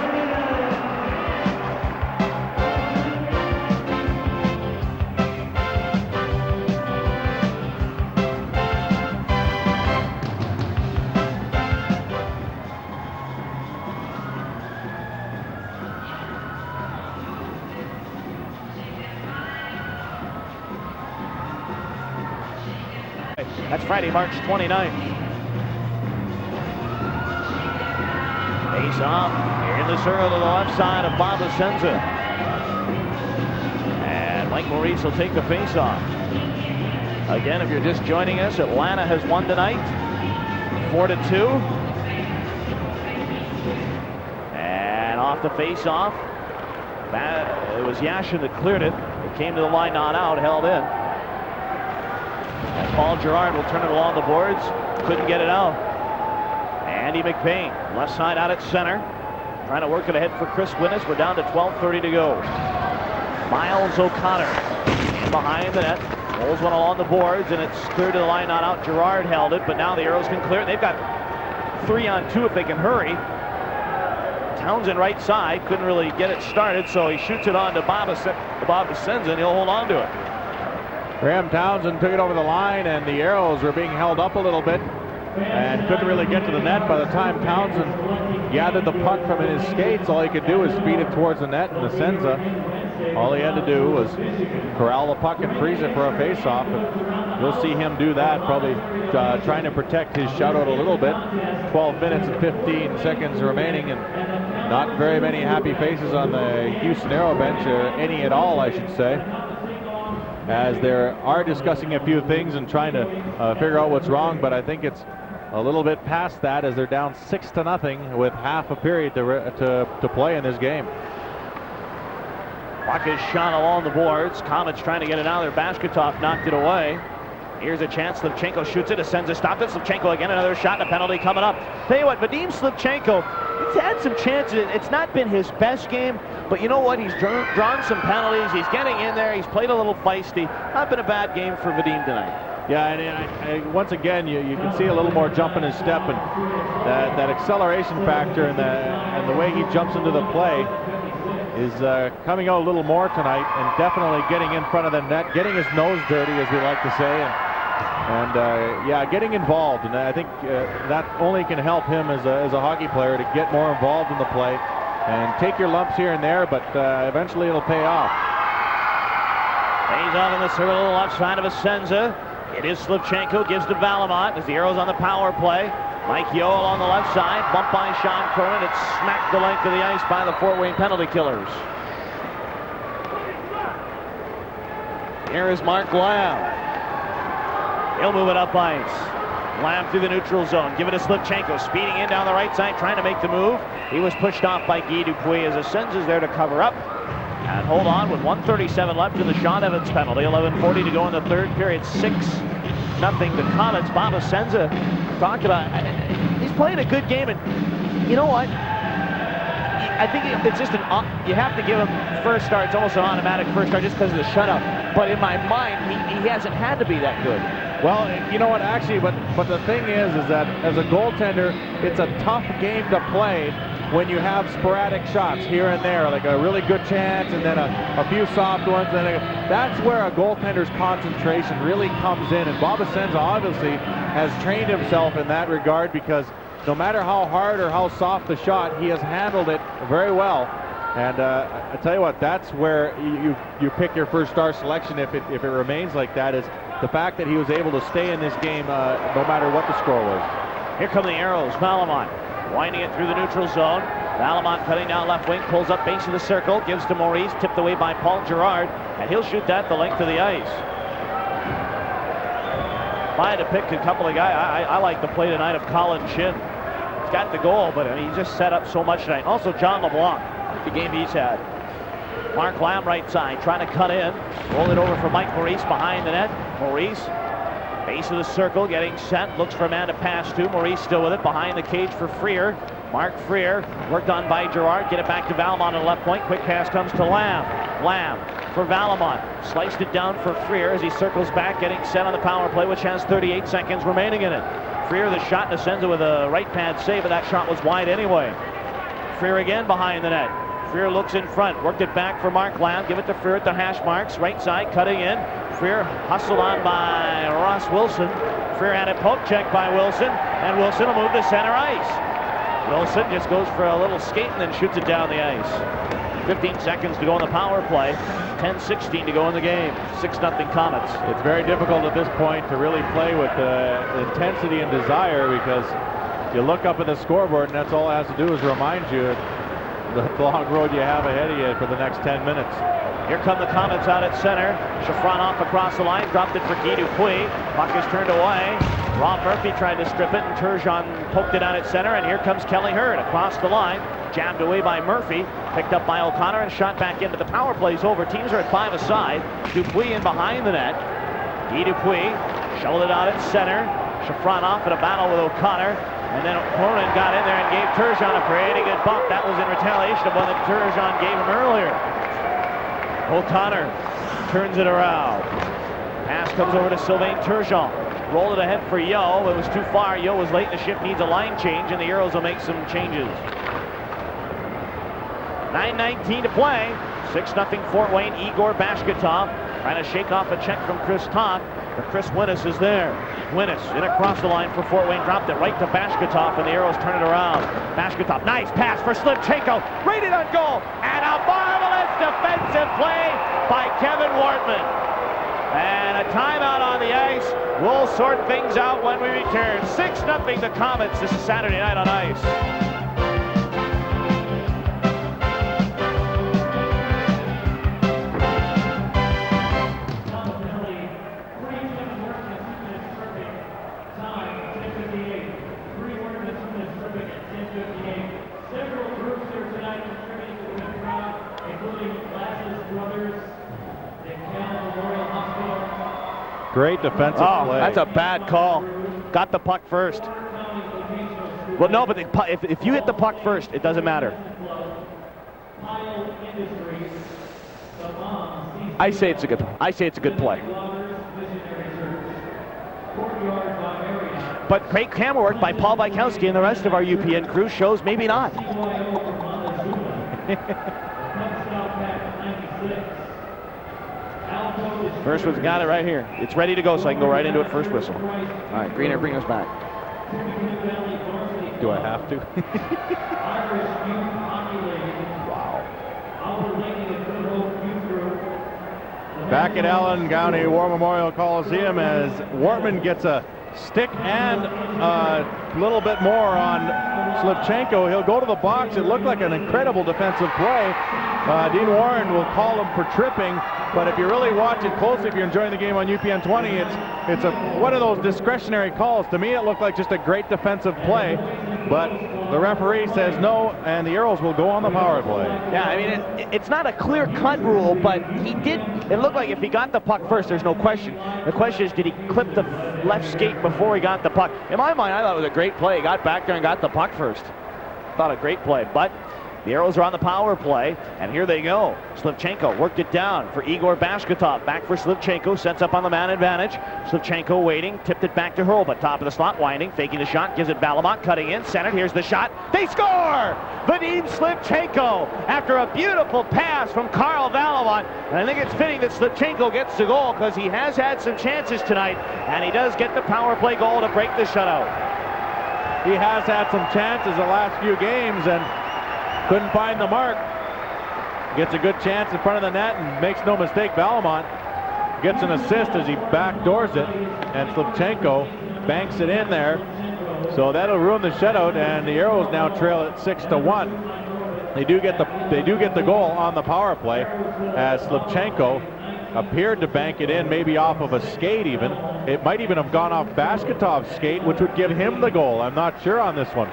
Speaker 1: That's Friday, March 29th. Face off here in the circle to the left side of Bob Essensa. And Mike Maurice will take the face off. Again, if you're just joining us, Atlanta has won tonight, 4-2. And off the face off. It was Yashin that cleared it. It came to the line, not out, held in. And Paul Gerard will turn it along the boards. Couldn't get it out. Andy McBain, left side out at center. Trying to work it ahead for Chris Winnis. We're down to 12:30 to go. Miles O'Connor in behind the net. Rolls one along the boards, and it's cleared to the line, not out. Gerard held it, but now the Aeros can clear it. They've got 3-on-2 if they can hurry. Townsend right side. Couldn't really get it started, so he shoots it on to Bob Essensa, and he'll hold on to it.
Speaker 2: Graham Townsend took it over the line, and the Aeros were being held up a little bit and couldn't really get to the net. By the time Townsend gathered the puck from his skates, all he could do was feed it towards the net, and Essensa, all he had to do was corral the puck and freeze it for a face-off. You'll see him do that, probably trying to protect his shutout a little bit. 12 minutes and 15 seconds remaining, and not very many happy faces on the Houston Aero bench, any at all, I should say, as they are discussing a few things and trying to figure out what's wrong. But I think it's a little bit past that, as they're down 6-0 with half a period to play in this game.
Speaker 1: Puck is shot along the boards. Komets trying to get it out there. Basketov knocked it away. Here's a chance. Slivchenko shoots it. Essensa stopped it. Slivchenko again. Another shot and a penalty coming up. Tell you what, Vadim Slivchenko, he's had some chances. It's not been his best game, but you know what? He's drawn some penalties. He's getting in there. He's played a little feisty. Not been a bad game for Vadim tonight.
Speaker 2: Yeah, and once again, you can see a little more jump in his step, and that acceleration factor and the way he jumps into the play is coming out a little more tonight, and definitely getting in front of the net, getting his nose dirty, as we like to say, and yeah, getting involved. And I think that only can help him as a hockey player to get more involved in the play and take your lumps here and there, but eventually it'll pay off.
Speaker 1: Pays off in the circle to the left side of Essensa. It is Slivchenko, gives to Valamont as the Aeros on the power play. Mike Yeo along the left side, bumped by Sean Curran. It's smacked the length of the ice by the Fort Wayne penalty killers. Here is Mark Lamb. He'll move it up ice. Lamb through the neutral zone. Give it to Slivchenko, speeding in down the right side, trying to make the move. He was pushed off by Guy Dupuis as Essensa's there to cover up. And hold on with 1:37 left in the Sean Evans penalty. 11:40 to go in the third period. 6-0 the Komets. Bob Essensa talked about, he's playing a good game, and you know what? I think it's just you have to give him first start. It's almost an automatic first start just because of the shutout. But in my mind, he hasn't had to be that good.
Speaker 2: Well, you know what, actually, but the thing is that as a goaltender, it's a tough game to play when you have sporadic shots here and there, like a really good chance and then a few soft ones. And that's where a goaltender's concentration really comes in. And Bob Essensa obviously has trained himself in that regard, because no matter how hard or how soft the shot, he has handled it very well. And I tell you what, that's where you pick your first star selection if it remains like that, is the fact that he was able to stay in this game no matter what the score was.
Speaker 1: Here come the Aeros. Valamont winding it through the neutral zone. Valamont cutting down left wing, pulls up base of the circle, gives to Maurice, tipped away by Paul Gerard, and he'll shoot that the length of the ice. If I had to pick a couple of guys, I like the play tonight of Colin Chin. He's got the goal, but he just set up so much tonight. Also John LeBlanc, the game he's had. Mark Lamb right side, trying to cut in. Roll it over for Mike Maurice behind the net. Maurice, base of the circle, getting set. Looks for a man to pass to. Maurice still with it behind the cage for Freer. Mark Freer, worked on by Gerard, get it back to Valmont on the left point. Quick pass comes to Lamb. Lamb for Valmont, sliced it down for Freer as he circles back, getting set on the power play, which has 38 seconds remaining in it. Freer the shot, and Essensa with a right pad save, but that shot was wide anyway. Freer again behind the net. Freer looks in front, worked it back for Mark Lamb, give it to Freer at the hash marks, right side, cutting in. Freer hustled on by Ross Wilson. Freer had a poke check by Wilson, and Wilson will move to center ice. Wilson just goes for a little skate and then shoots it down the ice. 15 seconds to go on the power play, 10-16 to go in the game. 6-0 Komets.
Speaker 2: It's very difficult at this point to really play with intensity and desire, because you look up at the scoreboard and that's all it has to do is remind you the long road you have ahead of you for the next 10 minutes.
Speaker 1: Here come the Komets out at center. Shafronov across the line, dropped it for Guy Dupuis. Puck is turned away. Rob Murphy tried to strip it, and Turgeon poked it out at center, and here comes Kelly Hurd across the line. Jabbed away by Murphy, picked up by O'Connor, and shot back into the power play's over. Teams are at 5 aside. Dupuis in behind the net. Guy Dupuis shoveled it out at center. Shafronov in a battle with O'Connor. And then O'Connor got in there and gave Turgeon a pretty good bump. That was in retaliation of one that Turgeon gave him earlier. O'Connor turns it around. Pass comes over to Sylvain Turgeon. Rolled it ahead for Yo. It was too far. Yo was late in the shift, needs a line change, and the Aeros will make some changes. 9:19 to play. 6-0 Fort Wayne. Igor Bashkatov trying to shake off a check from Chris Toth, but Chris Winnis is there. Winnis in across the line for Fort Wayne, dropped it right to Bashkatov, and the Aeros turn it around. Bashkatov, nice pass for Slivchenko, rated on goal, and a marvelous defensive play by Kevin Wortman. And a timeout on the ice. We'll sort things out when we return. 6-0 the Komets. This is Saturday night on ice.
Speaker 2: Great defensive play.
Speaker 1: That's a bad call. Got the puck first. Well, no, but if you hit the puck first, it doesn't matter. I say it's a good play. But great camera work by Paul Bykowski and the rest of our UPN crew shows maybe not. First one's got it right here. It's ready to go, so I can go right into it first whistle. All right, Greener, bring us back.
Speaker 2: Do I have to?
Speaker 1: Wow.
Speaker 2: Back at Allen County War Memorial Coliseum as Wortman gets a stick and a little bit more on Slivchenko. He'll go to the box. It looked like an incredible defensive play. Dean Warren will call him for tripping, but if you really watch it closely, if you're enjoying the game on UPN 20, it's one of those discretionary calls. To me, it looked like just a great defensive play, but the referee says no, and the Aeros will go on the power play.
Speaker 1: Yeah, I mean, it's not a clear-cut rule, but it looked like if he got the puck first, there's no question. The question is, did he clip the left skate before he got the puck? In my mind, I thought it was a great play. He got back there and got the puck first. Thought a great play, but the Aeros are on the power play, and here they go. Slivchenko worked it down for Igor Bashkatov. Back for Slivchenko, sets up on the man advantage. Slivchenko waiting, tipped it back to Hurlbut. Top of the slot, winding, faking the shot, gives it Valmont, cutting in, centered. Here's the shot. They score! Vadim Slivchenko after a beautiful pass from Carl Valmont. And I think it's fitting that Slivchenko gets the goal because he has had some chances tonight, and he does get the power play goal to break the shutout.
Speaker 2: He has had some chances the last few games and couldn't find the mark. Gets a good chance in front of the net and makes no mistake. Valmont gets an assist as he backdoors it, and Slivchenko banks it in there. So that'll ruin the shutout, and the Aeros now trail at 6-1. They do get the goal on the power play as Slivchenko appeared to bank it in, maybe off of a skate even. It might even have gone off Bashkatov's skate, which would give him the goal. I'm not sure on this one.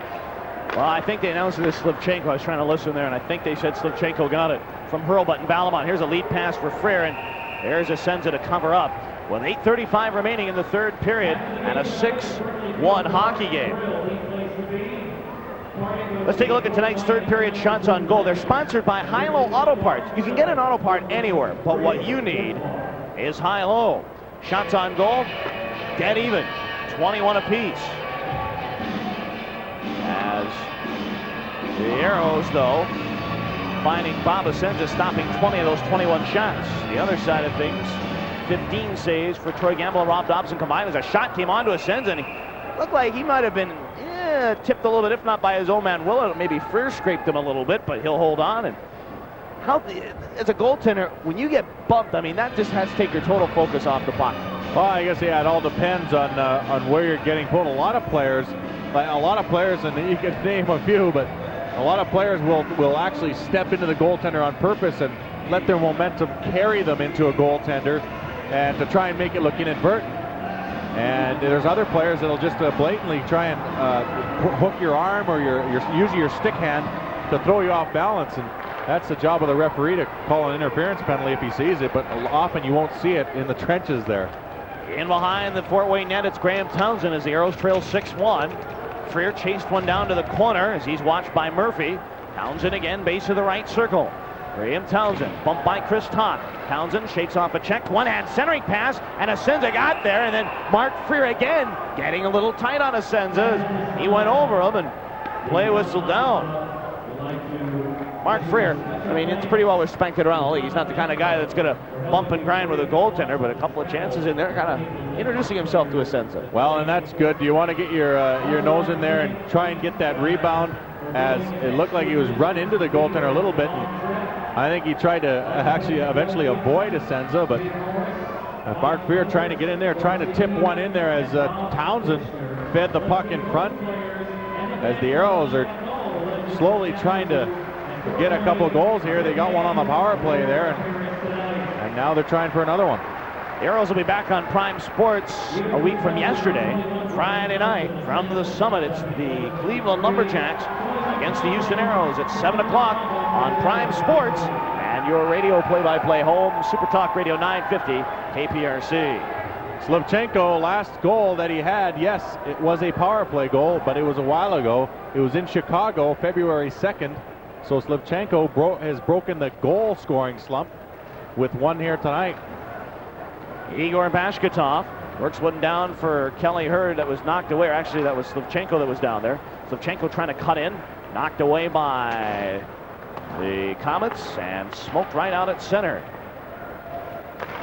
Speaker 1: Well, I think they announced this Slivchenko. I was trying to listen there, and I think they said Slivchenko got it from Hurlbut and Valmont. Here's a lead pass for Freer, and there's Essensa to cover up. With 8:35 remaining in the third period and a 6-1 hockey game. Let's take a look at tonight's third period shots on goal. They're sponsored by High-Low Auto Parts. You can get an auto part anywhere, but what you need is High-Low. Shots on goal, dead even, 21 apiece. As the Aeros, though, finding Bob Essensa stopping 20 of those 21 shots. The other side of things, 15 saves for Troy Gamble and Rob Dobson combined as a shot came on to Essensa, and he looked like he might have been tipped a little bit, if not by his own man Willett. Maybe Freer scraped him a little bit, but he'll hold on. And as a goaltender, when you get bumped, I mean, that just has to take your total focus off the puck.
Speaker 2: Well, I guess, yeah, it all depends on where you're getting pulled. A lot of players, and you can name a few, but a lot of players will actually step into the goaltender on purpose and let their momentum carry them into a goaltender and to try and make it look inadvertent. And there's other players that'll just blatantly try and hook your arm or use your stick hand to throw you off balance, and that's the job of the referee to call an interference penalty if he sees it, but often you won't see it in the trenches there.
Speaker 1: In behind the Fort Wayne net, it's Graham Townsend as the Aeros trail 6-1. Freer chased one down to the corner as he's watched by Murphy. Townsend again, base of the right circle. Graham Townsend, bumped by Chris Todd. Townsend shakes off a check, one-hand centering pass, and Essensa got there, and then Mark Freer again getting a little tight on Essensa. He went over him, and play whistled down. Mark Freer, I mean, it's pretty well respected around the league. He's not the kind of guy that's going to bump and grind with a goaltender, but a couple of chances in there, kind of introducing himself to Essensa.
Speaker 2: Well, and that's good. You want to get your nose in there and try and get that rebound, as it looked like he was run into the goaltender a little bit. I think he tried to actually eventually avoid Essensa, but Mark Freer trying to get in there, trying to tip one in there as Townsend fed the puck in front, as the Aeros are slowly trying to get a couple goals here. They got one on the power play there, and now they're trying for another one.
Speaker 1: The Aeros will be back on Prime Sports a week from yesterday, Friday night, from the Summit. It's the Cleveland Lumberjacks against the Houston Aeros at 7 o'clock on Prime Sports, and your radio play-by-play home, Super Talk Radio 950, KPRC.
Speaker 2: Slivchenko, last goal that he had, yes, it was a power play goal, but it was a while ago. It was in Chicago, February 2nd. So Slivchenko has broken the goal-scoring slump with one here tonight.
Speaker 1: Igor Bashkatov works one down for Kelly Hurd that was knocked away. Or actually, that was Slivchenko that was down there. Slivchenko trying to cut in, knocked away by the Komets and smoked right out at center.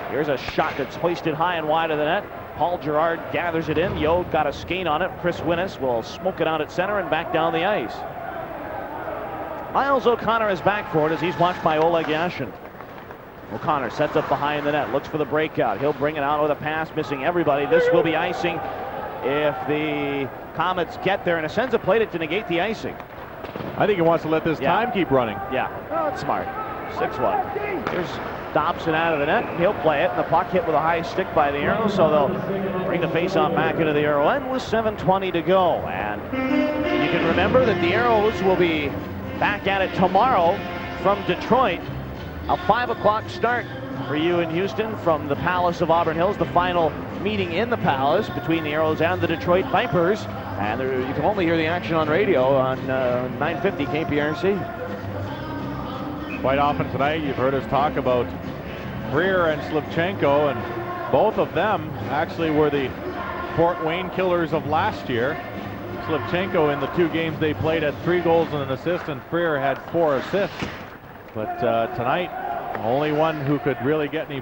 Speaker 1: Here's a shot that's hoisted high and wide of the net. Paul Gerard gathers it in. Yode got a skate on it. Chris Winnis will smoke it out at center and back down the ice. Miles O'Connor is back for it as he's watched by Oleg Yashin. O'Connor sets up behind the net, looks for the breakout. He'll bring it out with a pass, missing everybody. This will be icing if the Komets get there, and Essensa played it to negate the icing.
Speaker 2: I think he wants to let this time keep running.
Speaker 1: Yeah, oh, it's smart. 6-1. Here's Dobson out of the net. He'll play it, and the puck hit with a high stick by the Aeros, so they'll bring the faceoff back into the Aero end with 7:20 to go. And you can remember that the Aeros will be back at it tomorrow from Detroit. A 5 o'clock start for you in Houston from the Palace of Auburn Hills. The final meeting in the Palace between the Aeros and the Detroit Vipers. And you can only hear the action on radio on 950 KPRC.
Speaker 2: Quite often tonight you've heard us talk about Freer and Slivchenko, and both of them actually were the Fort Wayne Killers of last year. Slivchenko in the 2 games they played had 3 goals and an assist, and Freer had 4 assists. But tonight, the only one who could really get any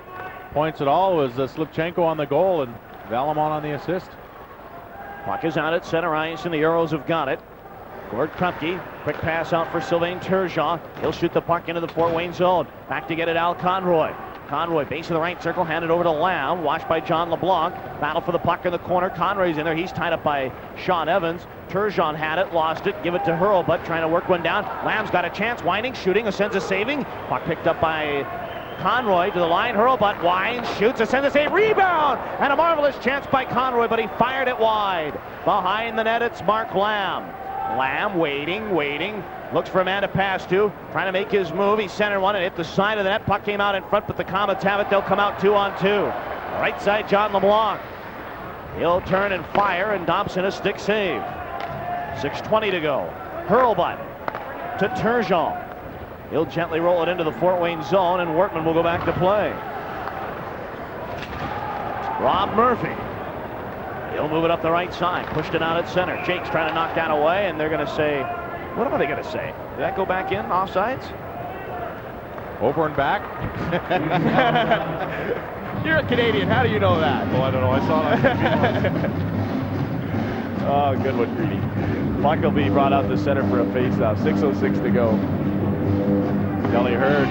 Speaker 2: points at all was Slivchenko on the goal and Valamon on the assist.
Speaker 1: Puck is out at center ice, and the Aeros have got it. Gord Krupke, quick pass out for Sylvain Turgeon. He'll shoot the puck into the Fort Wayne zone. Back to get it, Al Conroy. Conroy, base of the right circle, handed over to Lamb. Watched by John LeBlanc. Battle for the puck in the corner. Conroy's in there. He's tied up by Sean Evans. Turgeon had it, lost it. Give it to Hurlbut, trying to work one down. Lamb's got a chance. Winding, shooting. Essensa saving. Puck picked up by Conroy to the line. Hurlbut winds, shoots. Essensa save. Rebound! And a marvelous chance by Conroy, but he fired it wide. Behind the net, it's Mark Lamb. Lamb waiting. Looks for a man to pass to. Trying to make his move. He centered one and hit the side of the net. Puck came out in front, but the Komets have it. They'll come out 2-on-2. Right side, John LeBlanc. He'll turn and fire, and Dobson a stick save. 6:20 to go. Hurlbut to Turgeon. He'll gently roll it into the Fort Wayne zone, and Wortman will go back to play. Rob Murphy. He'll move it up the right side. Pushed it out at center. Jake's trying to knock that away, and they're going to say, what are they going to say? Did that go back in? Offsides?
Speaker 2: Over and back.
Speaker 4: You're a Canadian. How do you know that?
Speaker 2: Well, I don't know. I saw that.
Speaker 4: Oh, good one, Greedy. Puck will be brought out to center for a faceoff. 6:06 to go.
Speaker 2: Kelly Hurd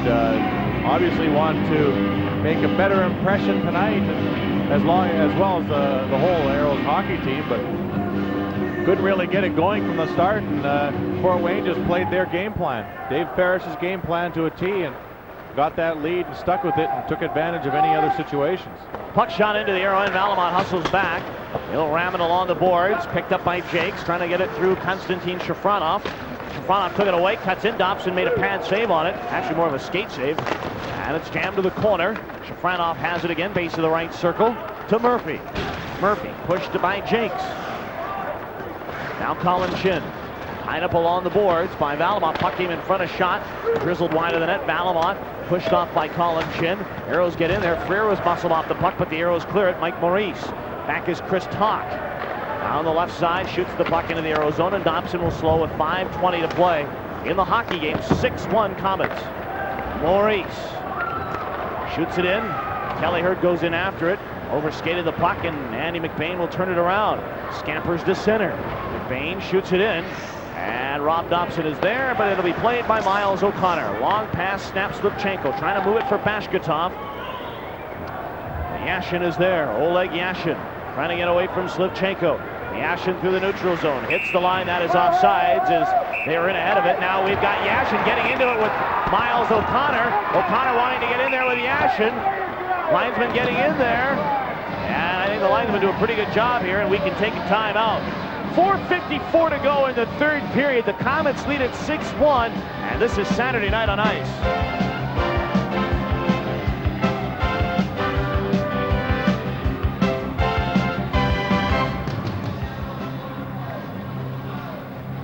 Speaker 2: obviously wanted to make a better impression tonight, as well as the whole Aeros hockey team, but couldn't really get it going from the start, and Fort Wayne just played their game plan. Dave Parrish's game plan to a T, and got that lead and stuck with it and took advantage of any other situations.
Speaker 1: Puck shot into the arrow, and Valamont hustles back. He'll ram it along the boards, picked up by Jakes, trying to get it through Konstantin Shafronov. Shafronov took it away, cuts in. Dobson made a pad save on it. Actually more of a skate save. And it's jammed to the corner. Shafronov has it again, base of the right circle to Murphy. Murphy pushed by Jakes. Now Colin Chin. Tied up along the boards by Valamont. Puck came in front of shot. Drizzled wide of the net. Valamont pushed off by Colin Chin. Arrows get in there. Freer was muscled off the puck, but the Arrows clear it. Mike Maurice. Back is Chris Talk. On the left side, shoots the puck into the Arrow zone, and Dobson will slow with 5:20 to play in the hockey game. 6-1 Komets. Maurice shoots it in. Kelly Hurd goes in after it. Overskated the puck, and Andy McBain will turn it around. Scampers to center. McBain shoots it in. And Rob Dobson is there, but it'll be played by Miles O'Connor. Long pass, snaps Slivchenko, trying to move it for Bashkatov. Yashin is there. Oleg Yashin trying to get away from Slivchenko. Yashin through the neutral zone. Hits the line. That is offsides as they are in ahead of it. Now we've got Yashin getting into it with Miles O'Connor. O'Connor wanting to get in there with Yashin. Linesman getting in there. And I think the linesman do a pretty good job here, and we can take a timeout. 4:54 to go in the third period. The Komets lead at 6-1, and this is Saturday Night on Ice.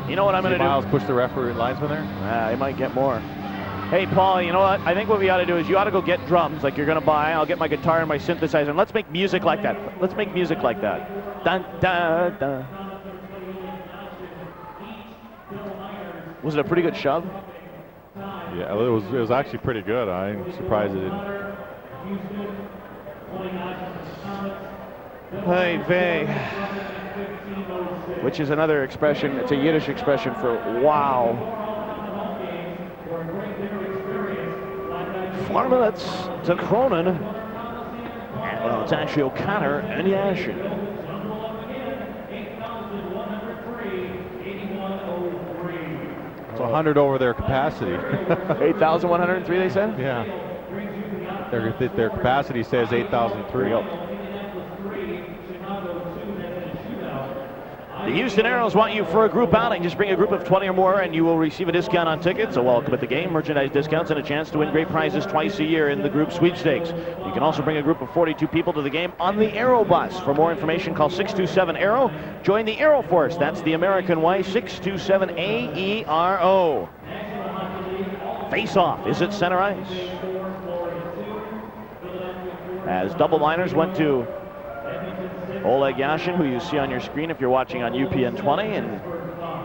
Speaker 1: You know what I'm going to do?
Speaker 2: Miles push the referee linesman there?
Speaker 1: He might get more. Hey, Paul, you know what? I think what we ought to do is you ought to go get drums like you're going to buy. I'll get my guitar and my synthesizer, and let's make music like that. Let's make music like that. Dun, dun, dun. Was it a pretty good shove?
Speaker 2: Yeah, it was actually pretty good. I'm surprised it didn't.
Speaker 1: Hey, vey. Which is another expression, it's a Yiddish expression for wow. Farmelets to Cronin. Well, it's actually O'Connor and Yashin.
Speaker 2: It's 100 over their capacity.
Speaker 1: 8,103, they said?
Speaker 2: Yeah. Their capacity says 8,003.
Speaker 1: The Houston Aeros want you for a group outing. Just bring a group of 20 or more and you will receive a discount on tickets, a welcome at the game, merchandise discounts, and a chance to win great prizes twice a year in the group sweepstakes. You can also bring a group of 42 people to the game on the Aero bus. For more information, call 627-AERO. Join the Aero Force. That's the American way, 627-AERO. Face-off is at center ice. As double minors went to Oleg Yashin, who you see on your screen if you're watching on UPN 20, and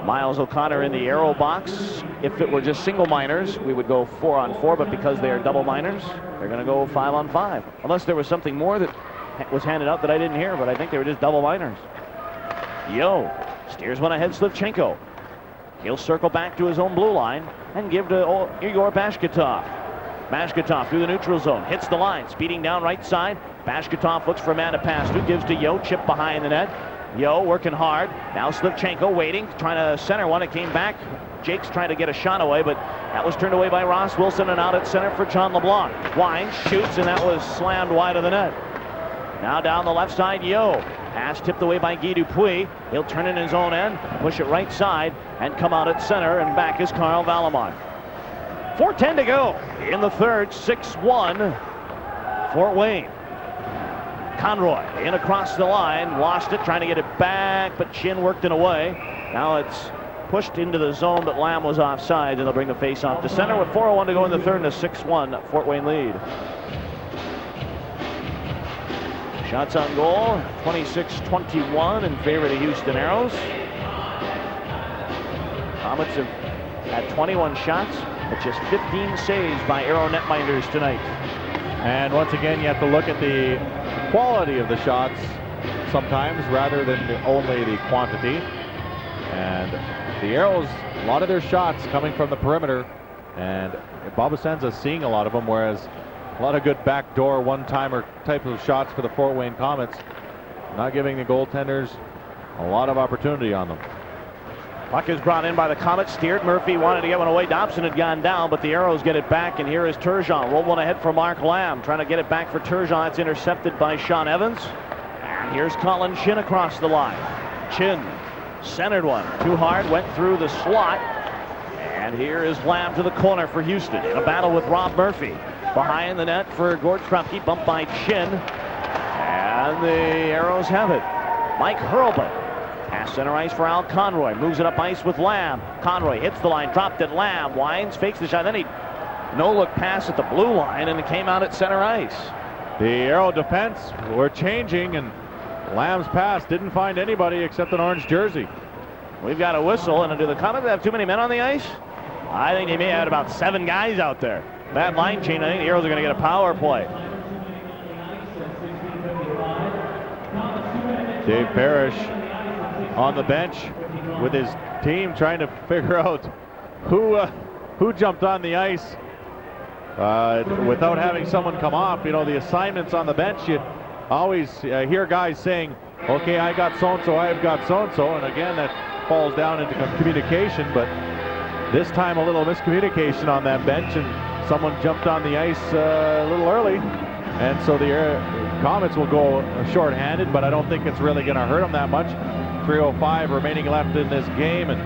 Speaker 1: Miles O'Connor in the Aero box. If it were just single minors, we would go 4-on-4, but because they are double minors, they're going to go 5-on-5. Unless there was something more that was handed out that I didn't hear, but I think they were just double minors. Yo steers one ahead, Slivchenko. He'll circle back to his own blue line and give to Igor Bashkatov. Bashkatov through the neutral zone, hits the line, speeding down right side. Bashkatov looks for a man to pass to, gives to Yo, chip behind the net. Yo working hard. Now Slivchenko waiting, trying to center one. It came back. Jake's trying to get a shot away, but that was turned away by Ross Wilson, and out at center for John LeBlanc. Wines, shoots, and that was slammed wide of the net. Now down the left side, Yo. Pass tipped away by Guy Dupuis. He'll turn in his own end, push it right side, and come out at center, and back is Carl Valamont. 4:10 to go in the third, 6-1 Fort Wayne. Conroy in across the line, lost it, trying to get it back, but Chin worked it away. Now it's pushed into the zone, but Lamb was offside, and they'll bring the face-off to center with 4:01 to go in the third, and a 6-1 Fort Wayne lead. Shots on goal, 26-21 in favor of the Houston Aeros. Komets have had 21 shots, but just 15 saves by Aero netminders tonight.
Speaker 2: And once again, you have to look at the quality of the shots sometimes rather than only the quantity. And the Aeros, a lot of their shots coming from the perimeter, and Bob Essensa seeing a lot of them, whereas a lot of good backdoor one-timer type of shots for the Fort Wayne Komets, not giving the goaltenders a lot of opportunity on them.
Speaker 1: Puck is brought in by the Komets, steered. Murphy wanted to get one away. Dobson had gone down, but the Aeros get it back, and here is Turgeon. Rolled one ahead for Mark Lamb, trying to get it back for Turgeon. It's intercepted by Sean Evans. And here's Colin Chin across the line. Chin centered one. Too hard, went through the slot. And here is Lamb to the corner for Houston in a battle with Rob Murphy. Behind the net for Gord Krupke, bumped by Chin. And the Aeros have it. Mike Hurlbut. Pass center ice for Al Conroy. Moves it up ice with Lamb. Conroy hits the line, dropped at Lamb. Winds, fakes the shot. Then he no-look pass at the blue line, and it came out at center ice.
Speaker 2: The Aero defense were changing, and Lamb's pass didn't find anybody except an orange jersey.
Speaker 1: We've got a whistle, and do the Komets have too many men on the ice? I think they may have had about 7 guys out there. Bad line change. I think the Aeros are going to get a power play.
Speaker 2: Dave Parrish on the bench with his team trying to figure out who jumped on the ice without having someone come off. You know, the assignments on the bench, you always hear guys saying, okay, I got so-and-so, I've got so-and-so, and again, that falls down into communication, but this time a little miscommunication on that bench, and someone jumped on the ice a little early, and so the Komets will go short-handed, but I don't think it's really going to hurt them that much. 3:05 remaining left in this game, and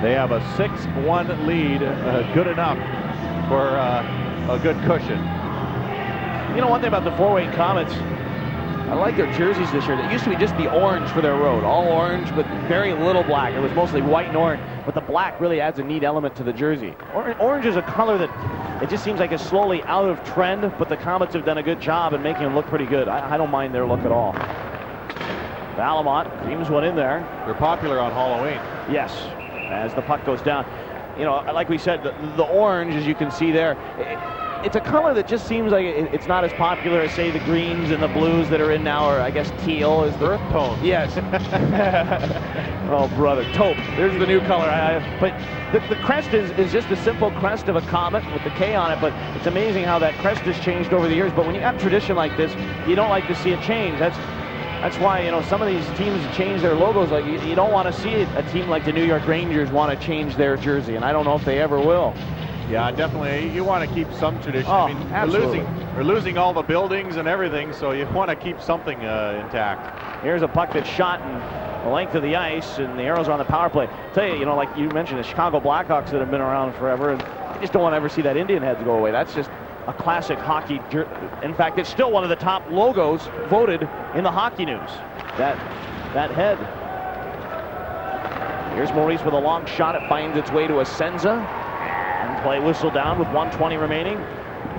Speaker 2: they have a 6-1 lead, good enough for a good cushion.
Speaker 1: You know, one thing about the Fort Wayne Komets, I like their jerseys this year. It used to be just the orange for their road, all orange with very little black. It was mostly white and orange, but the black really adds a neat element to the jersey. Orange is a color that it just seems like it's slowly out of trend, but the Komets have done a good job in making them look pretty good. I don't mind their look at all. Valamont creams one in there.
Speaker 2: They're popular on Halloween.
Speaker 1: Yes, as the puck goes down. You know, like we said, the orange, as you can see there, it's a color that just seems like it's not as popular as, say, the greens and the blues that are in now, or I guess teal is the
Speaker 2: earth tone.
Speaker 1: Yes. Oh, brother, taupe. There's the new color. But the crest is just a simple crest of a comet with the K on it, but it's amazing how that crest has changed over the years. But when you have tradition like this, you don't like to see it change. That's why, you know, some of these teams change their logos. Like you don't want to see a team like the New York Rangers want to change their jersey, and I don't know if they ever will.
Speaker 2: Yeah, definitely. You want to keep some tradition.
Speaker 1: Oh,
Speaker 2: I mean,
Speaker 1: absolutely.
Speaker 2: we're losing all the buildings and everything, so you want to keep something intact.
Speaker 1: Here's a puck that's shot in the length of the ice, and the Aeros are on the power play. Tell you, like you mentioned, the Chicago Blackhawks that have been around forever, and I just don't want to ever see that Indian head go away. That's just a classic hockey. In fact, it's still one of the top logos voted in the hockey news. That head. Here's Maurice with a long shot. It finds its way to Essensa. And play whistle down with 1:20 remaining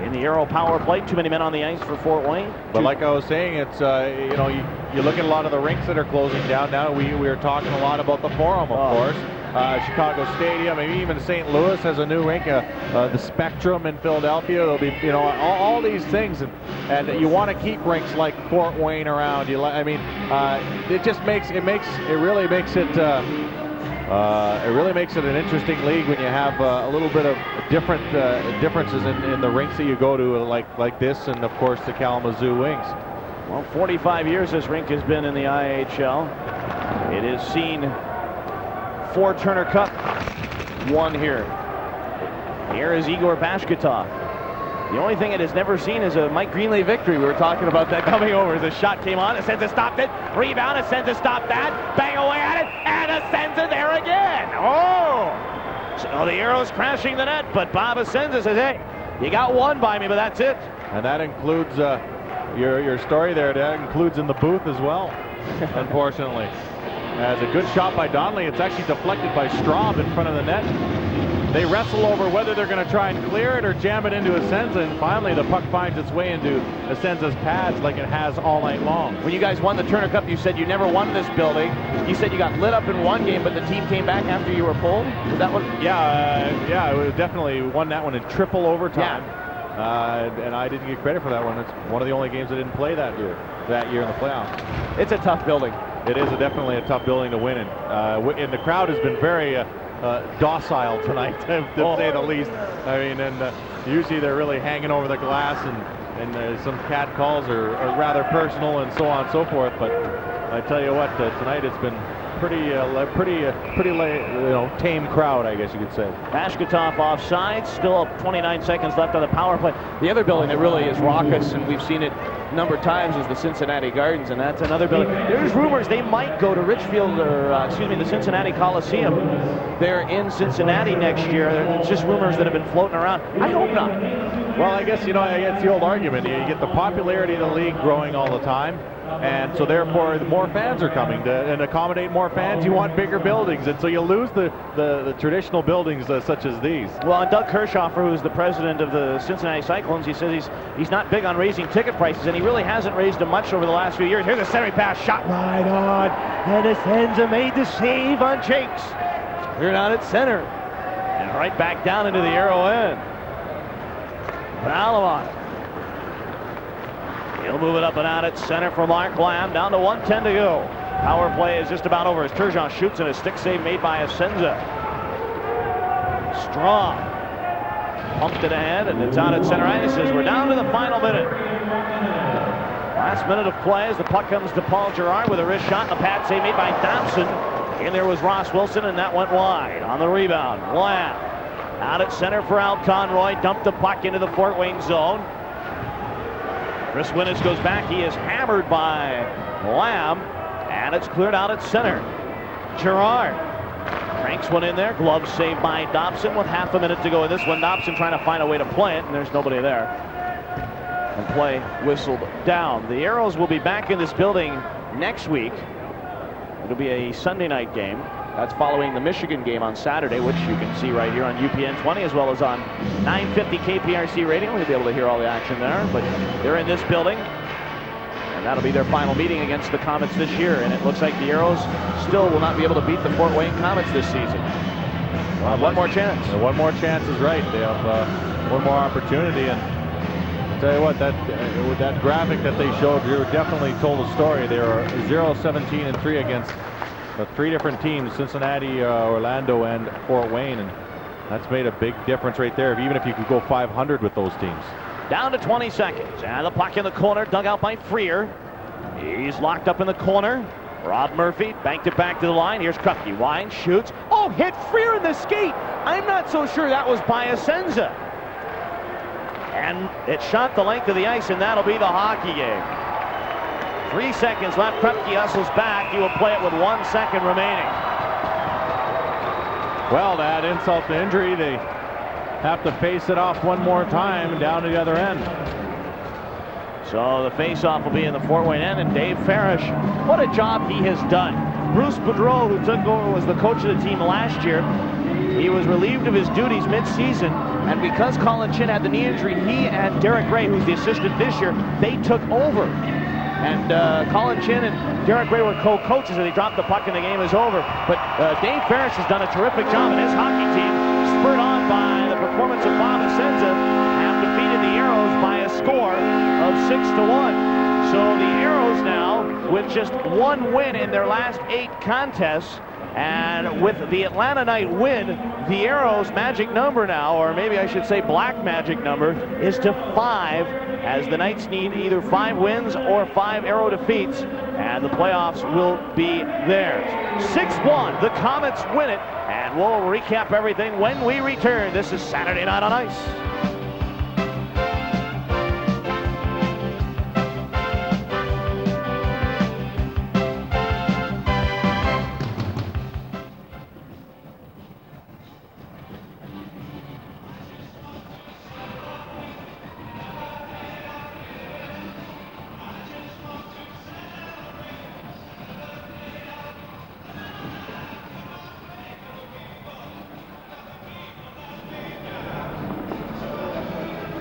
Speaker 1: in the Aero power play. Too many men on the ice for Fort Wayne.
Speaker 2: But like I was saying, it's you know, you look at a lot of the rinks that are closing down now. We were talking a lot about the Forum, of course. Chicago Stadium, maybe even St. Louis has a new rink. The Spectrum in Philadelphia. There'll be, you know, all these things, and you want to keep rinks like Fort Wayne around. I mean, it just really makes it an interesting league when you have a little bit of differences in the rinks that you go to, like this, and of course the Kalamazoo Wings.
Speaker 1: Well, 45 years this rink has been in the IHL. It has seen 4 Turner Cup, 1 here. Here is Igor Bashkatov. The only thing it has never seen is a Mike Greenley victory. We were talking about that coming over. The shot came on. Essensa stopped it. Rebound. Essensa stopped that. Bang away at it. And Essensa there again. Oh! So the Aeros crashing the net, but Bob Essensa says, hey, you got one by me, but that's it.
Speaker 2: And that includes your story there. That includes in the booth as well, unfortunately. As a good shot by Donnelly, it's actually deflected by Straub in front of the net. They wrestle over whether they're going to try and clear it or jam it into Essensa, and finally the puck finds its way into Essensa's pads like it has all night long.
Speaker 4: When you guys won the Turner Cup, you said you never won this building. You said you got lit up in one game, but the team came back after you were pulled? Was that what?
Speaker 2: Yeah, we definitely won that one in triple overtime. And I didn't get credit for that one. It's one of the only games I didn't play that year in the playoffs.
Speaker 4: It's a tough building.
Speaker 2: It is definitely a tough building to win in. And the crowd has been very docile tonight, to say the least. I mean, and usually they're really hanging over the glass, and some cat calls are rather personal and so on and so forth. But I tell you what, tonight it's been pretty tame crowd, I guess you could say.
Speaker 1: Bashkatov offside, still 29 seconds left on the power play.
Speaker 4: The other building that really is raucous, and we've seen it a number of times, is the Cincinnati Gardens, and that's another building. There's rumors they might go to Richfield, or the Cincinnati Coliseum. They're in Cincinnati next year. It's just rumors that have been floating around. I hope not.
Speaker 2: Well, I guess, it's the old argument. You get the popularity of the league growing all the time, and so therefore more fans are coming and accommodate more fans. You want bigger buildings, and so you lose the traditional buildings such as these.
Speaker 1: Well, and Doug Kirchhoffer, who's the president of the Cincinnati Cyclones, he says he's not big on raising ticket prices, and he really hasn't raised them much over the last few years. Here's a centering pass, shot right on, and Essensa made the save on Jakes. Cleared out at center, and right back down into the Aero end. Balavon. He'll move it up and out at center for Mark Lamb. Down to 1:10 to go. Power play is just about over as Turgeon shoots, and a stick save made by Essensa. Strong. Pumped it ahead, and it's out at center ice as we're down to the final minute. Last minute of play as the puck comes to Paul Gerard with a wrist shot, and the pad save made by Dobson. In there was Ross Wilson, and that went wide. On the rebound, Lamb. Out at center for Al Conroy. Dumped the puck into the Fort Wayne zone. Chris Winnis goes back. He is hammered by Lamb, and it's cleared out at center. Gerard cranks one in there. Glove saved by Dobson with half a minute to go in this one. Dobson trying to find a way to play it, and there's nobody there. And play whistled down. The Aeros will be back in this building next week. It'll be a Sunday night game. That's following the Michigan game on Saturday, which you can see right here on UPN 20 as well as on 950 KPRC radio. We'll be able to hear all the action there, but they're in this building, and that'll be their final meeting against the Komets this year. And it looks like the Aeros still will not be able to beat the Fort Wayne Komets this season. One more chance.
Speaker 2: One more chance is right. They have one more opportunity, and I'll tell you what, that graphic that they showed here definitely told a story. They are 0-17-3 against the three different teams, Cincinnati, Orlando, and Fort Wayne, and that's made a big difference right there, even if you could go 500 with those teams.
Speaker 1: Down to 20 seconds, and the puck in the corner, dug out by Freer. He's locked up in the corner. Rob Murphy banked it back to the line. Here's Krupke, winds, shoots. Oh, hit Freer in the skate. I'm not so sure that was by Essensa. And it shot the length of the ice, and that'll be the hockey game. 3 seconds left. Krupke hustles back. He will play it with 1 second remaining.
Speaker 2: Well, to add insult to injury, they have to face it off one more time down to the other end.
Speaker 1: So the face-off will be in the Fort Wayne end, and Dave Farish, what a job he has done. Bruce Boudreau, who took over, was the coach of the team last year. He was relieved of his duties mid-season, and because Colin Chin had the knee injury, he and Derek Gray, who's the assistant this year, they took over. And Colin Chin and Derek Gray were co-coaches, and they dropped the puck and the game is over. But Dave Farish has done a terrific job, and his hockey team, spurred on by the performance of Bob Essensa, have defeated the Aeros by a score of 6-1. So the Aeros now, with just one win in their last 8 contests, and with the Atlanta night win, the Aeros' magic number now, or maybe I should say black magic number, is to 5, as the Knights need either 5 wins or 5 Aero defeats, and the playoffs will be theirs. 6-1, the Komets win it, and we'll recap everything when we return. This is Saturday Night on Ice.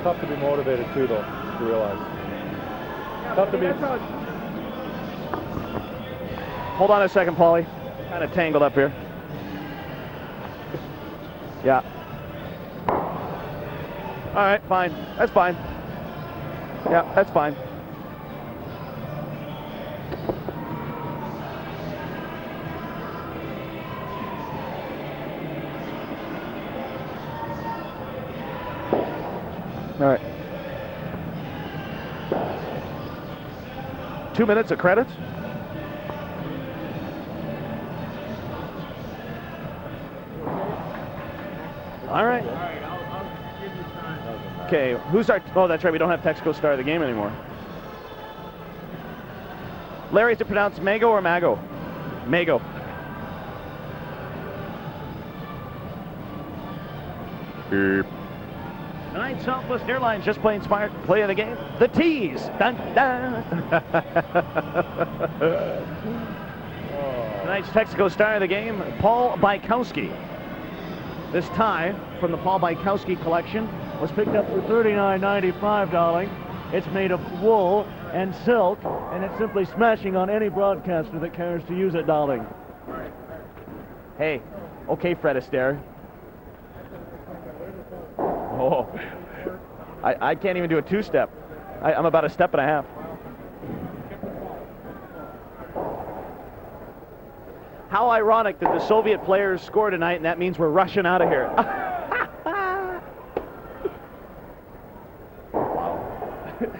Speaker 2: tough to be motivated too, though, to realize. Tough to be.
Speaker 4: Hold on a second, Paulie. Kind of tangled up here. Yeah. All right, fine. That's fine. Yeah, that's fine. All right. 2 minutes of credits. All right.
Speaker 2: I'll give you time.
Speaker 4: Okay, who's our... Oh, that's right, we don't have Texaco star of the game anymore. Larry, is it pronounced Mago or Mago? Mago. Tonight, Southwest Airlines just playing smart play of the game. The Tees. Dun, dun. Tonight's Texaco star of the game, Paul Bykowski. This tie from the Paul Bykowski collection was picked up for $39.95, darling. It's made of wool and silk, and it's simply smashing on any broadcaster that cares to use it, darling. Hey, okay, Fred Astaire. Oh, I can't even do a two-step. I'm about a step and a half. How ironic that the Soviet players score tonight, and that means we're rushing out of here.
Speaker 2: Wow. 20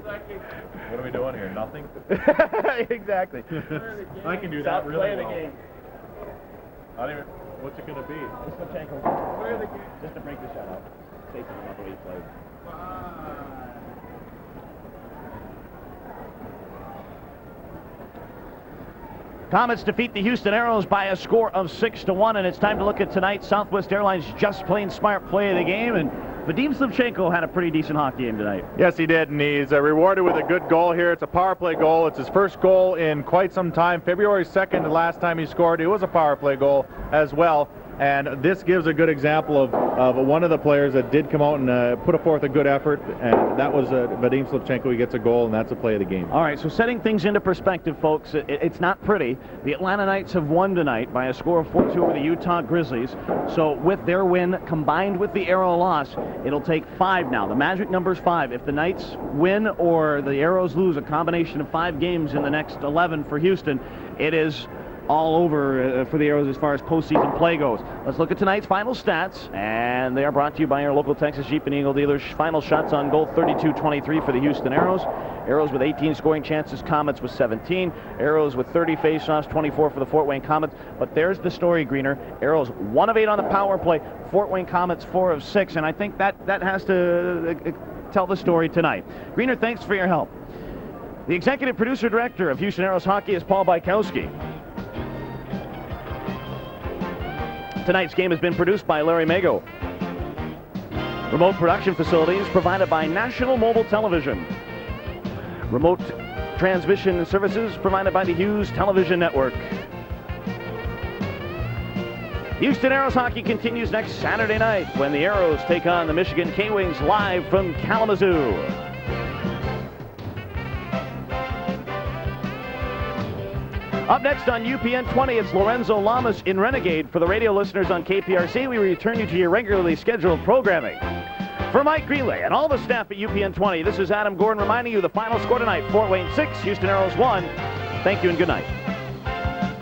Speaker 2: seconds. What are we doing here? Nothing?
Speaker 4: Exactly.
Speaker 2: I can do that really well.
Speaker 4: Game.
Speaker 2: I don't even... What's it going to be?
Speaker 4: Just to break the shot up. Safety not the way he played. Komets defeat the Houston Aeros by a score of 6-1, and it's time to look at tonight's Southwest Airlines just plain smart play of the game. And Vadim Slivchenko had a pretty decent hockey game tonight.
Speaker 2: Yes, he did, and he's rewarded with a good goal here. It's a power play goal. It's his first goal in quite some time. February 2nd, the last time he scored, it was a power play goal as well. And this gives a good example of one of the players that did come out and put forth a good effort, and that was Vadim Slivchenko. He gets a goal, and that's a play of the game.
Speaker 4: All right, so setting things into perspective, folks, it's not pretty. The Atlanta Knights have won tonight by a score of 4-2 over the Utah Grizzlies. So with their win combined with the Aero loss, it'll take 5 now. The magic number's 5. If the Knights win or the Aeros lose a combination of 5 games in the next 11 for Houston, it is all over for the Aeros as far as postseason play goes. Let's look at tonight's final stats, and they are brought to you by our local Texas Jeep and Eagle dealers. Final shots on goal, 32-23 for the Houston Aeros. Aeros with 18 scoring chances, Komets with 17. Aeros with 30 face-offs, 24 for the Fort Wayne Komets. But there's the story, Greener. Aeros 1 of 8 on the power play, Fort Wayne Komets 4 of 6, and I think that has to tell the story tonight. Greener, thanks for your help. The executive producer-director of Houston Aeros Hockey is Paul Bykowski. Tonight's game has been produced by Larry Mago. Remote production facilities provided by National Mobile Television. Remote transmission services provided by the Hughes Television Network. Houston Aeros hockey continues next Saturday night when the Aeros take on the Michigan K-Wings live from Kalamazoo. Up next on UPN 20, it's Lorenzo Lamas in Renegade. For the radio listeners on KPRC, we return you to your regularly scheduled programming. For Mike Greenley and all the staff at UPN 20, this is Adam Gordon reminding you the final score tonight, Fort Wayne 6, Houston Aeros 1. Thank you and good night.